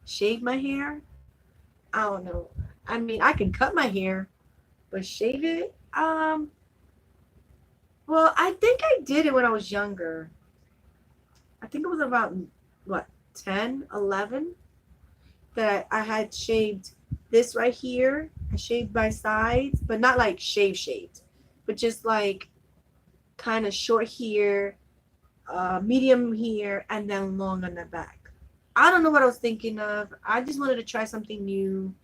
shave my hair. I don't know. I mean, I can cut my hair, but shave it? Well, I think I did it when I was younger. I think it was about, what, 10, 11 that I had shaved this right here. I shaved my sides, but not like shaved, but just like kind of short here, medium here, and then long on the back. I don't know what I was thinking of. I just wanted to try something new,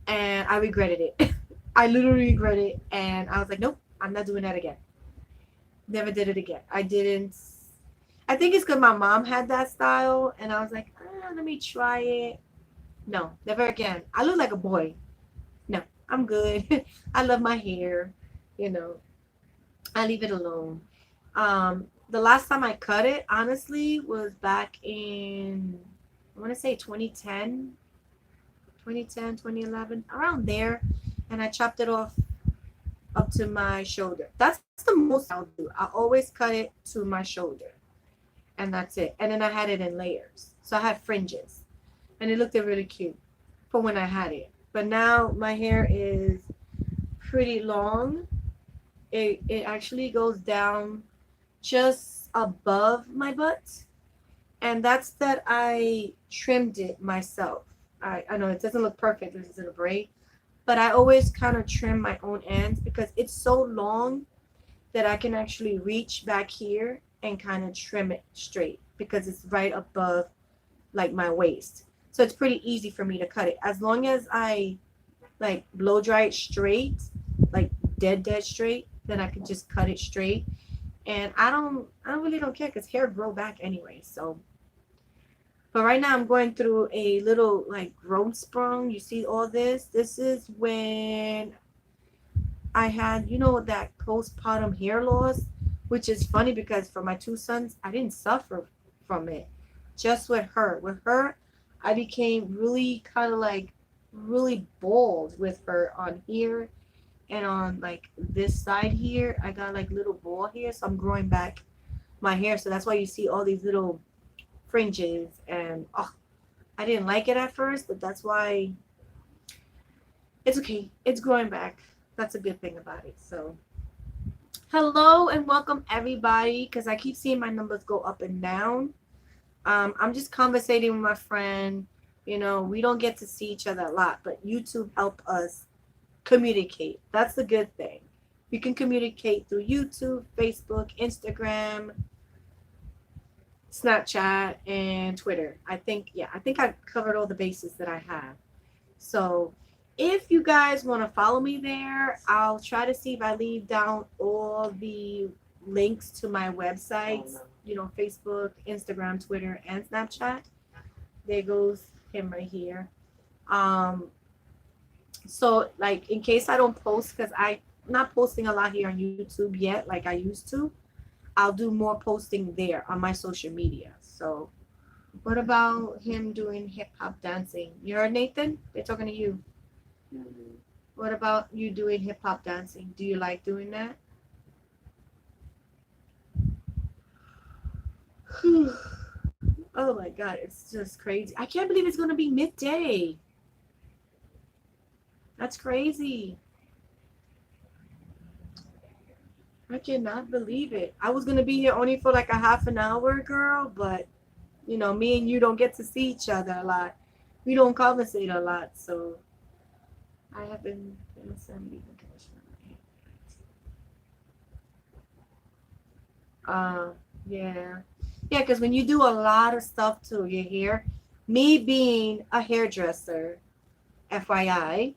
and I regretted it. I literally regret it, and I was like, nope, I'm not doing that again. Never did it again. I didn't. I think it's because my mom had that style, and I was like, let me try it. No, never again. I look like a boy. No, I'm good. I love my hair. You know, I leave it alone. The last time I cut it, honestly, was back in, I want to say 2010, 2010, 2011, around there. And I chopped it off up to my shoulder. That's the most I'll do. I always cut it to my shoulder. And that's it. And then I had it in layers. So I had fringes. And it looked really cute for when I had it. But now my hair is pretty long. It actually goes down just above my butt. And that's that I trimmed it myself. I know it doesn't look perfect. This is in a braid. But I always kind of trim my own ends because it's so long that I can actually reach back here and kind of trim it straight because it's right above like my waist. So it's pretty easy for me to cut it. As long as I like blow dry it straight, like dead straight, then I can just cut it straight. And I really don't care because hair grow back anyway. So but right now I'm going through a little like growth sprung. You see all this? This is when I had, you know, that postpartum hair loss, which is funny because for my two sons, I didn't suffer from it. Just with her. With her, I became really kind of like really bald with her on here and on like this side here. I got like little ball here, so I'm growing back my hair. So that's why you see all these little fringes. And oh, I didn't like it at first, but that's why it's okay. It's growing back. That's a good thing about it. So hello and welcome everybody, because I keep seeing my numbers go up and down. I'm just conversating with my friend. You know, we don't get to see each other a lot, but YouTube help us communicate. That's the good thing. You can communicate through YouTube, Facebook, Instagram, Snapchat, and Twitter. I think I covered all the bases that I have. So if you guys want to follow me there, I'll try to see if I leave down all the links to my websites, you know, Facebook, Instagram, Twitter, and Snapchat. There goes him right here. So like in case I don't post, because I'm not posting a lot here on YouTube yet like I used to, I'll do more posting there on my social media. So what about him doing hip hop dancing? You heard Nathan? They're talking to you. What about you doing hip hop dancing? Do you like doing that? Oh my god, it's just crazy. I can't believe it's gonna be midday. That's crazy. I cannot believe it. I was gonna be here only for like a half an hour, girl, but you know, me and you don't get to see each other a lot. We don't conversate a lot, so I have been leaving conditioner. Yeah. Yeah, because when you do a lot of stuff to your hair, me being a hairdresser, FYI,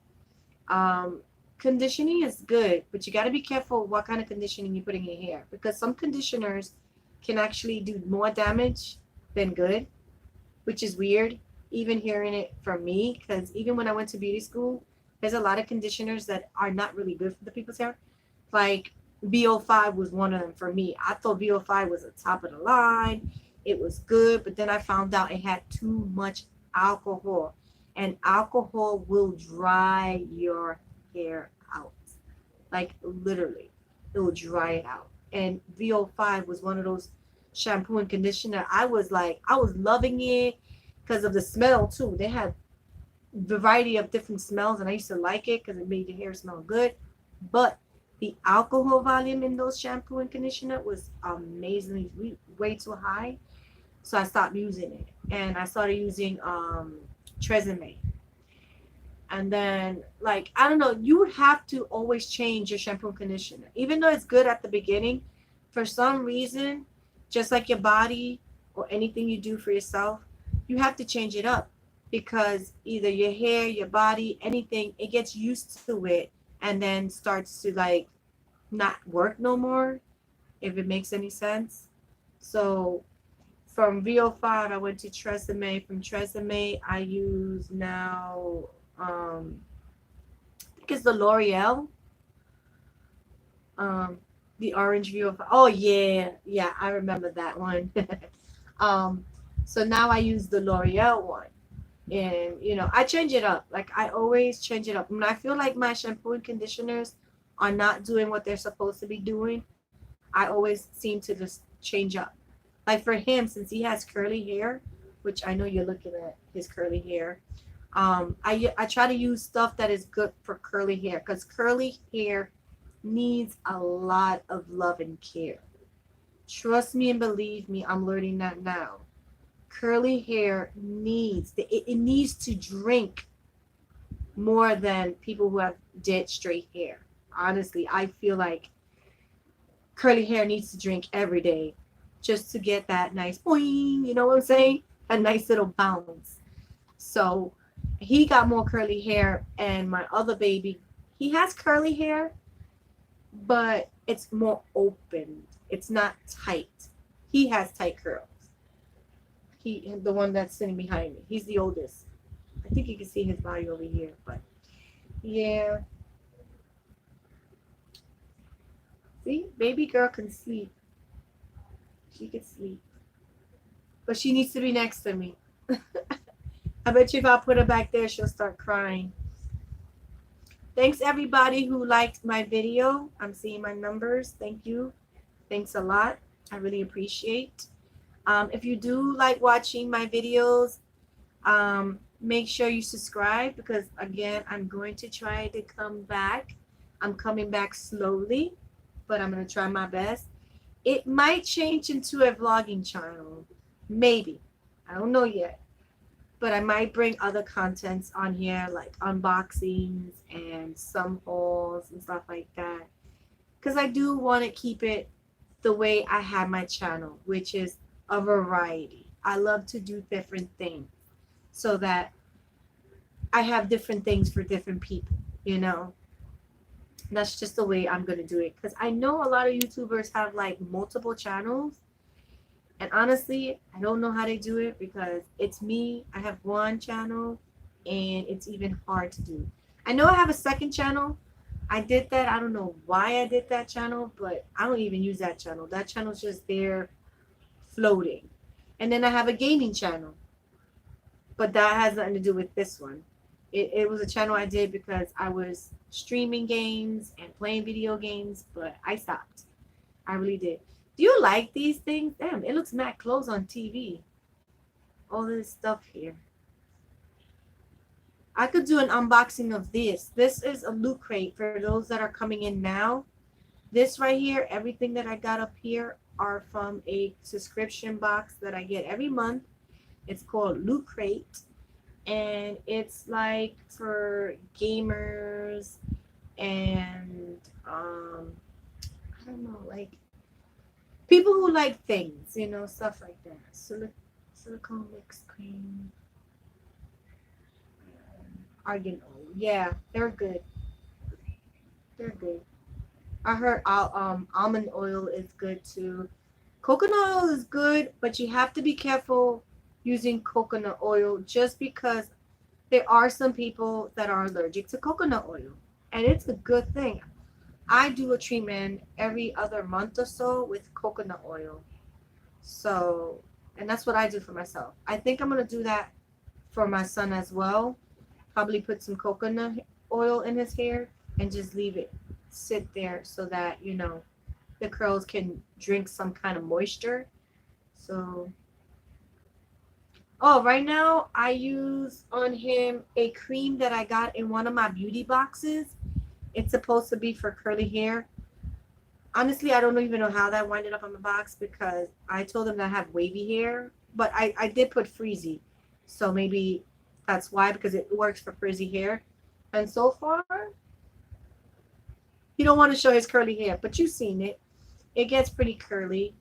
um, conditioning is good, but you got to be careful what kind of conditioning you put in your hair because some conditioners can actually do more damage than good, which is weird. Even hearing it from me, because even when I went to beauty school, there's a lot of conditioners that are not really good for the people's hair. Like VO5 was one of them for me. I thought VO5 was the top of the line. It was good, but then I found out it had too much alcohol, and alcohol will dry your hair out. Like literally, it will dry it out. And VO5 was one of those shampoo and conditioner. I was like, I was loving it because of the smell too. They had variety of different smells, and I used to like it because it made your hair smell good. But the alcohol volume in those shampoo and conditioner was amazingly way too high, so I stopped using it, and I started using Tresemme. And then, like, I don't know, you would have to always change your shampoo and conditioner, even though it's good at the beginning. For some reason, just like your body or anything you do for yourself, you have to change it up because either your hair, your body, anything, it gets used to it and then starts to like not work no more, if it makes any sense. So from VO5, I went to Tresemme. From Tresemme, I use now, I think it's the L'Oreal, um, the orange VO5. Oh yeah, yeah, I remember that one. um, so now I use the L'Oreal one, and you know I change it up. Like I always change it up. When I feel like my shampoo and conditioners are not doing what they're supposed to be doing, I always seem to just change up. Like for him, since he has curly hair, which I know you're looking at his curly hair, I try to use stuff that is good for curly hair because curly hair needs a lot of love and care. Trust me and believe me, I'm learning that now. Curly hair it needs to drink more than people who have dead straight hair. Honestly, I feel like curly hair needs to drink every day just to get that nice boing, you know what I'm saying? A nice little bounce. So he got more curly hair, and my other baby, he has curly hair, but it's more open. It's not tight. He has tight curls. The one that's sitting behind me. He's the oldest. I think you can see his body over here, but yeah. See, baby girl can sleep. She can sleep, but she needs to be next to me. I bet you if I put her back there, she'll start crying. Thanks everybody who liked my video. I'm seeing my numbers. Thank you. Thanks a lot. I really appreciate. If you do like watching my videos, make sure you subscribe because again, I'm going to try to come back. I'm coming back slowly, but I'm going to try my best. It might change into a vlogging channel. Maybe. I don't know yet. But I might bring other contents on here like unboxings and some hauls and stuff like that. Because I do want to keep it the way I have my channel, which is a variety. I love to do different things so that I have different things for different people, you know. That's just the way I'm going to do it. Because I know a lot of YouTubers have like multiple channels. And honestly, I don't know how they do it because it's me. I have one channel and it's even hard to do. I know I have a second channel. I did that. I don't know why I did that channel, but I don't even use that channel. That channel's just there floating. And then I have a gaming channel, but that has nothing to do with this one. It was a channel I did because I was streaming games and playing video games, but I stopped. I really did. Do you like these things? Damn, it looks mad close on TV. All this stuff here. I could do an unboxing of this. This is a loot crate for those that are coming in now. This right here, everything that I got up here are from a subscription box that I get every month. It's called Loot Crate, and it's like for gamers and I don't know, like people who like things, you know, stuff like that. Silicone mix cream, argan oil. Yeah, they're good. They're good. I heard almond oil is good too. Coconut oil is good, but you have to be careful using coconut oil just because there are some people that are allergic to coconut oil. And it's a good thing. I do a treatment every other month or so with coconut oil. So, and that's what I do for myself. I think I'm going to do that for my son as well. Probably put some coconut oil in his hair and just leave it sit there so that, you know, the curls can drink some kind of moisture. So, oh, right now I use on him a cream that I got in one of my beauty boxes. It's supposed to be for curly hair. Honestly, I don't even know how that winded up on the box because I told him that I have wavy hair, but I did put frizzy. So maybe that's why, because it works for frizzy hair. And so far, he don't want to show his curly hair, but you've seen it. It gets pretty curly.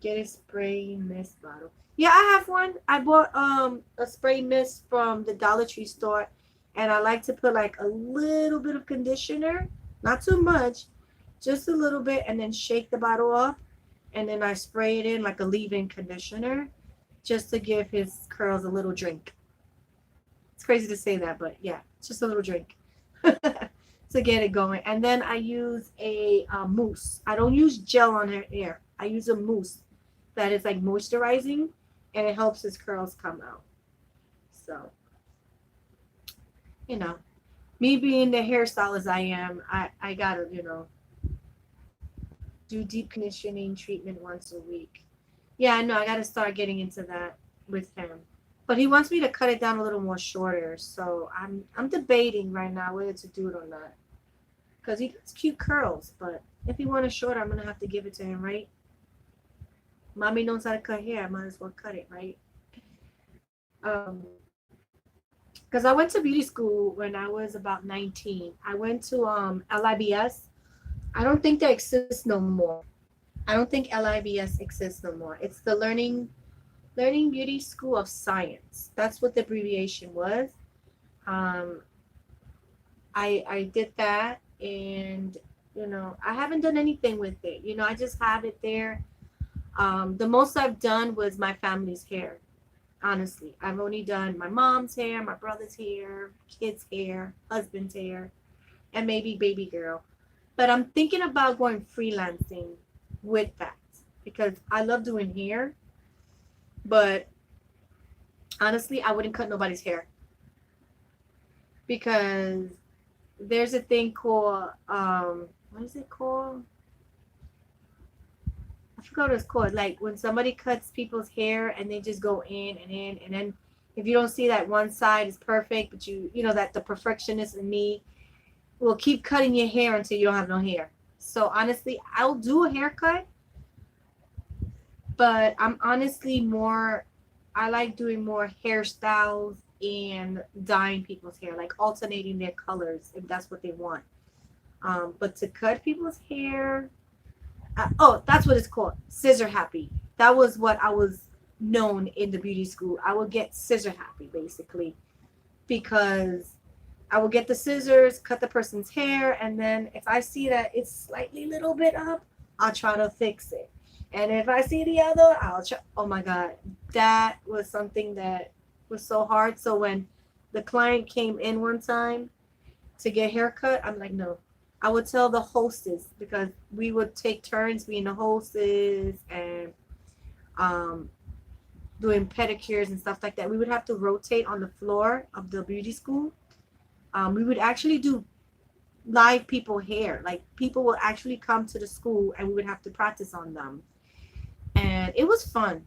Get a spray mist bottle. Yeah, I have one. I bought a spray mist from the Dollar Tree store, and I like to put like a little bit of conditioner, not too much, just a little bit, and then shake the bottle up, and then I spray it in like a leave-in conditioner, just to give his curls a little drink. It's crazy to say that, but yeah, just a little drink to get it going. And then I use a mousse. I don't use gel on her hair. I use a mousse that is like moisturizing, and it helps his curls come out. So, you know, me being the hairstylist I am, I gotta, you know, do deep conditioning treatment once a week. Yeah, I know. I gotta start getting into that with him. But he wants me to cut it down a little more shorter, so I'm debating right now whether to do it or not. Cause he gets cute curls, but if he wants it shorter, I'm gonna have to give it to him, right? Mommy knows how to cut hair. I might as well cut it, right? Um, because I went to beauty school when I was about 19. I went to LIBS. I don't think that exists no more. I don't think LIBS exists no more. It's the Learning Beauty School of Science. That's what the abbreviation was. Um, I did that, and you know, I haven't done anything with it. You know, I just have it there. The most I've done was my family's hair. Honestly, I've only done my mom's hair, my brother's hair, kids' hair, husband's hair, and maybe baby girl. But I'm thinking about going freelancing with that because I love doing hair. But honestly, I wouldn't cut nobody's hair because there's a thing called what is it called? I forgot what it's called. Like when somebody cuts people's hair and they just go in and in, and then if you don't see that one side is perfect, but you know that the perfectionist in me will keep cutting your hair until you don't have no hair. So honestly, I'll do a haircut, but I'm honestly more, I like doing more hairstyles and dyeing people's hair, like alternating their colors if that's what they want. But to cut people's hair, oh, that's what it's called, scissor happy. That was what I was known in the beauty school. I would get scissor happy basically because I will get the scissors, cut the person's hair, and then if I see that it's slightly little bit up, I'll try to fix it. And if I see the other, I'll try. Oh my God, that was something that was so hard. So when the client came in one time to get a haircut, I'm like, no. I would tell the hostess because we would take turns being the hostess, and doing pedicures and stuff like that. We would have to rotate on the floor of the beauty school. We would actually do live people hair. Like people would actually come to the school and we would have to practice on them. And it was fun.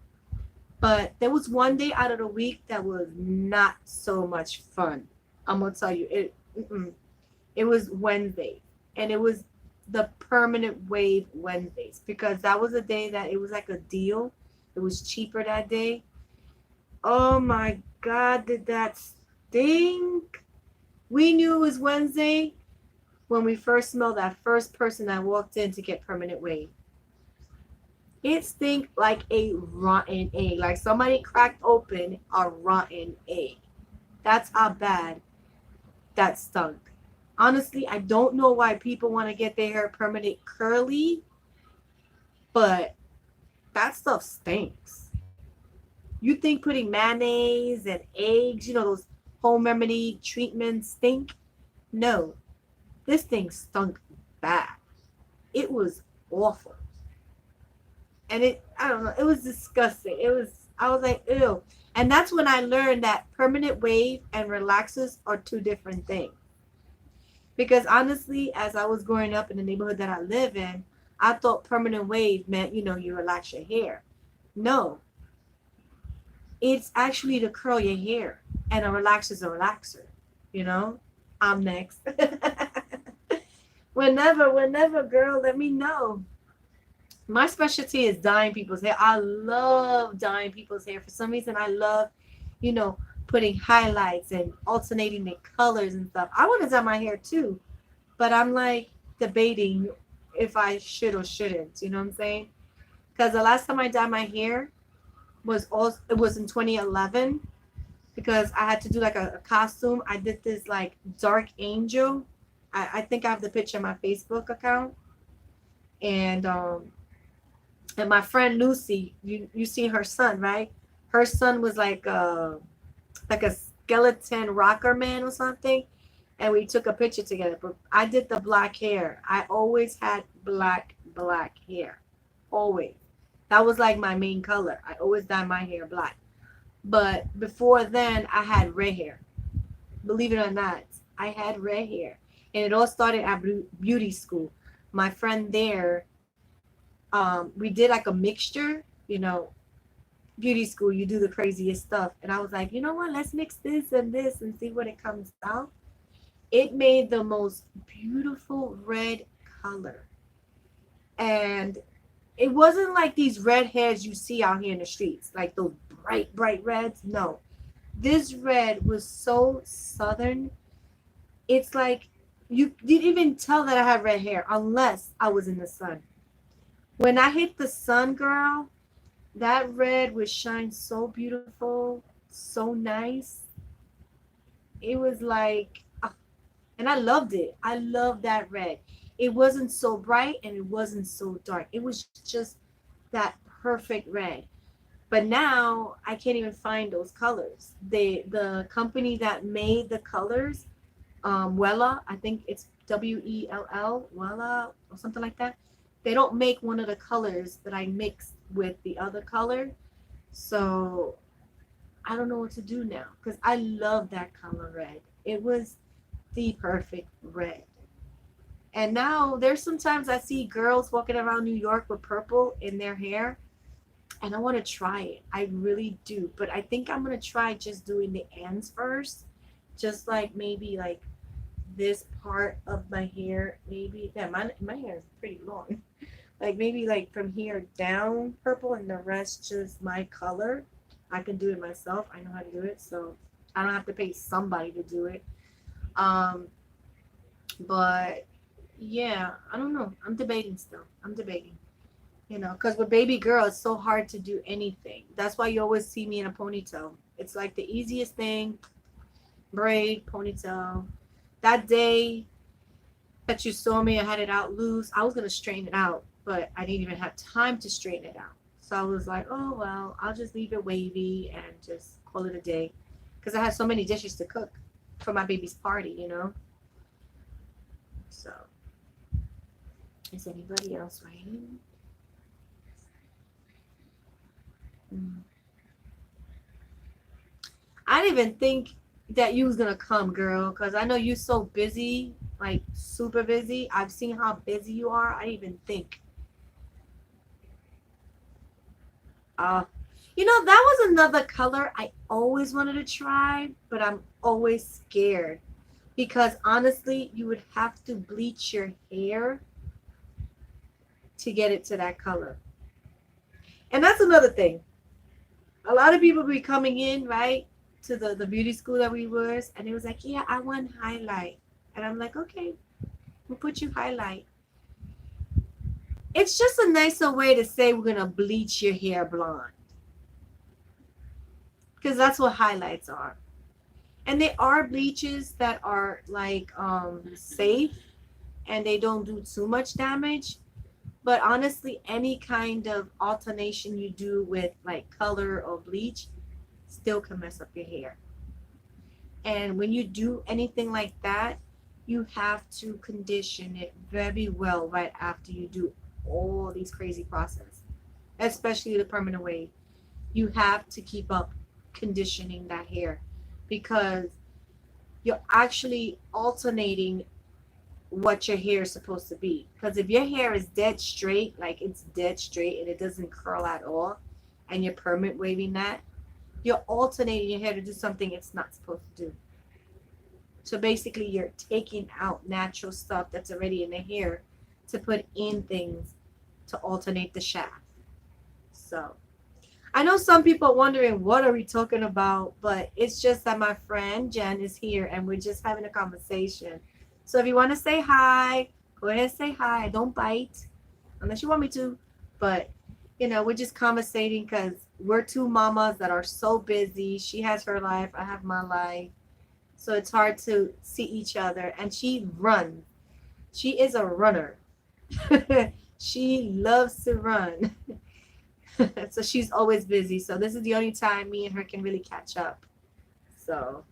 But there was one day out of the week that was not so much fun. I'm gonna tell you, it was Wednesday, and it was the permanent wave Wednesdays because that was a day that it was like a deal. It was cheaper that day. Oh my God, did that stink? We knew it was Wednesday when we first smelled that first person that walked in to get permanent wave. It stink like a rotten egg. Like somebody cracked open a rotten egg. That's how bad that stunk. Honestly, I don't know why people want to get their hair permanent curly, but that stuff stinks. You think putting mayonnaise and eggs, those home remedy treatments stink? No. This thing stunk bad. It was awful. And I don't know, it was disgusting. I was like, ew. And that's when I learned that permanent wave and relaxers are two different things. Because honestly, as I was growing up in the neighborhood that I live in, I thought permanent wave meant, you relax your hair. No, it's actually to curl your hair, and a relaxer is a relaxer. I'm next. whenever, girl, let me know. My specialty is dyeing people's hair. I love dyeing people's hair. For some reason, I love, putting highlights and alternating the colors and stuff. I want to dye my hair too, but I'm like debating if I should or shouldn't. You know what I'm saying? Because the last time I dyed my hair it was in 2011 because I had to do like a costume. I did this like dark angel. I think I have the picture on my Facebook account, and my friend Lucy, you see her son, right? Her son was like a skeleton rocker man or something, and we took a picture together. But I did the black hair. I always had black hair, always. That was like my main color. I always dyed my hair black. But before then, I had red hair. Believe it or not, I had red hair, and it all started at beauty school. My friend there, we did like a mixture, beauty school, you do the craziest stuff. And I was like, you know what, let's mix this and see what it comes out. It made the most beautiful red color. And it wasn't like these red hairs you see out here in the streets, like those bright reds. No, this red was so southern. It's like you didn't even tell that I had red hair unless I was in the sun. When I hit the sun, girl, that red would shine so beautiful, so nice. It was like, and I loved it. I loved that red. It wasn't so bright and it wasn't so dark. It was just that perfect red. But now I can't even find those colors. The company that made the colors, Wella, I think it's Well, Wella or something like that. They don't make one of the colors that I mixed with the other color. So I don't know what to do now because I love that color red. It was the perfect red. And now there's sometimes I see girls walking around New York with purple in their hair, and I want to try it. I really do. But I think I'm going to try just doing the ends first. Just like maybe like this part of my hair. Maybe, yeah, my hair is pretty long. Like maybe like from here down purple and the rest just my color. I can do it myself. I know how to do it. So I don't have to pay somebody to do it. But yeah, I don't know. I'm debating still. I'm debating. Because with baby girl, it's so hard to do anything. That's why you always see me in a ponytail. It's like the easiest thing. Braid, ponytail. That day that you saw me, I had it out loose. I was going to straighten it out, but I didn't even have time to straighten it out. So I was like, oh, well, I'll just leave it wavy and just call it a day. Because I had so many dishes to cook for my baby's party, So, is anybody else writing? I didn't even think that you was gonna come, girl, because I know you're so busy, like super busy. I've seen how busy you are. I didn't even think. Uh, that was another color I always wanted to try, but I'm always scared because honestly, you would have to bleach your hair to get it to that color. And that's another thing. A lot of people be coming in, right, to the beauty school that we was, and it was like, yeah, I want highlight. And I'm like, okay, we'll put you highlight. It's just a nicer way to say we're going to bleach your hair blonde. Because that's what highlights are. And they are bleaches that are like safe and they don't do too much damage. But honestly, any kind of alternation you do with like color or bleach still can mess up your hair. And when you do anything like that, you have to condition it very well right after you do all these crazy processes, especially the permanent wave. You have to keep up conditioning that hair because you're actually alternating what your hair is supposed to be. Because if your hair is dead straight, like it's dead straight and it doesn't curl at all, and you're permanent waving that, you're alternating your hair to do something it's not supposed to do. So basically, you're taking out natural stuff that's already in the hair to put in things to alternate the shaft. So I know some people are wondering what are we talking about, but it's just that my friend Jen is here and we're just having a conversation. So if you want to say hi, go ahead and say hi. Don't bite unless you want me to. But, we're just conversating because we're two mamas that are so busy. She has her life. I have my life. So it's hard to see each other. And she runs. She is a runner. She loves to run. So she's always busy. So this is the only time me and her can really catch up. So,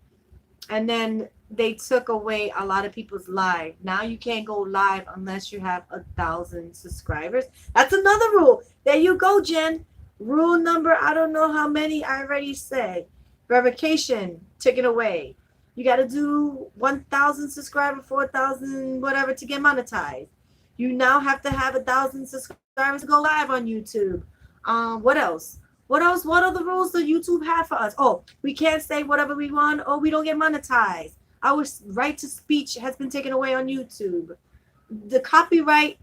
and then they took away a lot of people's live. Now you can't go live unless you have 1,000 subscribers. That's another rule. There you go, Jen. Rule number, I don't know how many I already said. Revocation, taken away. You got to do 1,000 subscribers, 4,000, whatever to get monetized. You now have to have 1,000 subscribers to go live on YouTube. What else? What are the rules that YouTube have for us? Oh, we can't say whatever we want. Oh, we don't get monetized. Our right to speech has been taken away on YouTube. The copyright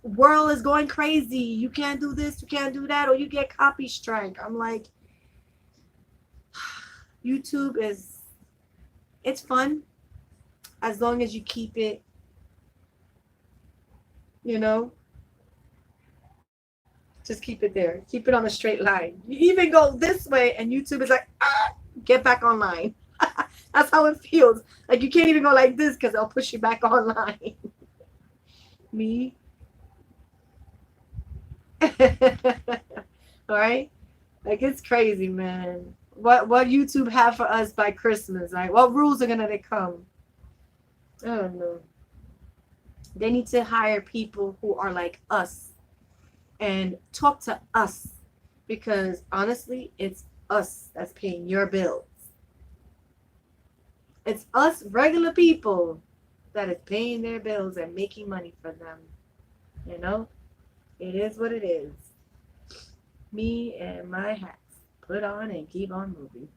world is going crazy. You can't do this, you can't do that, or you get copy strike. I'm like, YouTube it's fun as long as you keep it, just keep it there. Keep it on a straight line. You even go this way and YouTube is like, get back online. That's how it feels. Like you can't even go like this because they'll push you back online. Me. All right? Like it's crazy, man. What YouTube have for us by Christmas? Right? What rules are gonna come? I don't know. They need to hire people who are like us and talk to us because honestly, it's us that's paying your bills. It's us regular people that is paying their bills and making money for them. It is what it is. Me and my hats. Put on and keep on moving.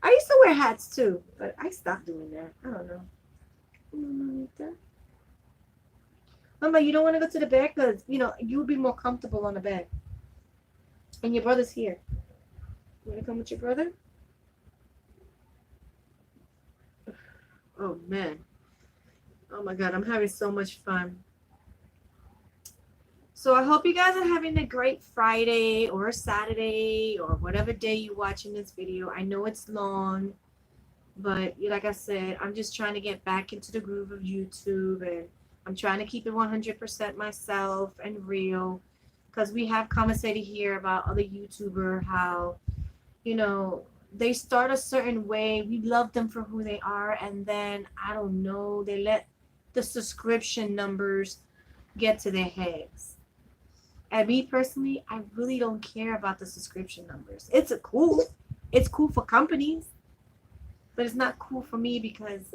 I used to wear hats too, but I stopped doing that. I don't know. Mama, you don't want to go to the bed because, you'll be more comfortable on the bed. And your brother's here. You want to come with your brother? Oh, man. Oh, my God. I'm having so much fun. So I hope you guys are having a great Friday or a Saturday or whatever day you're watching this video. I know it's long, but like I said, I'm just trying to get back into the groove of YouTube and I'm trying to keep it 100% myself and real because we have conversated here about other YouTubers, how, they start a certain way. We love them for who they are. And then, I don't know, they let the subscription numbers get to their heads. And me personally, I really don't care about the subscription numbers. It's cool. It's cool for companies, but it's not cool for me because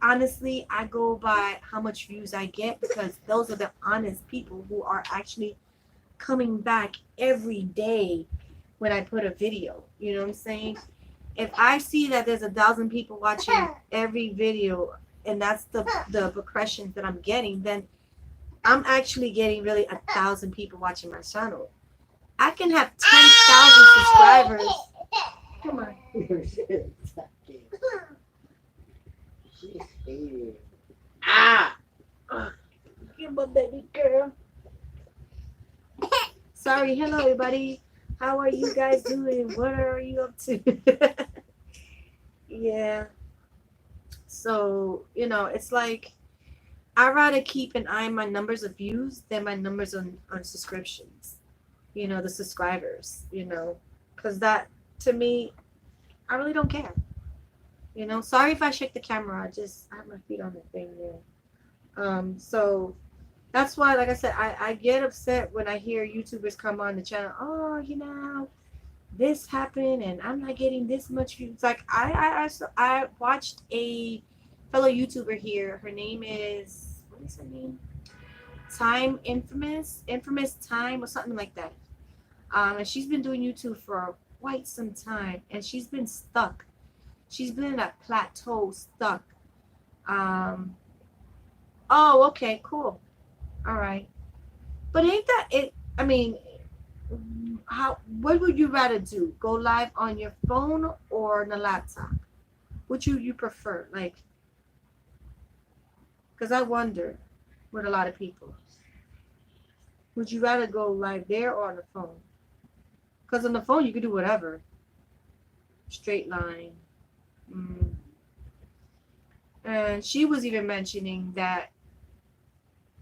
honestly, I go by how much views I get because those are the honest people who are actually coming back every day when I put a video. You know what I'm saying? If I see that there's 1,000 people watching every video and that's the progressions that I'm getting, then I'm actually getting really 1,000 people watching my channel. I can have 10,000 subscribers. Come on. She's hating. Ah! Give my baby girl. Sorry, hello everybody. How are you guys doing? What are you up to? Yeah. So, it's like I'd rather keep an eye on my numbers of views than my numbers on subscriptions. The subscribers, because that to me, I really don't care. Sorry if I shake the camera. I have my feet on the thing there. So that's why, like I said, I get upset when I hear YouTubers come on the channel. Oh, this happened and I'm not getting this much views. Like I watched a fellow YouTuber here. Her name is, what is her name? Time Infamous Time or something like that. And she's been doing YouTube for quite some time and she's been stuck. She's been in that plateau stuck. Oh, okay, cool. All right. But ain't that it? I mean, what would you rather do? Go live on your phone or on a laptop? Which you prefer? Like, because I wonder with a lot of people. Would you rather go live there or on the phone? Because on the phone you can do whatever. Straight line. And she was even mentioning that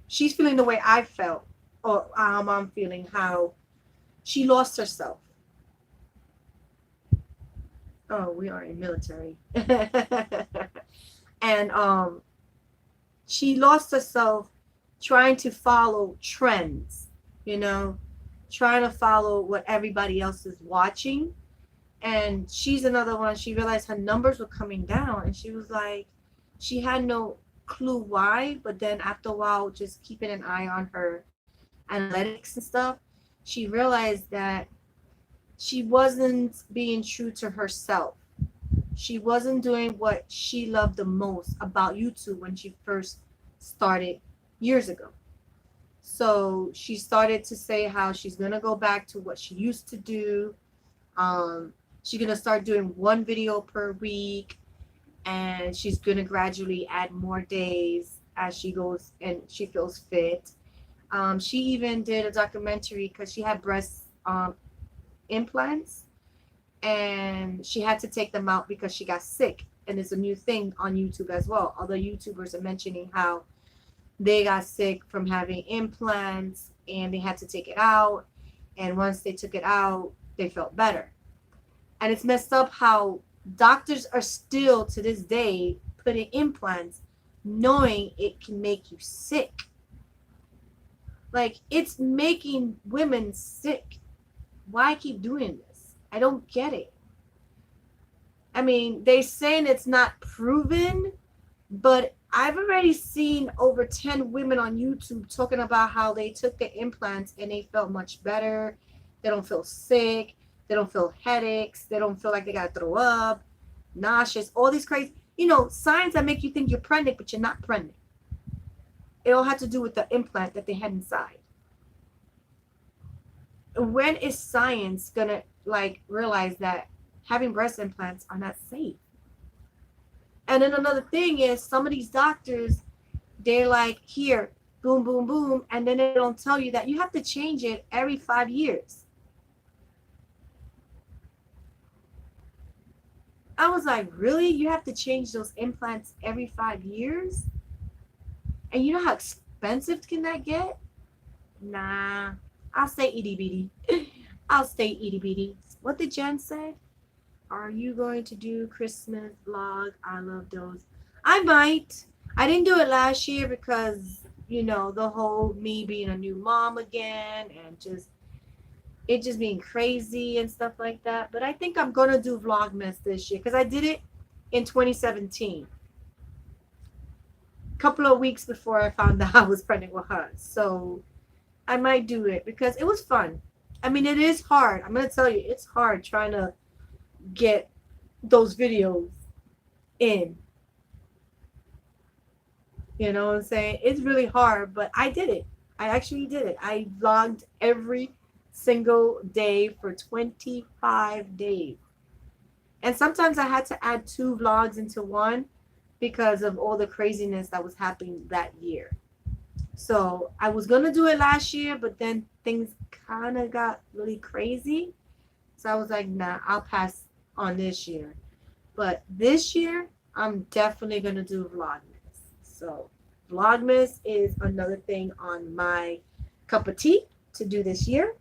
she's feeling the way I felt, or I'm feeling, how she lost herself. Oh, we are in military. And she lost herself trying to follow trends, trying to follow what everybody else is watching. And she's another one. She realized her numbers were coming down and she was like, she had no clue why, but then after a while, just keeping an eye on her analytics and stuff, she realized that she wasn't being true to herself. She wasn't doing what she loved the most about YouTube when she first started years ago. So she started to say how she's going to go back to what she used to do. She's going to start doing one video per week. And she's going to gradually add more days as she goes and she feels fit. She even did a documentary because she had breast implants and she had to take them out because she got sick. And it's a new thing on YouTube as well. Other YouTubers are mentioning how they got sick from having implants and they had to take it out. And once they took it out, they felt better. And it's messed up how doctors are still to this day putting implants knowing it can make you sick. Like, it's making women sick. Why keep doing this? I don't get it. I mean, they're saying it's not proven, but I've already seen over 10 women on YouTube talking about how they took the implants and they felt much better. They don't feel sick. They don't feel headaches. They don't feel like they got to throw up, nauseous, all these crazy, signs that make you think you're pregnant, but you're not pregnant. It all had to do with the implant that they had inside. When is science going to, realize that having breast implants are not safe? And then another thing is some of these doctors, they're like, here, boom, boom, boom. And then they don't tell you that you have to change it every 5 years. I was like, really? You have to change those implants every 5 years? And you know how expensive can that get? Nah, I'll stay itty bitty. I'll stay itty bitty. What did Jen say? Are you going to do Christmas vlog? I love those. I might. I didn't do it last year because, the whole me being a new mom again and just it just being crazy and stuff like that. But I think I'm gonna do Vlogmas this year because I did it in 2017, a couple of weeks before I found out I was pregnant with her. So I might do it because it was fun. I mean, it is hard. I'm gonna tell you, it's hard trying to get those videos in. You know what I'm saying? It's really hard, but I did it. I actually did it. I vlogged every single day for 25 days. And sometimes I had to add 2 vlogs into one because of all the craziness that was happening that year. So I was going to do it last year, but then things kind of got really crazy. So I was like, nah, I'll pass on this year. But this year, I'm definitely going to do Vlogmas. So Vlogmas is another thing on my cup of tea to do this year.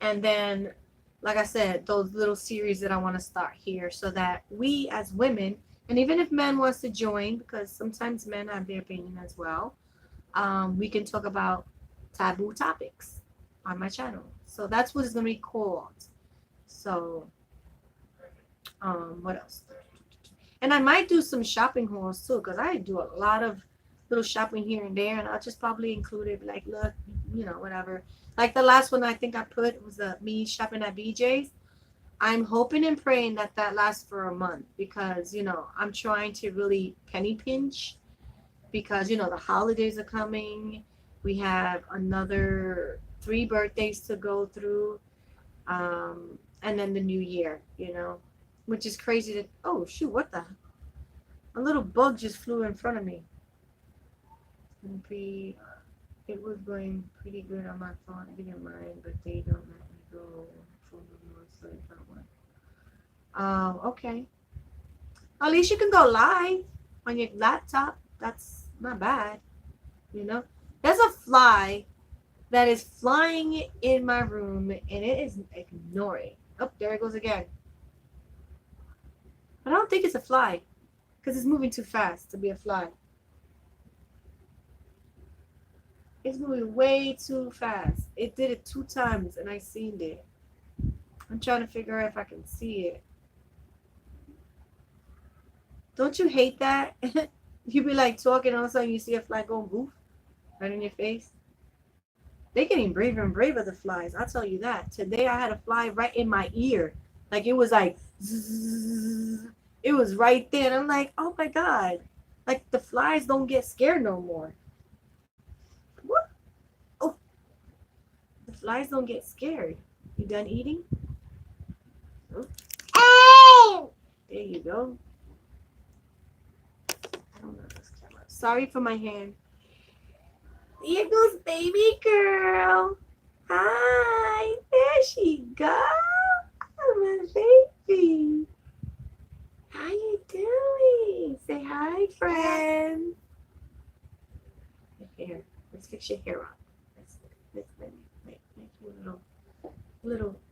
And then, like I said, those little series that I want to start here so that we as women, and even if men wants to join, because sometimes men have their opinion as well, we can talk about taboo topics on my channel. So that's what it's going to be called. So, what else? And I might do some shopping hauls too, because I do a lot of little shopping here and there, and I'll just probably include it, like, look, you know, whatever. Like the last one I think I put was me shopping at BJ's. I'm hoping and praying that that lasts for a month because, you know, I'm trying to really penny pinch because, you know, the holidays are coming. We have another 3 birthdays to go through, and then the new year, you know, which is crazy that, oh, shoot, what the? A little bug just flew in front of me. It was going pretty good on my phone. I didn't mind, but they don't let me go for the more, so I thought, what? Okay. At least you can go live on your laptop. That's not bad, you know. There's a fly that is flying in my room, and it is ignoring. Oh, there it goes again. But I don't think it's a fly because it's moving too fast to be a fly. It's moving way too fast. It did it 2 times and I seen it. I'm trying to figure out if I can see it. Don't you hate that? You be like talking, all of a sudden you see a fly go boof right in your face. They getting braver and braver, the flies. I'll tell you that. Today I had a fly right in my ear. Like it was like, zzz, it was right there. And I'm like, oh my God. Like the flies don't get scared no more. What? Oh, the flies don't get scared. You done eating? Oh. There you go. I don't know this camera. Sorry for my hand. Here goes baby girl. Hi. There she goes. My baby. How you doing? Say hi, friend. Your hair. Let's fix your hair up. Let's make you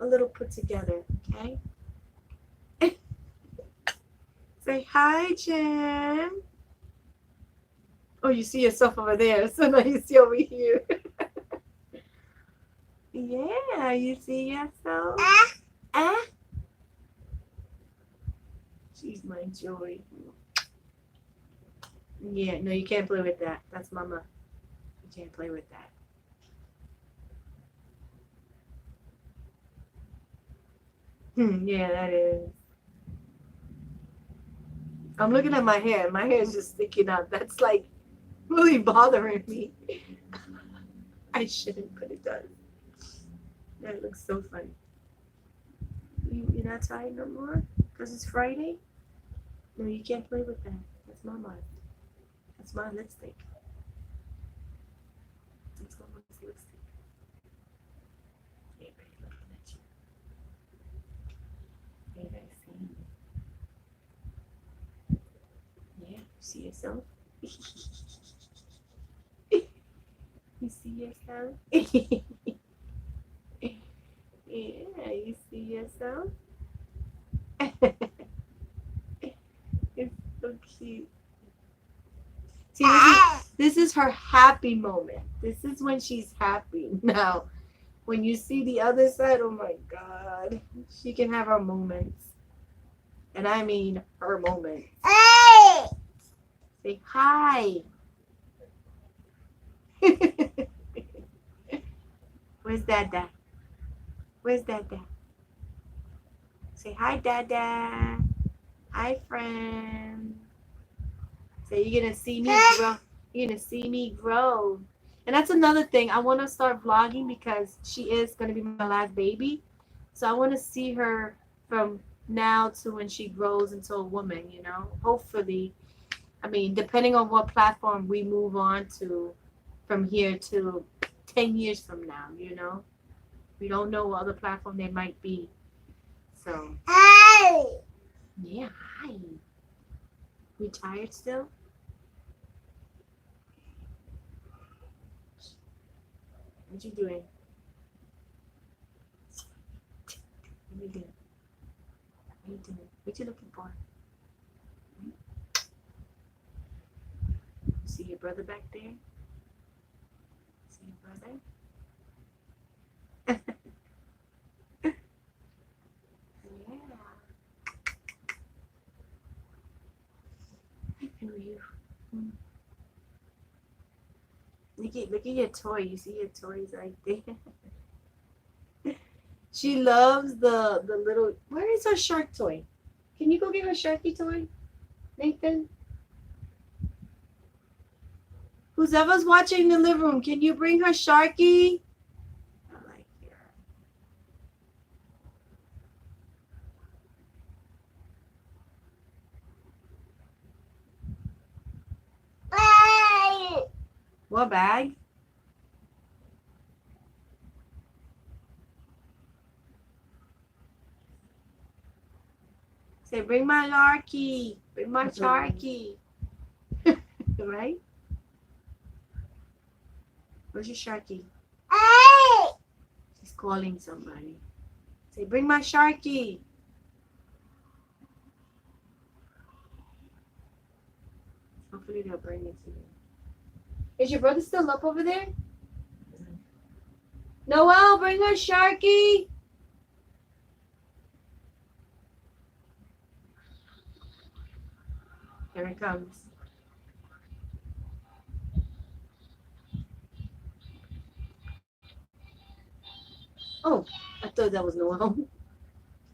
a little put together, okay? Say hi, Jen. Oh, you see yourself over there, so now you see over here. Yeah, you see yourself. She's my joy. Yeah, no, you can't play with that. That's mama. You can't play with that. Yeah, that is. I'm looking at my hair. My hair is just sticking out. That's like really bothering me. I shouldn't, but it does. That looks so funny. You're not tired no more? Because it's Friday? No, you can't play with that. That's my mind. That's my lipstick. That's mama's lipstick. Everybody's looking at you. Everybody's seeing you. Yeah, you see yourself? You see yourself? Yeah, you see yourself? It's so cute. See, this is her happy moment. This is when she's happy. Now, When you see the other side, oh my God, she can have her moments. And I mean her moments. Say hi. Where's Dada? Where's Dada? Say hi, Dada. Hi, friend. Say you're gonna see me grow. You're gonna see me grow. And that's another thing. I want to start vlogging because she is gonna be my last baby. So I want to see her from now to when she grows into a woman. You know, hopefully. I mean, depending on what platform we move on to from here to 10 years from now, you know, we don't know what other platform they might be. So, yeah, hi. You tired still? What you doing? What you doing? What you doing? What you looking for? See your brother back there? See your brother? Yeah. Who are you? Look at your toy. You see your toys right there. She loves the little. Where is her shark toy? Can you go get her sharky toy, Nathan? Who's ever's watching the living room, can you bring her sharky? I like her. What bag? Say, bring my larky. Bring my sharky. Right? Where's your sharky? She's calling somebody. Say, bring my sharky. Hopefully they'll bring it to you. Is your brother still up over there? Noelle, bring her sharky. Here it comes. Oh, I thought that was Noelle.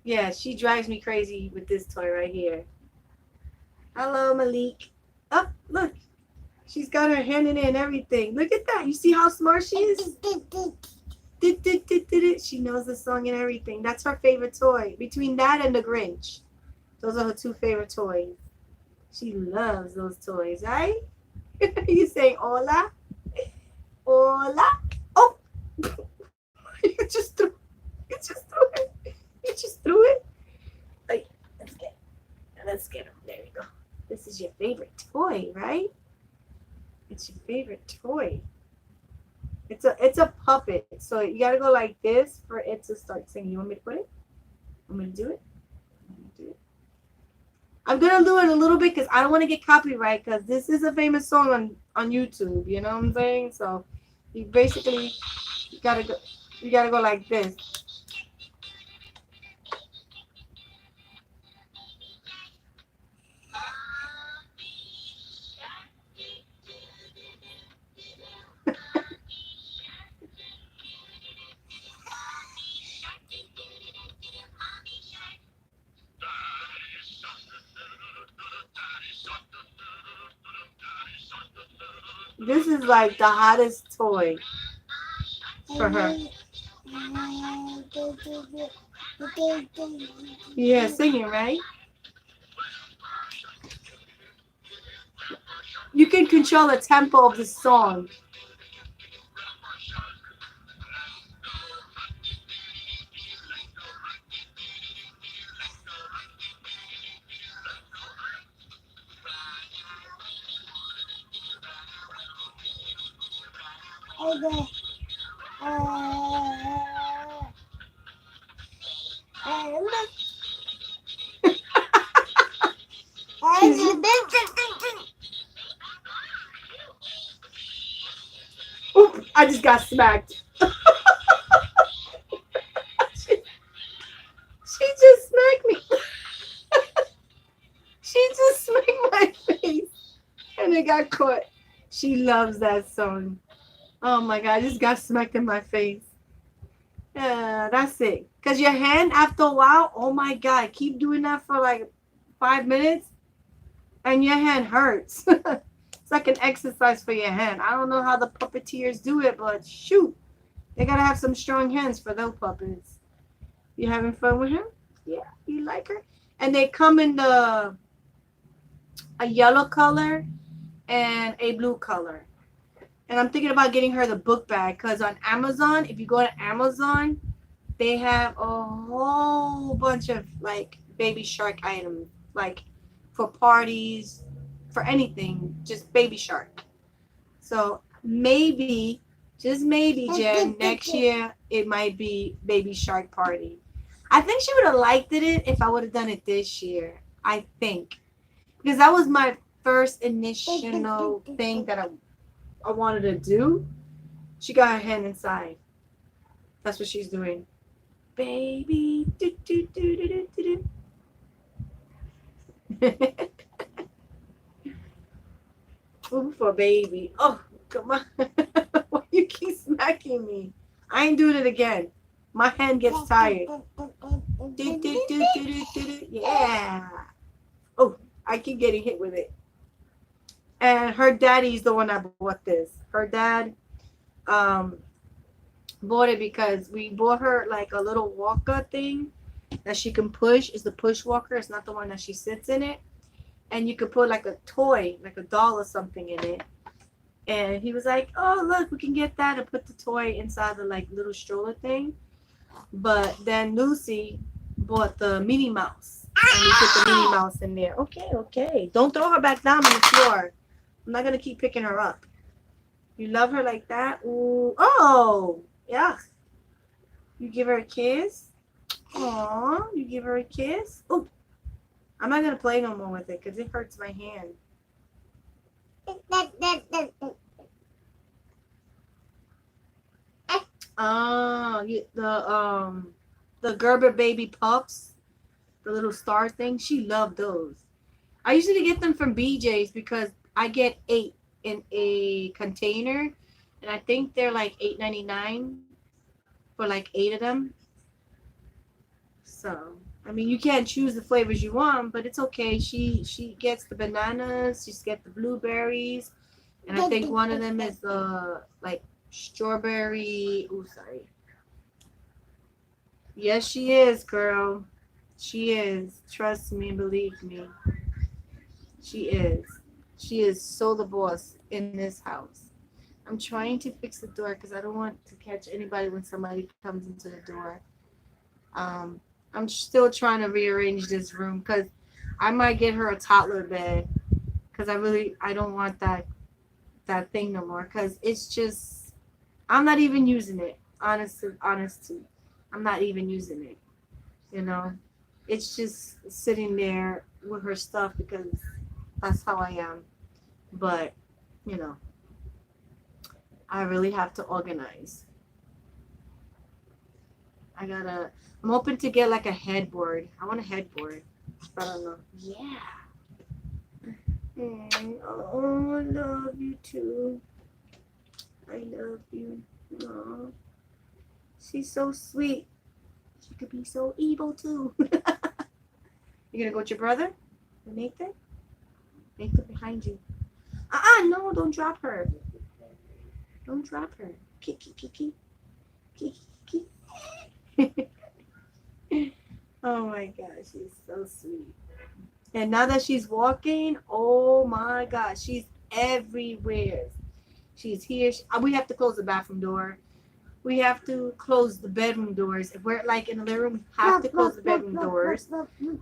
Yeah, she drives me crazy with this toy right here. Hello, Malik. Oh, look. She's got her hand in it and everything. Look at that. You see how smart she is? She knows the song and everything. That's her favorite toy. Between that and the Grinch. Those are her two favorite toys. She loves those toys, right? You say hola? Hola? Oh! You just threw it. You just threw it. Like, let's get him. There you go. This is your favorite toy, right? It's your favorite toy. It's a puppet. So you gotta go like this for it to start singing. You want me to put it? I'm gonna do it. I'm gonna do it a little bit because I don't want to get copyright because this is a famous song on YouTube. You know what I'm saying? So you basically you gotta go like this. This is like the hottest toy for her. Yeah, singing, right? You can control the tempo of the song. Oop, I just got smacked. it got caught. She loves that song. Oh my god, I just got smacked in my face. Yeah, that's it. Cause your hand after a while, oh my god, keep doing that for like 5 minutes and your hand hurts. It's like an exercise for your hand. I don't know how the puppeteers do it, but shoot. They gotta have some strong hands for those puppets. You having fun with her? Yeah, you like her? And they come in a yellow color and a blue color. And I'm thinking about getting her the book bag because on Amazon, if you go to Amazon, they have a whole bunch of like baby shark items, like for parties, for anything, just baby shark. So maybe, just maybe, Jen, next year it might be baby shark party. I think she would have liked it if I would have done it this year. I think because that was my first initial thing that I wanted to do. She got her hand inside. That's what she's doing. Baby. Do, do, do, do, do, do. Ooh, for baby. Oh, come on. Why you keep smacking me? I ain't doing it again. My hand gets tired. Do, do, do, do, do, do, do. Yeah. Oh, I keep getting hit with it. And her daddy's the one that bought this. Her dad bought it because we bought her like a little walker thing that she can push. It's the push walker. It's not the one that she sits in it. And you could put like a toy, like a doll or something in it. And he was like, oh, look, we can get that and put the toy inside the like little stroller thing. But then Lucy bought the Minnie Mouse. And we put the Minnie Mouse in there. Okay, okay. Don't throw her back down on the floor. I'm not going to keep picking her up. You love her like that? Ooh. Oh, yeah. You give her a kiss? Aw, you give her a kiss? Oh, I'm not going to play no more with it because it hurts my hand. Oh, the Gerber baby pups, the little star thing. She loved those. I usually get them from BJ's because I get 8 in a container, and I think they're like $8.99 for like 8 of them. So I mean, you can't choose the flavors you want, but it's okay. She gets the bananas, she's get the blueberries, and I think one of them is the like strawberry. Oh, sorry. Yes, she is, girl. She is. Trust me, believe me. She is. She is so the boss in this house. I'm trying to fix the door because I don't want to catch anybody when somebody comes into the door. I'm still trying to rearrange this room because I might get her a toddler bed because I don't want that thing no more because it's just I'm not even using it. Honestly, I'm not even using it. You know, it's just sitting there with her stuff because that's how I am. But you know, I really have to organize. I'm hoping to get like a headboard. I want a headboard. But I don't know. Yeah. Oh, I love you too. I love you. Aww. She's so sweet. She could be so evil too. You gonna go with your brother? Nathan? Nathan behind you. No, don't drop her. Don't drop her. Kiki, Kiki. Kiki, Kiki. Oh my gosh, she's so sweet. And now that she's walking, oh my gosh, she's everywhere. She's here. We have to close the bathroom door. We have to close the bedroom doors. If we're like in the living room, we have to close the bedroom doors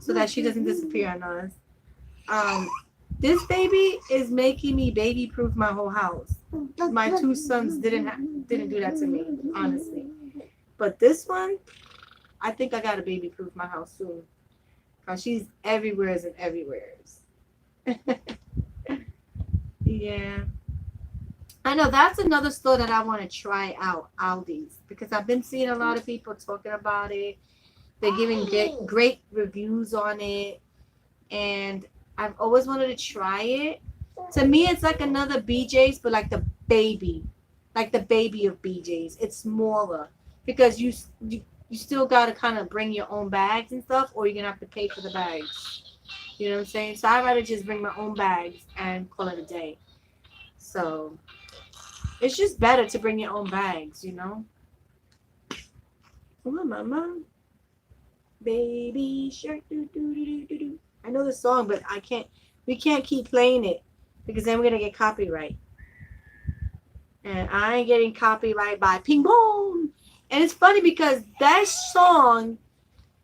so that she doesn't disappear on us. This baby is making me baby-proof my whole house. My 2 sons didn't do that to me, honestly. But this one, I think I gotta baby-proof my house soon. Cause she's everywheres and everywheres. Yeah. I know that's another store that I want to try out, Aldi's, because I've been seeing a lot of people talking about it. They're giving great reviews on it, and I've always wanted to try it. To me, it's like another BJ's, but like the baby of BJ's. It's smaller because you still got to kind of bring your own bags and stuff, or you're gonna have to pay for the bags. You know what I'm saying? So I'd rather just bring my own bags and call it a day. So it's just better to bring your own bags, you know? Come on, mama. Baby shark do do do do do do. I know the song, but we can't keep playing it because then we're gonna get copyright. And I ain't getting copyright by Ping Pong. And it's funny because that song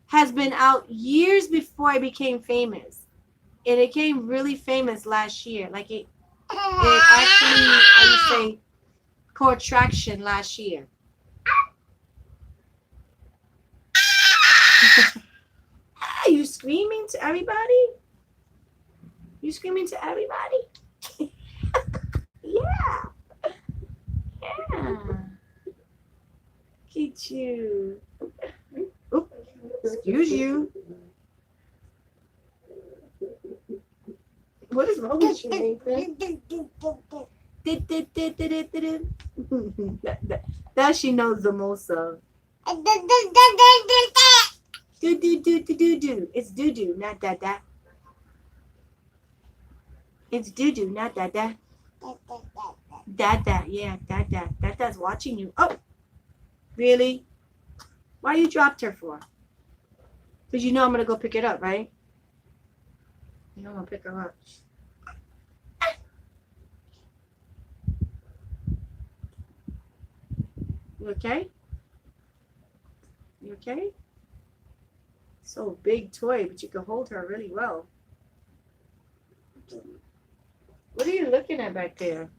has been out years before I became famous. And it became really famous last year. Like it actually, I would say, caught traction last year. Are you screaming to everybody? You screaming to everybody? Yeah. Yeah. Look at you. Oop. Excuse you. What is wrong with you, Nathan? That she knows the most of. Do do do do do do. It's do do, not da da. It's do do, not da da. Da da, yeah, da da. Dada's watching you. Oh, really? Why you dropped her for? Because you know I'm gonna go pick it up, right? You know I'm gonna pick her up. You okay? You okay? So big toy, but you can hold her really well. What are you looking at back there?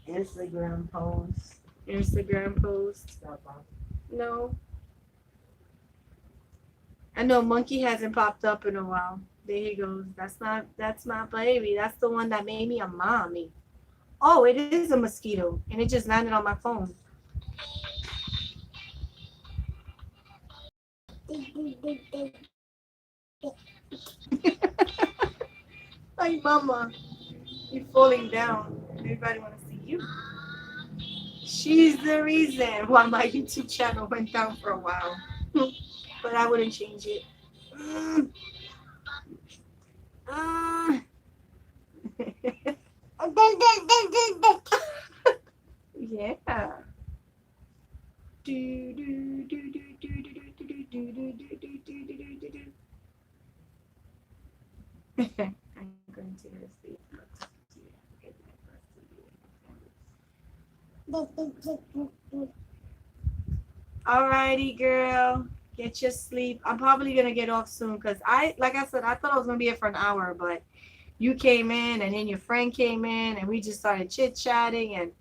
Instagram post. Instagram post? Stuff on. No. I know Monkey hasn't popped up in a while. There he goes. That's my baby. That's the one that made me a mommy. Oh, it is a mosquito. And it just landed on my phone. Hi, mama. You're falling down. Everybody want to see you. She's the reason why my YouTube channel went down for a while. But I wouldn't change it. Yeah. Do, do, do, do, do, do, do, do, do, do, do, do, do, do, do. I'm going to go sleep. Alrighty, girl. Get your sleep. I'm probably gonna get off soon because like I said, I thought I was gonna be here for an hour, but you came in and then your friend came in and we just started chit chatting and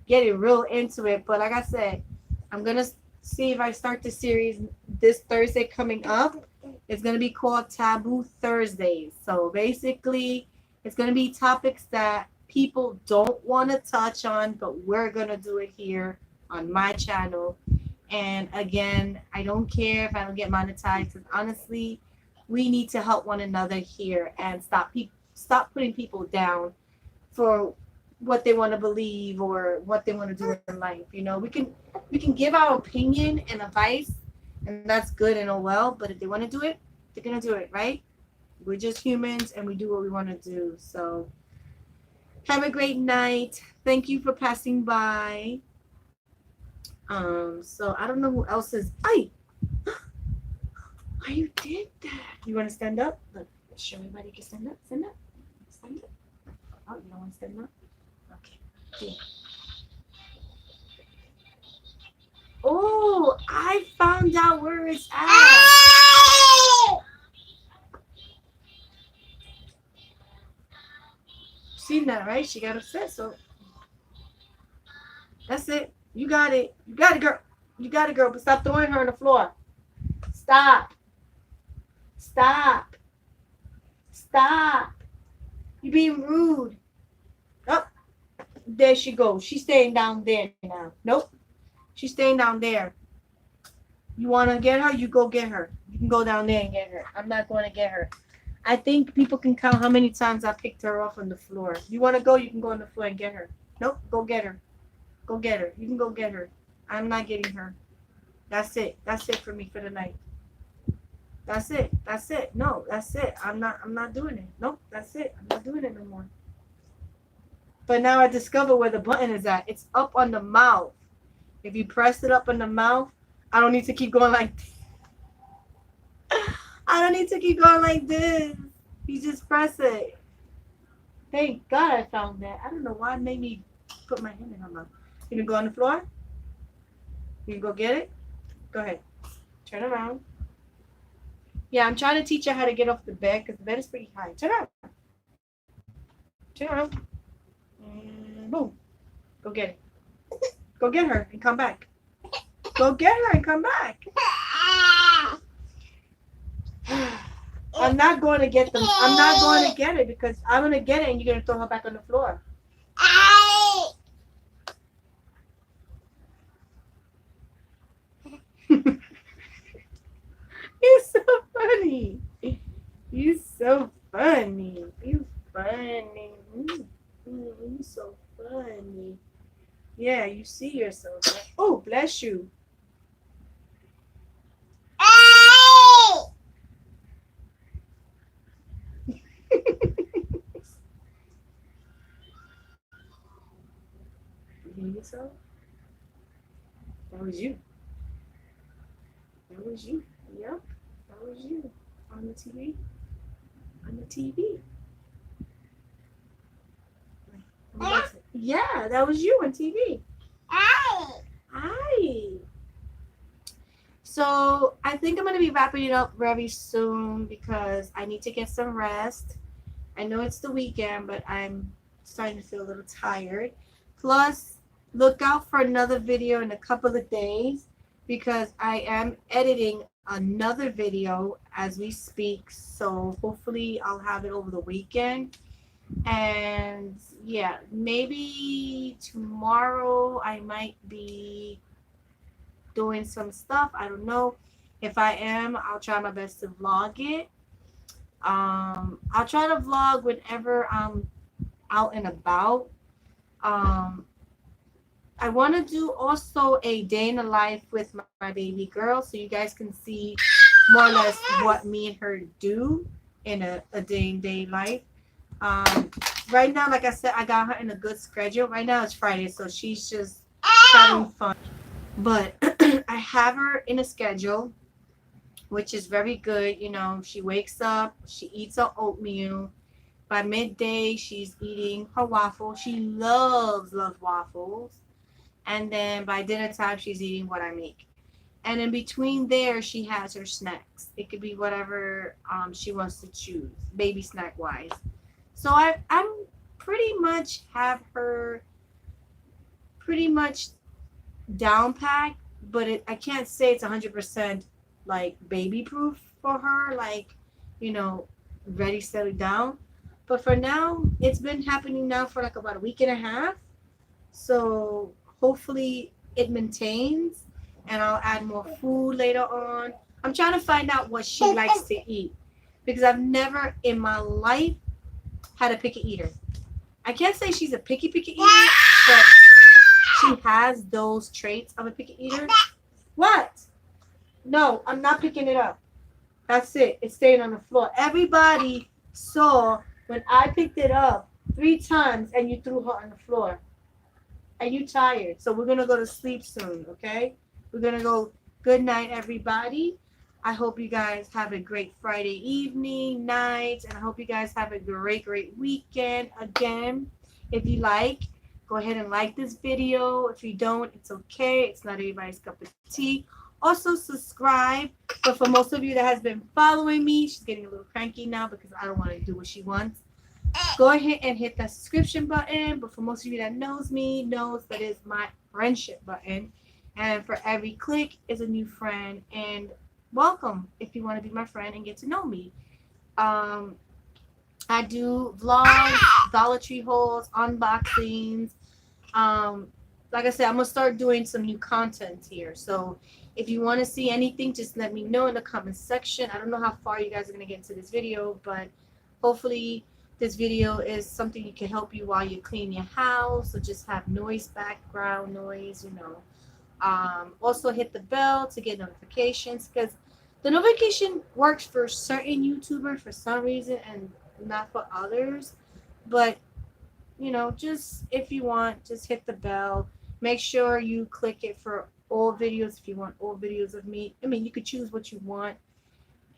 getting real into it. But like I said, I'm gonna see if I start the series this Thursday coming up. It's gonna be called Taboo Thursdays. So basically, it's gonna be topics that people don't want to touch on, but we're gonna do it here on my channel. And again, I don't care if I don't get monetized because honestly, we need to help one another here and stop putting people down for what they want to believe or what they want to do in life. You know, we can give our opinion and advice, and that's good and all well. But if they want to do it, they're gonna do it, right? We're just humans, and we do what we want to do. So, have a great night. Thank you for passing by. So I don't know who else is. Ay, you did that. You want to stand up? Look, show everybody you can stand up. Stand up. Stand up. Oh, you don't want to stand up? Okay. Yeah. Oh, I found out where it's at. Seen that, right? She got upset, so that's it. You got it. You got it, girl. You got it, girl. But stop throwing her on the floor. Stop. Stop. Stop. You're being rude. Oh, there she goes. She's staying down there now. Nope. She's staying down there. You want to get her? You go get her. You can go down there and get her. I'm not going to get her. I think people can count how many times I picked her off on the floor. You want to go? You can go on the floor and get her. Nope, go get her. Go get her. You can go get her. I'm not getting her. That's it. That's it for me for the night. That's it. That's it. No, that's it. I'm not doing it. Nope, that's it. I'm not doing it no more. But now I discover where the button is at. It's up on the mouth. If you press it up on the mouth, I don't need to keep going like this. I don't need to keep going like this. You just press it. Thank God I found that. I don't know why it made me put my hand in her mouth. You can go on the floor? You can go get it? Go ahead. Turn around. Yeah, I'm trying to teach her how to get off the bed because the bed is pretty high. Turn around. Turn around. And boom. Go get it. Go get her and come back. Go get her and come back. I'm not going to get them. I'm not going to get it because I'm going to get it and you're going to throw her back on the floor. You're so funny. You're so funny. You're funny. You're so funny. Yeah, you see yourself. Oh, bless you. You hear yourself? That was you. That was you. Yep, that was you on the TV. On the TV. Yeah, that was you on TV. Hi. So I think I'm gonna be wrapping it up very soon because I need to get some rest. I know it's the weekend, but I'm starting to feel a little tired. Plus, look out for another video in a couple of days because I am editing another video as we speak. So hopefully I'll have it over the weekend. And yeah, maybe tomorrow I might be doing some stuff. I don't know. If I am, I'll try my best to vlog it. I'll try to vlog whenever I'm out and about. I want to do also a day in the life with my baby girl so you guys can see more or less what me and her do in a day in day life. Right now, like I said, I got her in a good schedule. Right now it's Friday, so she's just having fun. But I have her in a schedule, which is very good. You know, she wakes up, she eats her oatmeal. By midday, she's eating her waffle. She loves waffles. And then by dinner time, she's eating what I make. And in between there, she has her snacks. It could be whatever she wants to choose, baby snack wise. So I'm pretty much have her pretty much down packed, but I can't say it's 100% like baby proof for her, like, you know, ready, settle down. But for now, it's been happening now for like about a week and a half. So hopefully it maintains and I'll add more food later on. I'm trying to find out what she likes to eat because I've never in my life had a picky eater. I can't say she's a picky eater, but she has those traits of a picky eater. What? No, I'm not picking it up. That's it. It's staying on the floor. Everybody saw when I picked it up 3 times and you threw her on the floor. Are you tired? So we're going to go to sleep soon, okay? We're going to go. Good night, everybody. I hope you guys have a great Friday evening, night, and I hope you guys have a great weekend. Again, if you like, go ahead and like this video. If you don't, it's okay. It's not everybody's cup of tea. Also, subscribe. But for most of you that has been following me, she's getting a little cranky now because I don't want to do what she wants. Go ahead and hit that subscription button. But for most of you that knows me, knows that is my friendship button. And for every click is a new friend. And welcome if you want to be my friend and get to know me. I do vlogs, Dollar Tree hauls, unboxings, like I said, I'm gonna start doing some new content here. So if you want to see anything, just let me know in the comment section. I don't know how far you guys are gonna get into this video, but hopefully this video is something that can help you while you clean your house or just have noise, background noise, you know. Also hit the bell to get notifications, because the notification works for certain YouTubers for some reason and not for others. But you know, just if you want, just hit the bell. Make sure you click it for all videos if you want all videos of me. I mean, you could choose what you want.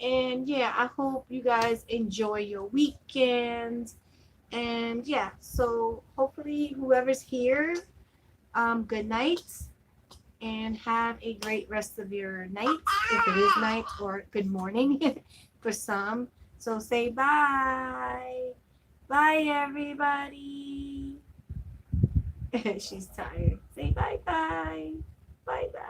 And yeah, I hope you guys enjoy your weekend. And yeah, so hopefully whoever's here, good night and have a great rest of your night, if it is night, or good morning for some. So say bye. Bye, everybody. She's tired. Say bye bye. Bye bye.